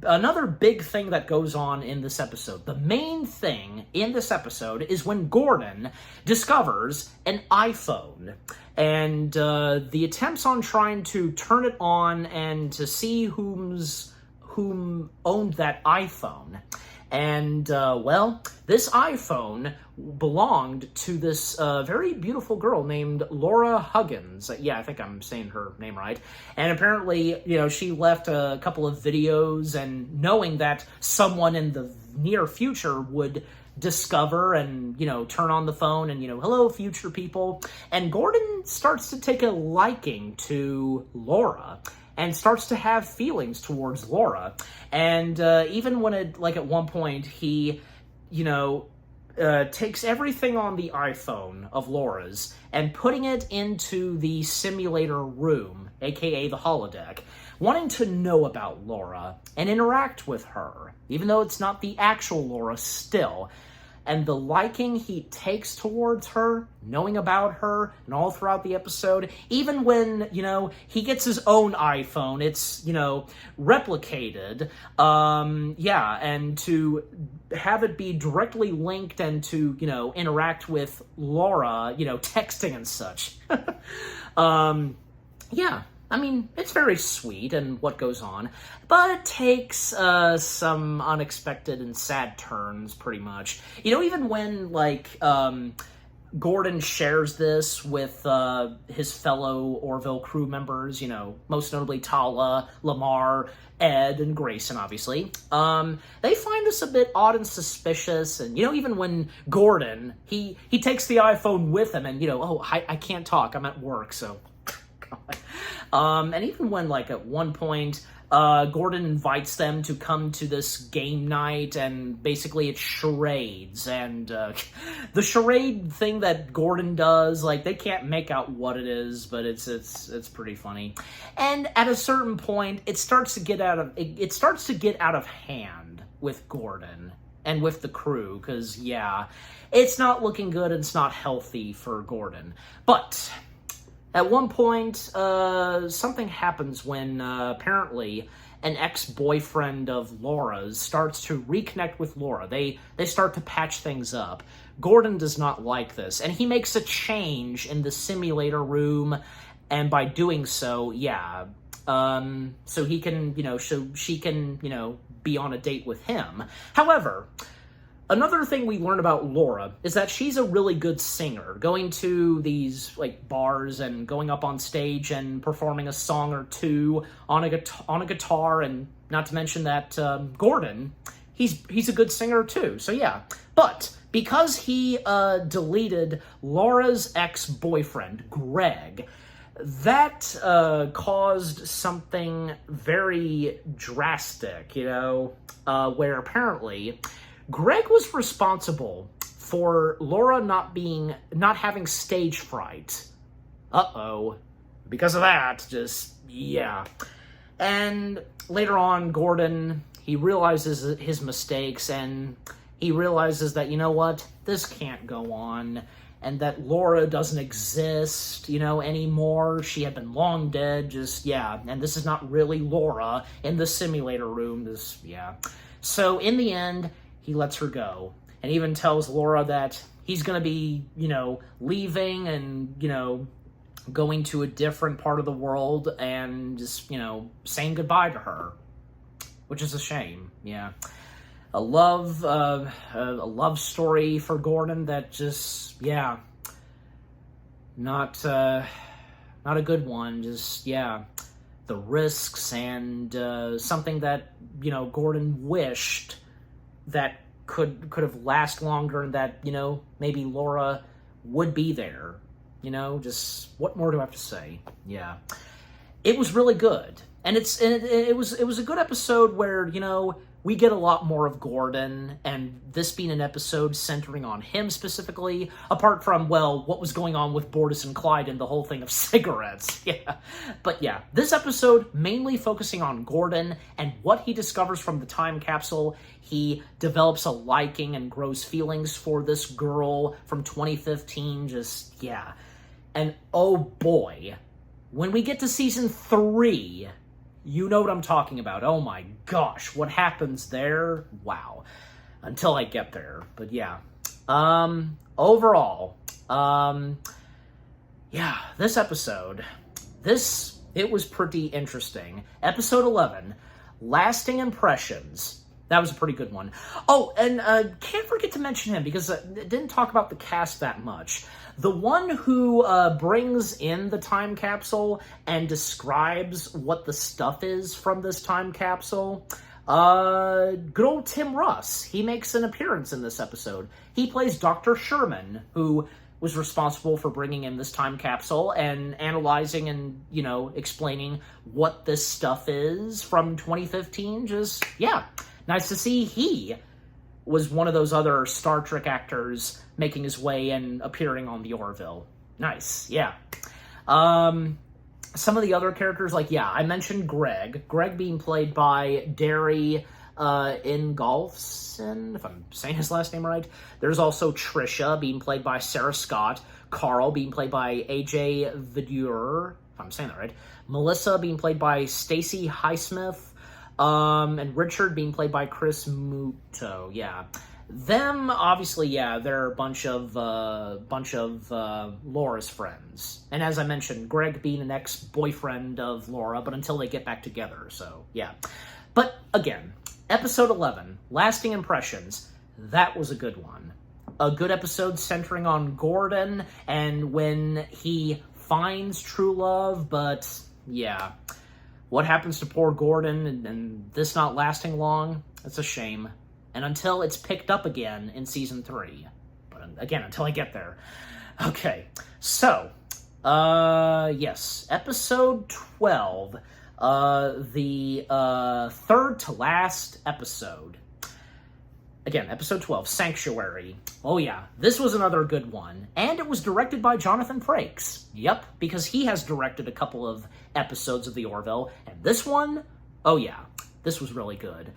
Another big thing that goes on in this episode, the main thing in this episode, is when Gordon discovers an iPhone. And the attempts on trying to turn it on and to see whom owned that iPhone. And, well, this iPhone belonged to this very beautiful girl named Laura Huggins. Yeah, I think I'm saying her name right. And apparently, you know, she left a couple of videos, and knowing that someone in the near future would discover and, you know, turn on the phone and, you know, hello, future people. And Gordon starts to take a liking to Laura and starts to have feelings towards Laura. And even when at one point, he, you know, takes everything on the iPhone of Laura's and putting it into the simulator room, aka the holodeck, wanting to know about Laura and interact with her, even though it's not the actual Laura still. And the liking he takes towards her, knowing about her, and all throughout the episode, even when, you know, he gets his own iPhone, it's, you know, replicated, yeah, and to have it be directly linked and to, you know, interact with Laura, you know, texting and such. Yeah. I mean, it's very sweet and what goes on, but it takes some unexpected and sad turns, pretty much. You know, even when, like, Gordon shares this with his fellow Orville crew members, you know, most notably Tala, Lamar, Ed, and Grayson, obviously, they find this a bit odd and suspicious. And, you know, even when Gordon, he takes the iPhone with him and, you know, oh, I can't talk, I'm at work, so... and even when, like, at one point, Gordon invites them to come to this game night, and basically it's charades, and the charade thing that Gordon does, like, they can't make out what it is, but it's pretty funny. And at a certain point, it starts to get out of hand with Gordon and with the crew, because, yeah, it's not looking good and it's not healthy for Gordon. But at one point, something happens when, apparently, an ex-boyfriend of Laura's starts to reconnect with Laura. They start to patch things up. Gordon does not like this, and he makes a change in the simulator room, and by doing so, yeah, so he can, you know, so she can, you know, be on a date with him. However, another thing we learn about Laura is that she's a really good singer, going to these, like, bars and going up on stage and performing a song or two on a guitar, and not to mention that Gordon, he's a good singer too, so yeah. But because he deleted Laura's ex-boyfriend, Greg, that caused something very drastic, where apparently Greg was responsible for Laura not having stage fright. Uh-oh. Because of that, yeah. And later on, Gordon, he realizes his mistakes, and he realizes that, you know what, this can't go on, and that Laura doesn't exist, anymore. She had been long dead, and this is not really Laura in the simulator room, So, in the end, he lets her go, and even tells Laura that he's gonna be, leaving and, going to a different part of the world and just, saying goodbye to her. Which is a shame, yeah. A love story for Gordon that just, not a good one. The risks and something that, Gordon wished that could have lasted longer, and that, maybe Laura would be there. What more do I have to say? Yeah. It was really good. And it was a good episode where, we get a lot more of Gordon, and this being an episode centering on him specifically, apart from, what was going on with Bortus and Clyde and the whole thing of cigarettes. Yeah. But yeah, this episode mainly focusing on Gordon and what he discovers from the time capsule. He develops a liking and grows feelings for this girl from 2015. And oh boy, when we get to season 3... you know what I'm talking about. Oh my gosh, what happens there? Wow. Until I get there. But yeah. Overall, this episode, it was pretty interesting. Episode 11, Lasting Impressions. That was a pretty good one. Oh, and can't forget to mention him, because it didn't talk about the cast that much. The one who brings in the time capsule and describes what the stuff is from this time capsule, good old Tim Russ. He makes an appearance in this episode. He plays Dr. Sherman, who was responsible for bringing in this time capsule and analyzing and, explaining what this stuff is from 2015. Nice to see he was one of those other Star Trek actors making his way and appearing on the Orville. Nice, yeah. Some of the other characters, I mentioned Greg. Greg being played by Derry Ingolfsson, if I'm saying his last name right. There's also Trisha being played by Sarah Scott. Carl being played by AJ Vidure, if I'm saying that right. Melissa being played by Stacey Highsmith. And Richard being played by Chris Muto, yeah. Them, obviously, they're a bunch of Laura's friends. And as I mentioned, Greg being an ex-boyfriend of Laura, but until they get back together, so, yeah. But, again, episode 11, Lasting Impressions, that was a good one. A good episode centering on Gordon, and when he finds true love, but, yeah. What happens to poor Gordon and this not lasting long? It's a shame. And until it's picked up again in season 3. But again, until I get there. Okay, so, yes, episode 12, the third to last episode. Again, episode 12, Sanctuary. Oh yeah, this was another good one. And it was directed by Jonathan Frakes. Yep, because he has directed a couple of episodes of The Orville. And this one, oh yeah, this was really good.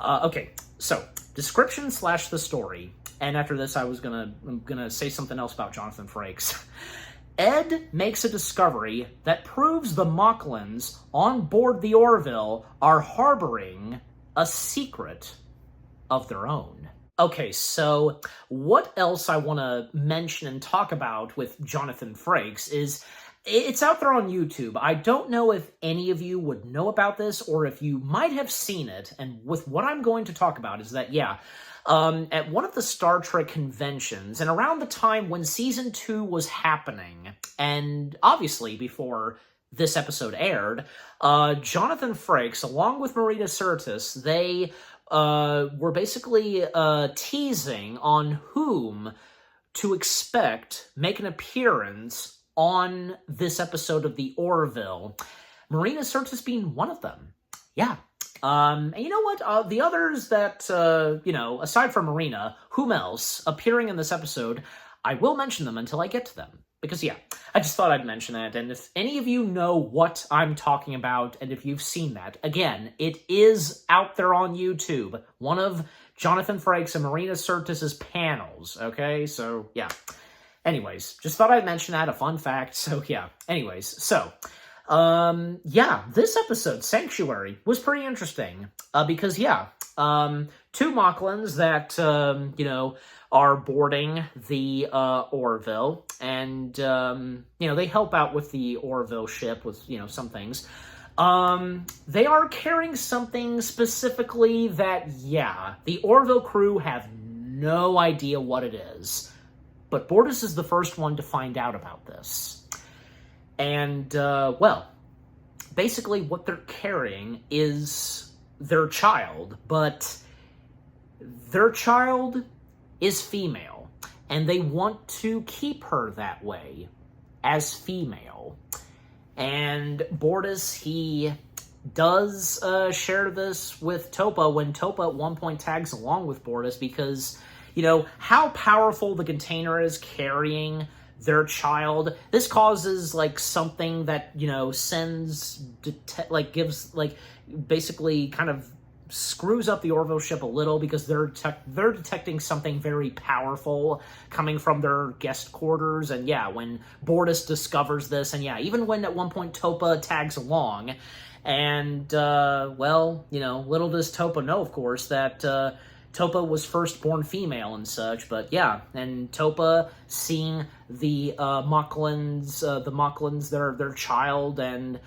Okay, so, description / the story. And after this, I'm gonna say something else about Jonathan Frakes. Ed makes a discovery that proves the Mocklins on board the Orville are harboring a secret of their own. Okay, so what else I want to mention and talk about with Jonathan Frakes is it's out there on YouTube. I don't know if any of you would know about this or if you might have seen it. And with what I'm going to talk about is that, at one of the Star Trek conventions, and around the time when Season 2 was happening, and obviously before this episode aired, Jonathan Frakes, along with Marita Sirtis, they were basically teasing on whom to expect make an appearance on this episode of the Orville, Marina Sirtis being one of them. Yeah. And you know what? The others that, aside from Marina, whom else appearing in this episode, I will mention them until I get to them. Because, yeah, I just thought I'd mention that. And if any of you know what I'm talking about, and if you've seen that, again, it is out there on YouTube. One of Jonathan Frakes and Marina Sirtis' panels, okay? So, yeah. Anyways, just thought I'd mention that, a fun fact. So, yeah. Anyways, so... this episode, Sanctuary, was pretty interesting, because, two Mocklins that, are boarding the, Orville, and, they help out with the Orville ship with, some things. They are carrying something specifically that, the Orville crew have no idea what it is, but Bortus is the first one to find out about this. And, basically what they're carrying is their child, but their child is female, and they want to keep her that way, as female. And Bortus, he does share this with Topa, when Topa at one point tags along with Bortus, because, how powerful the container is carrying their child. This causes, something that, basically kind of screws up the Orville ship a little, because they're detecting something very powerful coming from their guest quarters. And, when Bortus discovers this, and, even when at one point Topa tags along, and, little does Topa know, of course, that, Topa was first-born female and such, but and Topa seeing the Mocklins, their child, and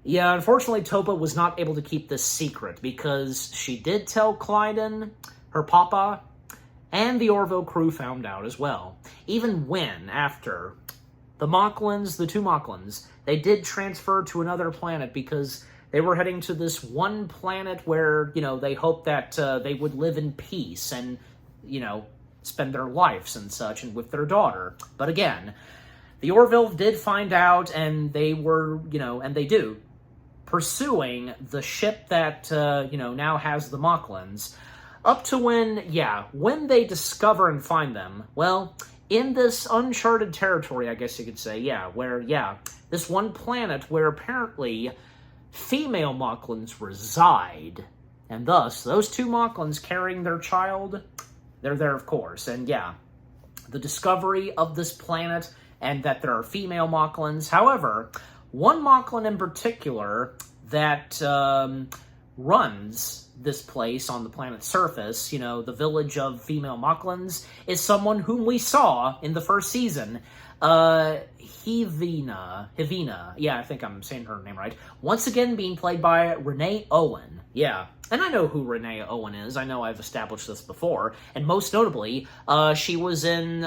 unfortunately Topa was not able to keep this secret, because she did tell Clyden, her papa, and the Orville crew found out as well. Even when, after, the two Mocklins, they did transfer to another planet, because they were heading to this one planet where, they hoped that they would live in peace and, spend their lives and such, and with their daughter. But again, the Orville did find out, and they were, and they do, pursuing the ship that, now has the Mocklins, up to when they discover and find them, in this uncharted territory, I guess you could say, where, this one planet where apparently female Mocklins reside, and thus, those two Mocklins carrying their child, they're there, of course. And the discovery of this planet, and that there are female Mocklins. However, one Mocklin in particular that runs this place on the planet's surface, the village of female Mocklins, is someone whom we saw in the first season, Hevina, I think I'm saying her name right, once again being played by Renee Owen, and I know who Renee Owen is. I know I've established this before, and most notably, she was in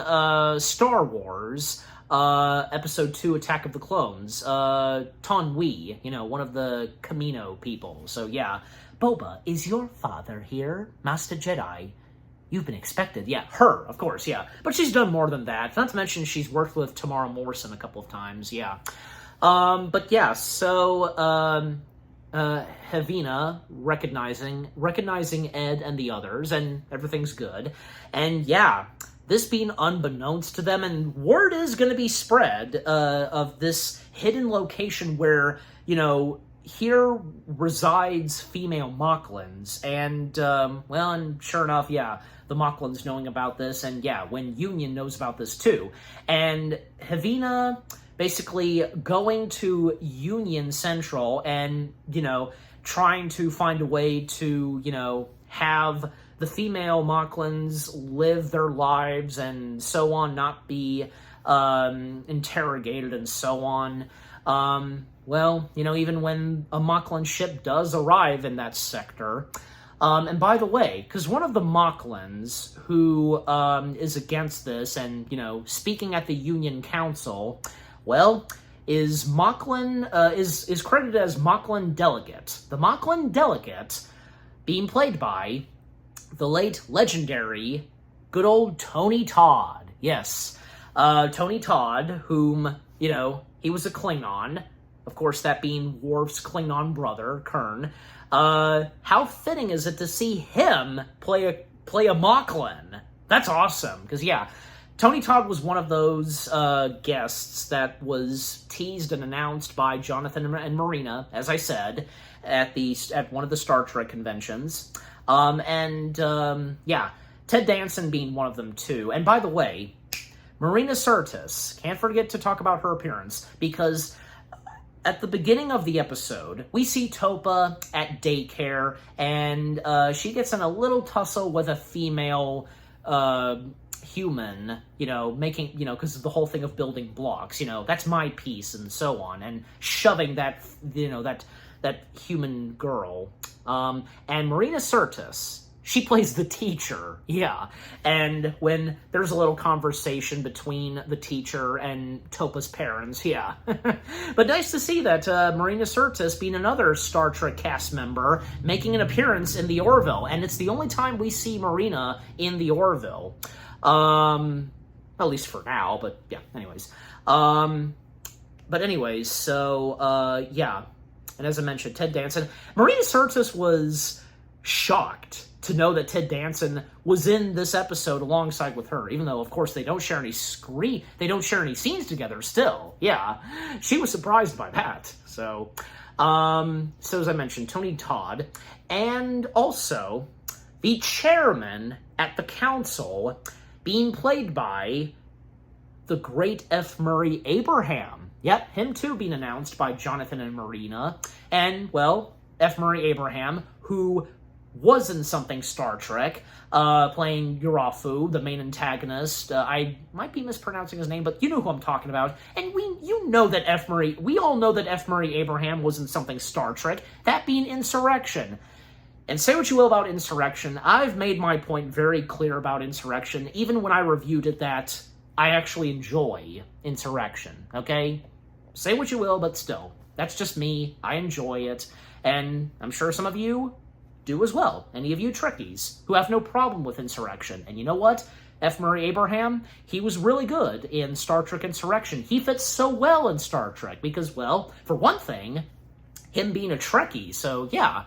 Star Wars, Episode 2, Attack of the Clones, Ton Wee, one of the Camino people. So Boba, is your father here, Master Jedi? You've been expected. Her, of course, but she's done more than that. Not to mention she's worked with Tamara Morrison a couple of times, so Hevina recognizing Ed and the others, and everything's good. And this being unbeknownst to them, and word is going to be spread of this hidden location where, here resides female Mocklins, and, and sure enough, the Mocklins knowing about this, and when Union knows about this too. And Hevina basically going to Union Central and, trying to find a way to, have the female Mocklins live their lives and so on, not be interrogated and so on. Even when a Mocklin ship does arrive in that sector, and by the way, because one of the Mocklins who is against this and, speaking at the Union Council, is Mocklin, is credited as Mocklin Delegate. The Mocklin Delegate being played by the late legendary good old Tony Todd. Yes, Tony Todd, whom, he was a Klingon. Of course, that being Worf's Klingon brother, Kern. How fitting is it to see him play a Moclan? That's awesome, because, yeah, Tony Todd was one of those guests that was teased and announced by Jonathan and Marina, as I said, at one of the Star Trek conventions. Yeah, Ted Danson being one of them, too. And by the way, Marina Sirtis, can't forget to talk about her appearance, because at the beginning of the episode, we see Topa at daycare, and she gets in a little tussle with a female human, making, because of the whole thing of building blocks, that's my piece, and so on, and shoving that, that human girl. And Marina Sirtis, she plays the teacher, yeah. And when there's a little conversation between the teacher and Topa's parents, yeah. But nice to see that Marina Sirtis, being another Star Trek cast member, making an appearance in the Orville. And it's the only time we see Marina in the Orville. At least for now, but yeah, anyways. So, yeah. And as I mentioned, Ted Danson. Marina Sirtis was shocked to know that Ted Danson was in this episode alongside with her, even though, of course, they don't share any scenes together still. Yeah, she was surprised by that. So as I mentioned, Tony Todd, and also the chairman at the council being played by the great F. Murray Abraham. Yep, him too being announced by Jonathan and Marina. And, well, F. Murray Abraham, who was in something Star Trek, playing Urafu, the main antagonist. I might be mispronouncing his name, but you know who I'm talking about. And we all know that F. Murray Abraham was in something Star Trek, that being Insurrection. And say what you will about Insurrection, I've made my point very clear about Insurrection, even when I reviewed it, that I actually enjoy Insurrection, okay? Say what you will, but still, that's just me. I enjoy it, and I'm sure some of you do as well. Any of you Trekkies who have no problem with Insurrection. And you know what? F. Murray Abraham, he was really good in Star Trek Insurrection. He fits so well in Star Trek because, well, for one thing, him being a Trekkie, so yeah.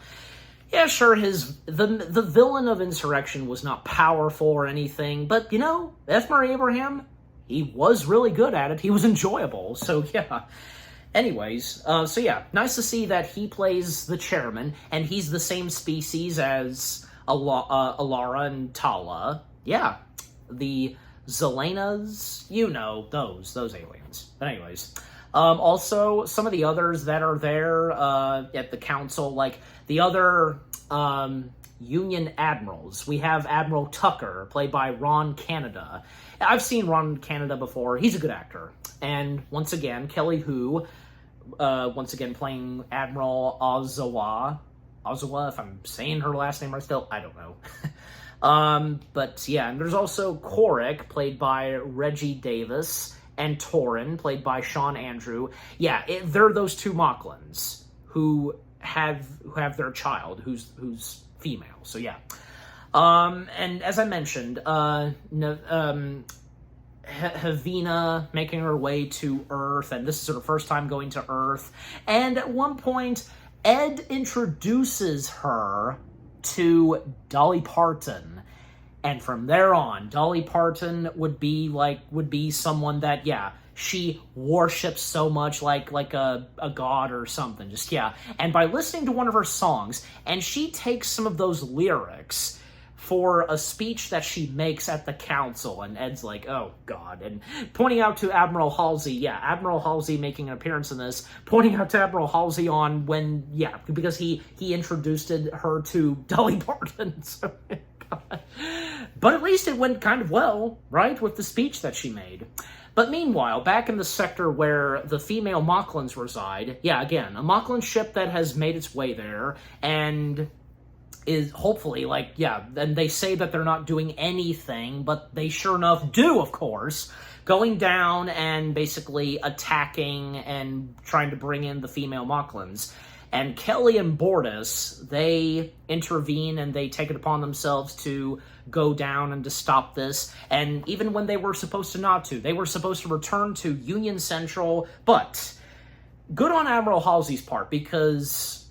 Yeah, sure, the villain of Insurrection was not powerful or anything, but, F. Murray Abraham, he was really good at it. He was enjoyable, so yeah. Anyways, so yeah, nice to see that he plays the chairman, and he's the same species as Alara and Tala. Yeah, the Zelenas, those aliens. But anyways, also, some of the others that are there at the council, like the other Union admirals. We have Admiral Tucker, played by Ron Canada. I've seen Ron Canada before. He's a good actor. And once again, Kelly Hu, once again playing Admiral Ozawa, if I'm saying her last name right still, I don't know. But yeah, and there's also Korik, played by Reggie Davis, and Torin, played by Sean Andrew. Yeah, they're those two Moclans who have their child, who's female. So yeah. And as I mentioned, Havina making her way to Earth, and this is her first time going to Earth. And at one point, Ed introduces her to Dolly Parton. And from there on, Dolly Parton would be someone that, yeah, she worships so much like a god or something. Just, yeah. And by listening to one of her songs, and she takes some of those lyrics for a speech that she makes at the council, and Ed's like, oh, God. And pointing out to Admiral Halsey, yeah, Admiral Halsey making an appearance in this, pointing out to Admiral Halsey on when, yeah, because he introduced her to Dolly Parton. So, God. But at least it went kind of well, right, with the speech that she made. But meanwhile, back in the sector where the female Moclans reside, yeah, again, a Moclan ship that has made its way there, and is hopefully, and they say that they're not doing anything, but they sure enough do, of course, going down and basically attacking and trying to bring in the female Moclans. And Kelly and Bortus, they intervene and they take it upon themselves to go down and to stop this. And even when they were supposed to not to, they were supposed to return to Union Central. But good on Admiral Halsey's part, because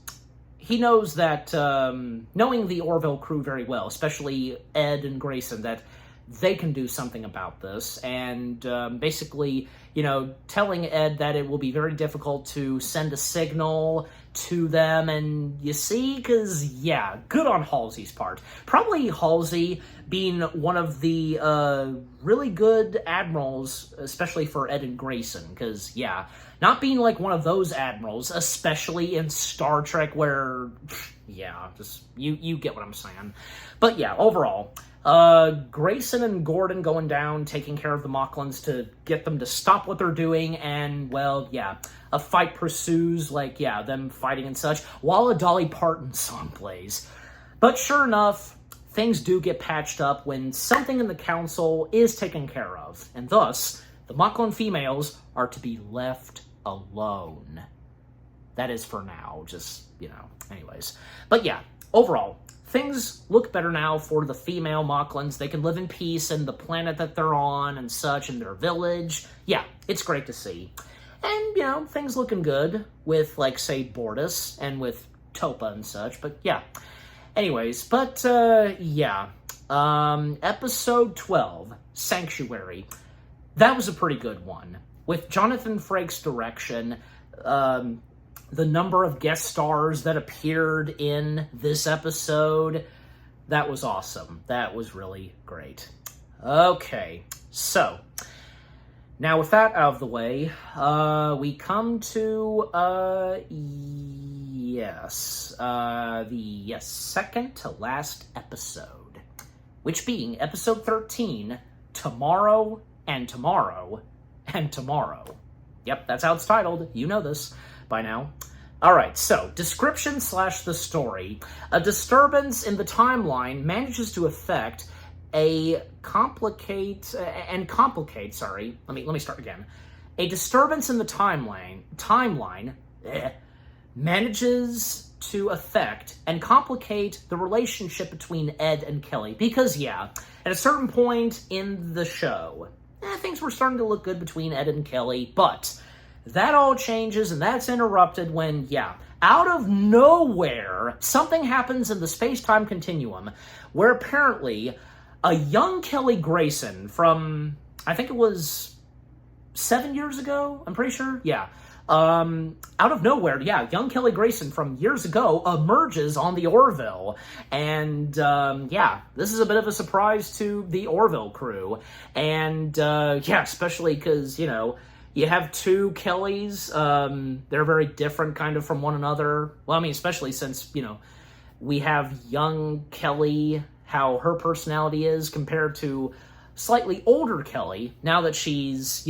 he knows that, knowing the Orville crew very well, especially Ed and Grayson, that they can do something about this, and basically, telling Ed that it will be very difficult to send a signal to them, and you see, because, yeah, good on Halsey's part. Probably Halsey being one of the really good admirals, especially for Ed and Grayson, because, yeah, not being like one of those admirals, especially in Star Trek where, yeah, just, you get what I'm saying. But, yeah, overall, Grayson and Gordon going down, taking care of the Mocklins to get them to stop what they're doing, and, well, yeah, a fight pursues, like, yeah, them fighting and such, while a Dolly Parton song plays. But sure enough, things do get patched up when something in the council is taken care of, and thus, the Mocklin females are to be left alone. That is for now, just, anyways. But yeah, overall, things look better now for the female Mocklins. They can live in peace in the planet that they're on and such, in their village. Yeah, it's great to see. And, things looking good with, like, say, Bortus and with Topa and such. But, yeah. Anyways, but, yeah. Episode 12, Sanctuary. That was a pretty good one. With Jonathan Frakes' direction, the number of guest stars that appeared in this episode, that was awesome. That was really great. Okay, so, now with that out of the way, we come to, the second to last episode, which being episode 13, Tomorrow and Tomorrow and Tomorrow. Yep, that's how it's titled. You know this by now. Alright, so, description / the story. A disturbance in the timeline manages to affect a let me start again. A disturbance in the timeline manages to affect and complicate the relationship between Ed and Kelly. Because, yeah, at a certain point in the show, things were starting to look good between Ed and Kelly, but that all changes, and that's interrupted when, yeah, out of nowhere, something happens in the space-time continuum where apparently a young Kelly Grayson from, I think it was 7 years ago, I'm pretty sure, yeah. Out of nowhere, yeah, young Kelly Grayson from years ago emerges on the Orville, and, yeah, this is a bit of a surprise to the Orville crew, and, yeah, especially because, you have two Kellys, they're very different kind of from one another, well, I mean, especially since, we have young Kelly, how her personality is compared to slightly older Kelly, now that she's,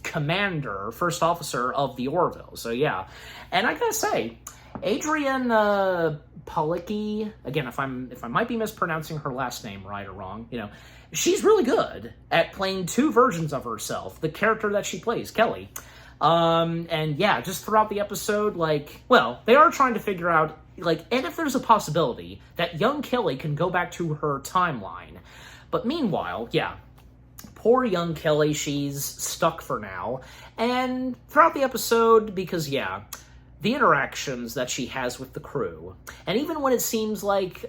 commander, first officer of the Orville. So yeah, and I gotta say, Adrienne Palicki, again, if I might be mispronouncing her last name right or wrong, she's really good at playing two versions of herself, the character that she plays, Kelly. And yeah, just throughout the episode, they are trying to figure out, and if there's a possibility that young Kelly can go back to her timeline. But meanwhile, yeah, poor young Kelly, she's stuck for now. And throughout the episode, because, yeah, the interactions that she has with the crew, and even when it seems like,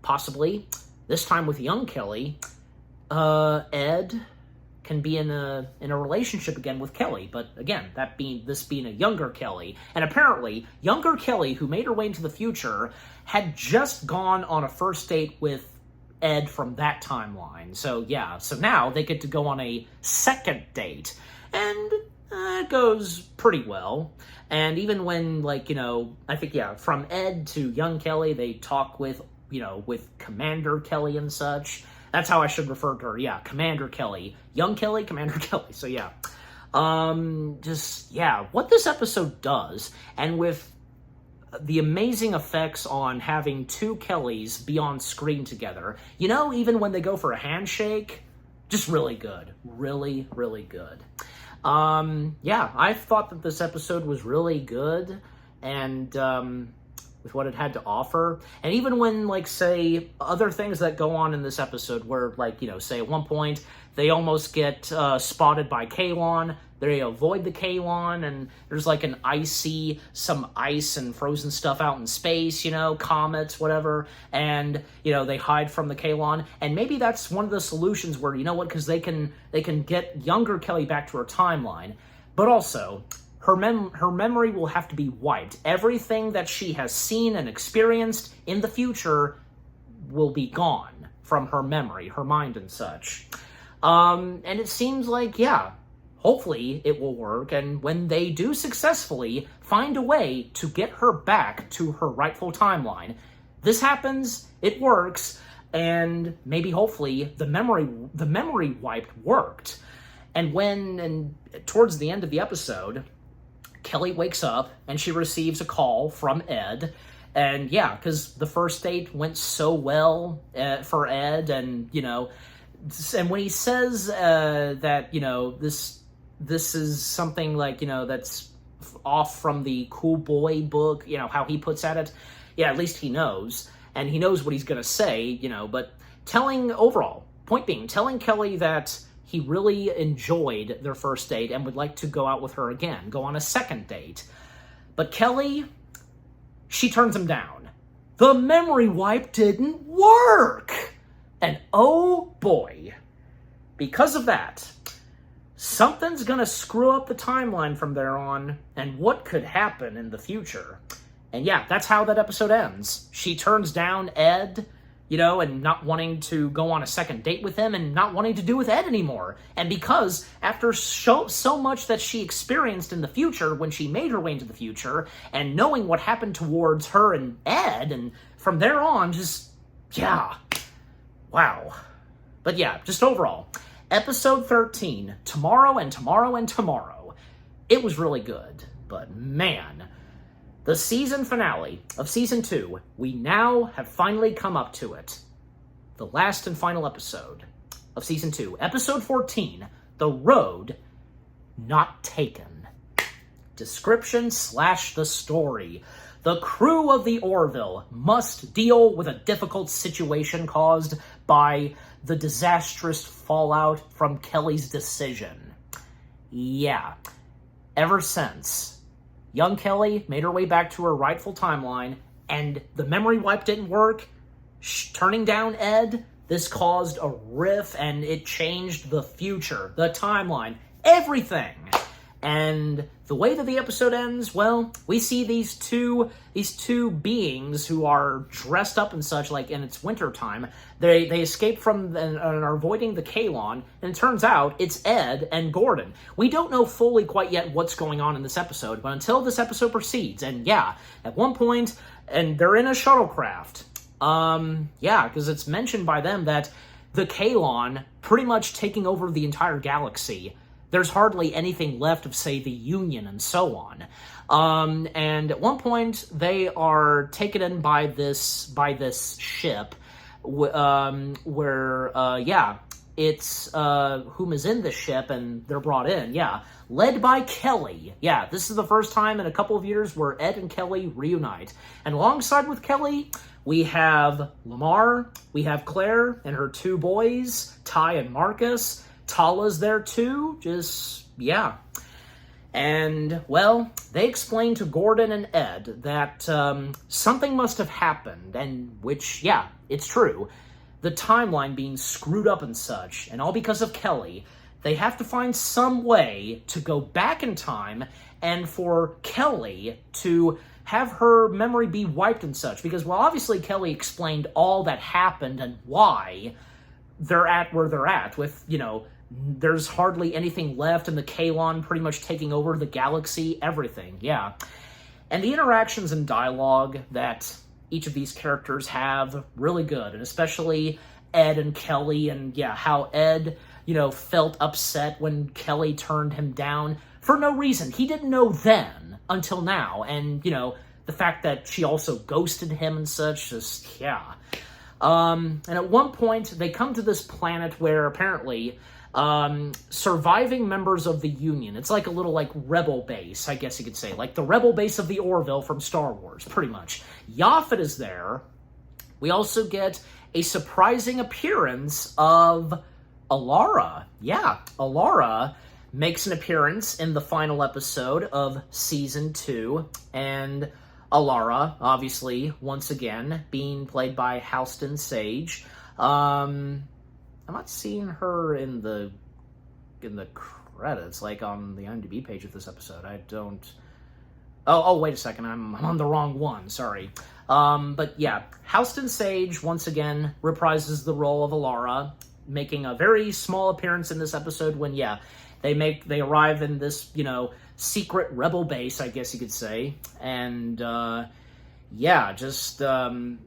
possibly, this time with young Kelly, Ed can be in a relationship again with Kelly, but again, this being a younger Kelly, and apparently, younger Kelly, who made her way into the future, had just gone on a first date with Ed from that timeline. So yeah, so now they get to go on a second date, and it goes pretty well. And even when, I think, yeah, from Ed to young Kelly, they talk with, with Commander Kelly and such. That's how I should refer to her, yeah, Commander Kelly. Young Kelly, Commander Kelly, so yeah. What this episode does, and with the amazing effects on having two Kellys be on screen together, even when they go for a handshake, just really good. Really, really good. Yeah, I thought that this episode was really good, and with what it had to offer. And even when, like, say, other things that go on in this episode where, like, you know, say at one point they almost get spotted by Kalon, they avoid the Kalon, and there's like some ice and frozen stuff out in space, you know, comets, whatever, and, you know, they hide from the Kalon, and maybe that's one of the solutions where, you know what, because they can get younger Kelly back to her timeline, but also her memory will have to be wiped. Everything that she has seen and experienced in the future will be gone from her memory, her mind and such. And it seems like, yeah, hopefully it will work, and when they do successfully find a way to get her back to her rightful timeline, this happens, it works, and maybe hopefully the memory wipe worked. And towards the end of the episode, Kelly wakes up and she receives a call from Ed. And yeah, because the first date went so well for Ed, and, you know, and when he says that, you know, this is something like, you know, that's off from the Cool Boy book, you know, how he puts at it, yeah, at least he knows, and he knows what he's going to say, you know, but telling Kelly that he really enjoyed their first date and would like to go out with her again, go on a second date. But Kelly, she turns him down. The memory wipe didn't work! And oh boy, because of that, something's gonna screw up the timeline from there on, and what could happen in the future. And yeah, that's how that episode ends. She turns down Ed, you know, and not wanting to go on a second date with him, and not wanting to do with Ed anymore. And because after so much that she experienced in the future when she made her way into the future, and knowing what happened towards her and Ed, and from there on, just, yeah, wow. But yeah, just overall, episode 13, Tomorrow and Tomorrow and Tomorrow, it was really good. But man, the season finale of Season 2, we now have finally come up to it. The last and final episode of Season 2, Episode 14, The Road Not Taken. Description / the story. The crew of the Orville must deal with a difficult situation caused by the disastrous fallout from Kelly's decision. Yeah, ever since young Kelly made her way back to her rightful timeline, and the memory wipe didn't work, turning down Ed, this caused a rift, and it changed the future, the timeline, everything. And the way that the episode ends, well, we see these two beings who are dressed up and such, like, in it's winter time. They escape from and are avoiding the Kalon, and it turns out it's Ed and Gordon. We don't know fully quite yet what's going on in this episode, but until this episode proceeds, and yeah, at one point, and they're in a shuttlecraft. Yeah, because it's mentioned by them that the Kalon pretty much taking over the entire galaxy. There's hardly anything left of, say, the Union and so on. And at one point, they are taken in by this ship, where, yeah, it's whom is in the ship, and they're brought in, yeah, led by Kelly. Yeah, this is the first time in a couple of years where Ed and Kelly reunite. And alongside with Kelly, we have Lamar, we have Claire and her two boys, Ty and Marcus. Tala's there too, just, yeah. And, well, they explain to Gordon and Ed that something must have happened, and which, yeah, it's true. The timeline being screwed up and such, and all because of Kelly. They have to find some way to go back in time, and for Kelly to have her memory be wiped and such. Because, well, obviously Kelly explained all that happened and why they're at where they're at, with, you know, there's hardly anything left, and the Kalon pretty much taking over the galaxy, everything, yeah. And the interactions and dialogue that each of these characters have, really good, and especially Ed and Kelly, and yeah, how Ed, you know, felt upset when Kelly turned him down for no reason. He didn't know then, until now, and, you know, the fact that she also ghosted him and such, just, yeah. And at one point, they come to this planet where apparently surviving members of the Union. It's like a little, like, rebel base, I guess you could say. Like the rebel base of the Orville from Star Wars, pretty much. Yaphet is there. We also get a surprising appearance of Alara. Yeah, Alara makes an appearance in the final episode of Season 2, and Alara, obviously, once again, being played by Halston Sage. I'm not seeing her in the credits, like on the IMDb page of this episode. I don't... Oh, wait a second, I'm on the wrong one, sorry. But yeah, Halston Sage, once again, reprises the role of Alara, making a very small appearance in this episode when, yeah, they arrive in this, secret rebel base, I guess you could say, and, yeah, just, the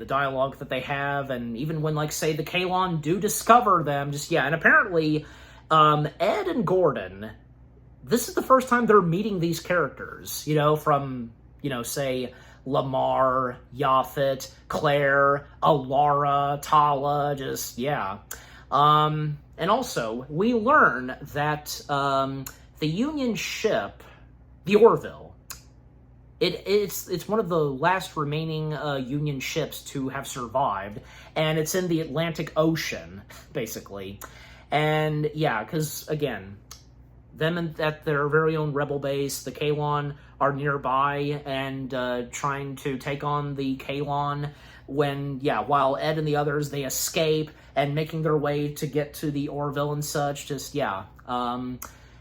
dialogue that they have, and even when, like, say, the Kaylon do discover them, and apparently, Ed and Gordon, this is the first time they're meeting these characters, from, say, Lamar, Yaphet, Claire, Alara, Tala, and also, we learn that, the Union ship, the Orville, it's one of the last remaining Union ships to have survived, and it's in the Atlantic Ocean, basically. And yeah, because again, them at their very own rebel base, the Kaylon are nearby and trying to take on the Kaylon while Ed and the others, they escape and making their way to get to the Orville and such,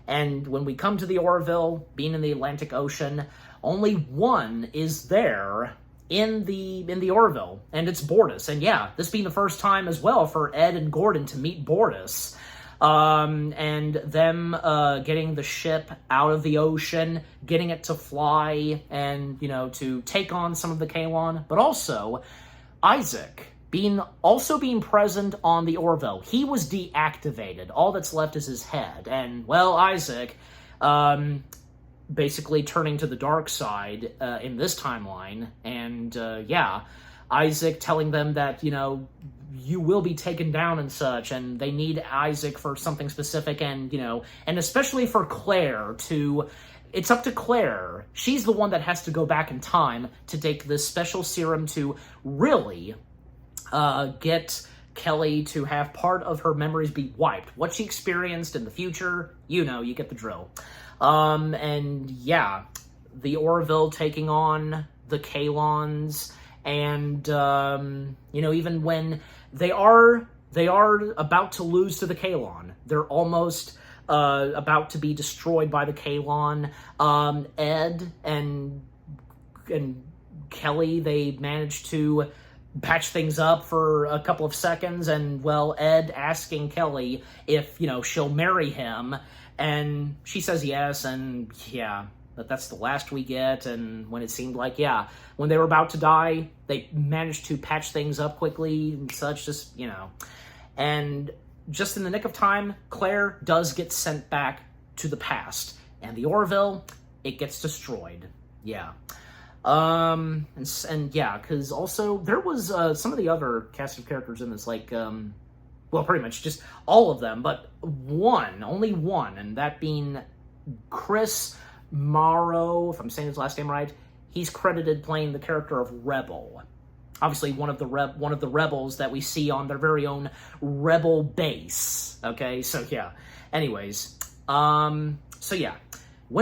and when we come to the Orville, being in the Atlantic Ocean, only one is there in the Orville, and it's Bortus. And yeah, this being the first time as well for Ed and Gordon to meet Bortus, and them getting the ship out of the ocean, getting it to fly, and, to take on some of the Kaylon, but also Isaac being present on the Orville. He was deactivated. All that's left is his head. And, well, Isaac, basically turning to the dark side in this timeline. And, Isaac telling them that, you will be taken down and such, and they need Isaac for something specific, and, and especially for Claire to... It's up to Claire. She's the one that has to go back in time to take this special serum to really get Kelly to have part of her memories be wiped. What she experienced in the future, you get the drill. And yeah, the Orville taking on the Kaylons, and, even when they are about to lose to the Kaylon, they're almost about to be destroyed by the Kaylon. Ed and Kelly, they managed to patch things up for a couple of seconds, and, well, Ed asking Kelly if, she'll marry him, and she says yes, and yeah, but that's the last we get. And when it seemed like, when they were about to die, they managed to patch things up quickly and such, and just in the nick of time, Claire does get sent back to the past, and the Orville, it gets destroyed. Because also there was some of the other cast of characters in this, like, pretty much just all of them, but only one, and that being Chris Morrow, if I'm saying his last name right. He's credited playing the character of Rebel. Obviously, one of the rebels that we see on their very own rebel base. Okay, so yeah. Anyways, when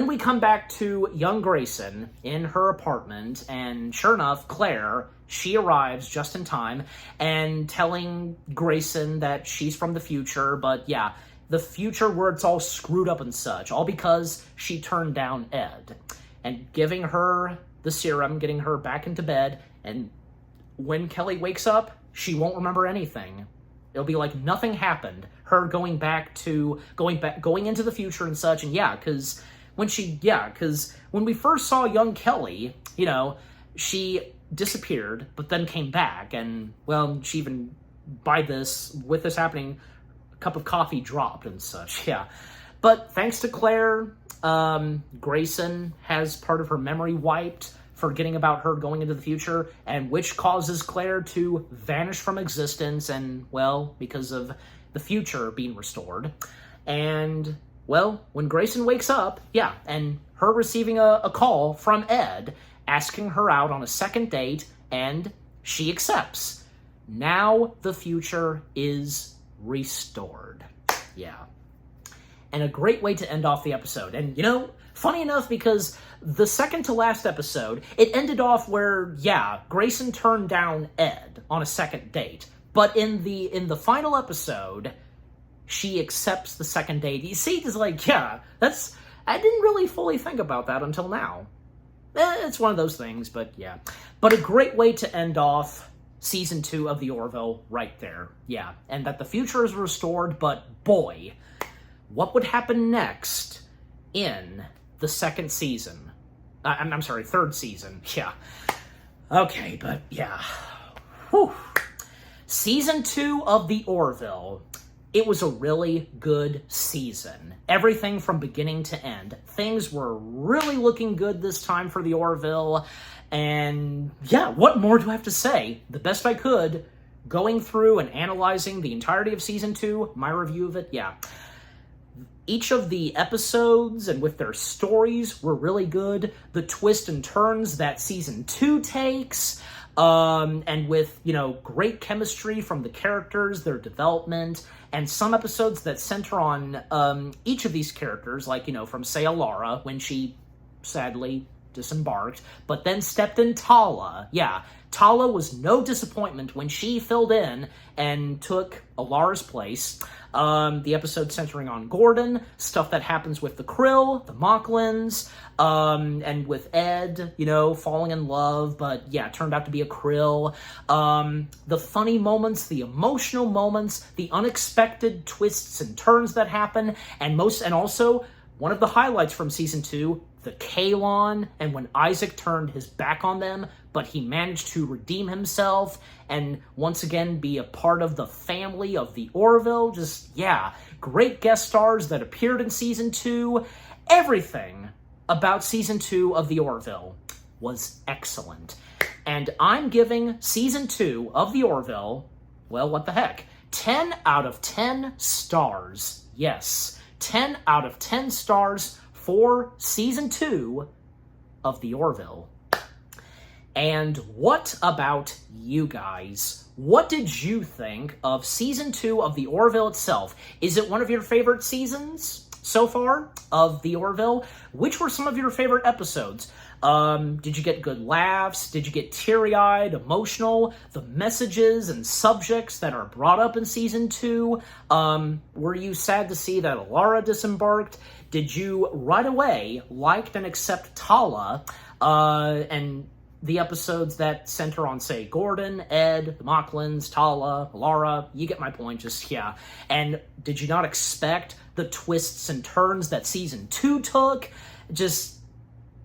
we come back to young Grayson in her apartment, and sure enough, Claire, she arrives just in time and telling Grayson that she's from the future, but yeah, the future where it's all screwed up and such, all because she turned down Ed, and giving her the serum, getting her back into bed, and when Kelly wakes up, she won't remember anything. It'll be like nothing happened. Her going into the future and such, and because when we first saw young Kelly, she disappeared, but then came back, and, well, she even, with this happening, a cup of coffee dropped and such, But thanks to Claire, Grayson has part of her memory wiped, forgetting about her going into the future, and which causes Claire to vanish from existence, and, well, because of the future being restored. And, well, when Grayson wakes up, yeah, and her receiving a call from Ed asking her out on a second date, and she accepts. Now the future is restored. Yeah. And a great way to end off the episode. And, you know, funny enough, because the second to last episode, it ended off where, yeah, Grayson turned down Ed on a second date. But in the final episode, she accepts the second date. You see, it's like, yeah, I didn't really fully think about that until now. It's one of those things, but yeah. But a great way to end off Season 2 of the Orville right there. Yeah, and that the future is restored, but boy, what would happen next in the second season? I'm sorry, third season. Yeah. Okay, but yeah. Whew. Season 2 of the Orville. It was a really good season. Everything from beginning to end. Things were really looking good this time for the Orville. And yeah, what more do I have to say? The best I could, going through and analyzing the entirety of Season 2, my review of it, yeah. Each of the episodes and with their stories were really good. The twists and turns that Season 2 takes, and with, you know, great chemistry from the characters, their development, and some episodes that center on each of these characters, like, you know, from, say, Alara, when she sadly disembarked, but then stepped in Tala. Yeah, Tala was no disappointment when she filled in and took Alara's place. The episode centering on Gordon, stuff that happens with the Krill, the Mocklins, and with Ed, you know, falling in love, but yeah, turned out to be a Krill. The funny moments, the emotional moments, the unexpected twists and turns that happen, and also one of the highlights from Season 2, the Kalon, and when Isaac turned his back on them, but he managed to redeem himself and once again be a part of the family of the Orville. Just, yeah, great guest stars that appeared in Season 2. Everything about Season 2 of the Orville was excellent. And I'm giving Season 2 of the Orville, well, what the heck, 10 out of 10 stars. Yes, 10 out of 10 stars for Season 2 of the Orville. And what about you guys? What did you think of Season 2 of the Orville itself? Is it one of your favorite seasons so far of the Orville? Which were some of your favorite episodes? Did you get good laughs? Did you get teary-eyed, emotional? The messages and subjects that are brought up in Season 2? Were you sad to see that Alara disembarked? Did you right away like and accept Tala? And the episodes that center on, say, Gordon, Ed, the Mocklins, Tala, Alara, you get my point, just, yeah. And did you not expect the twists and turns that Season 2 took? Just,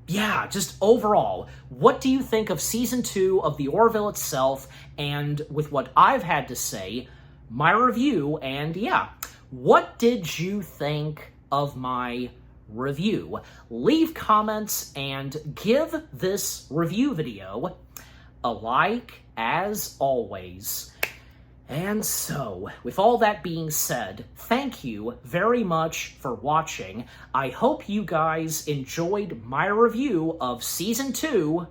yeah, just overall, what do you think of Season 2 of the Orville itself, and with what I've had to say, my review, and yeah, what did you think of my review? Leave comments and give this review video a like, as always. And so, with all that being said, thank you very much for watching. I hope you guys enjoyed my review of Season 2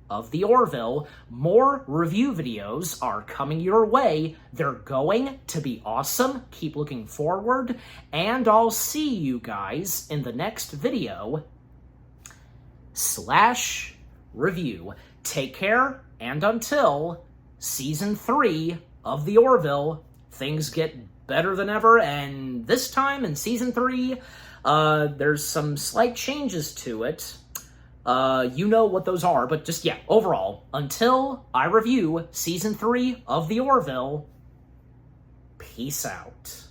of the Orville. More review videos are coming your way. They're going to be awesome. Keep looking forward, and I'll see you guys in the next video / review. Take care, and until Season 3 of the Orville, things get better than ever, and this time in Season 3, there's some slight changes to it. You know what those are, but just, yeah, overall, until I review Season 3 of the Orville, peace out.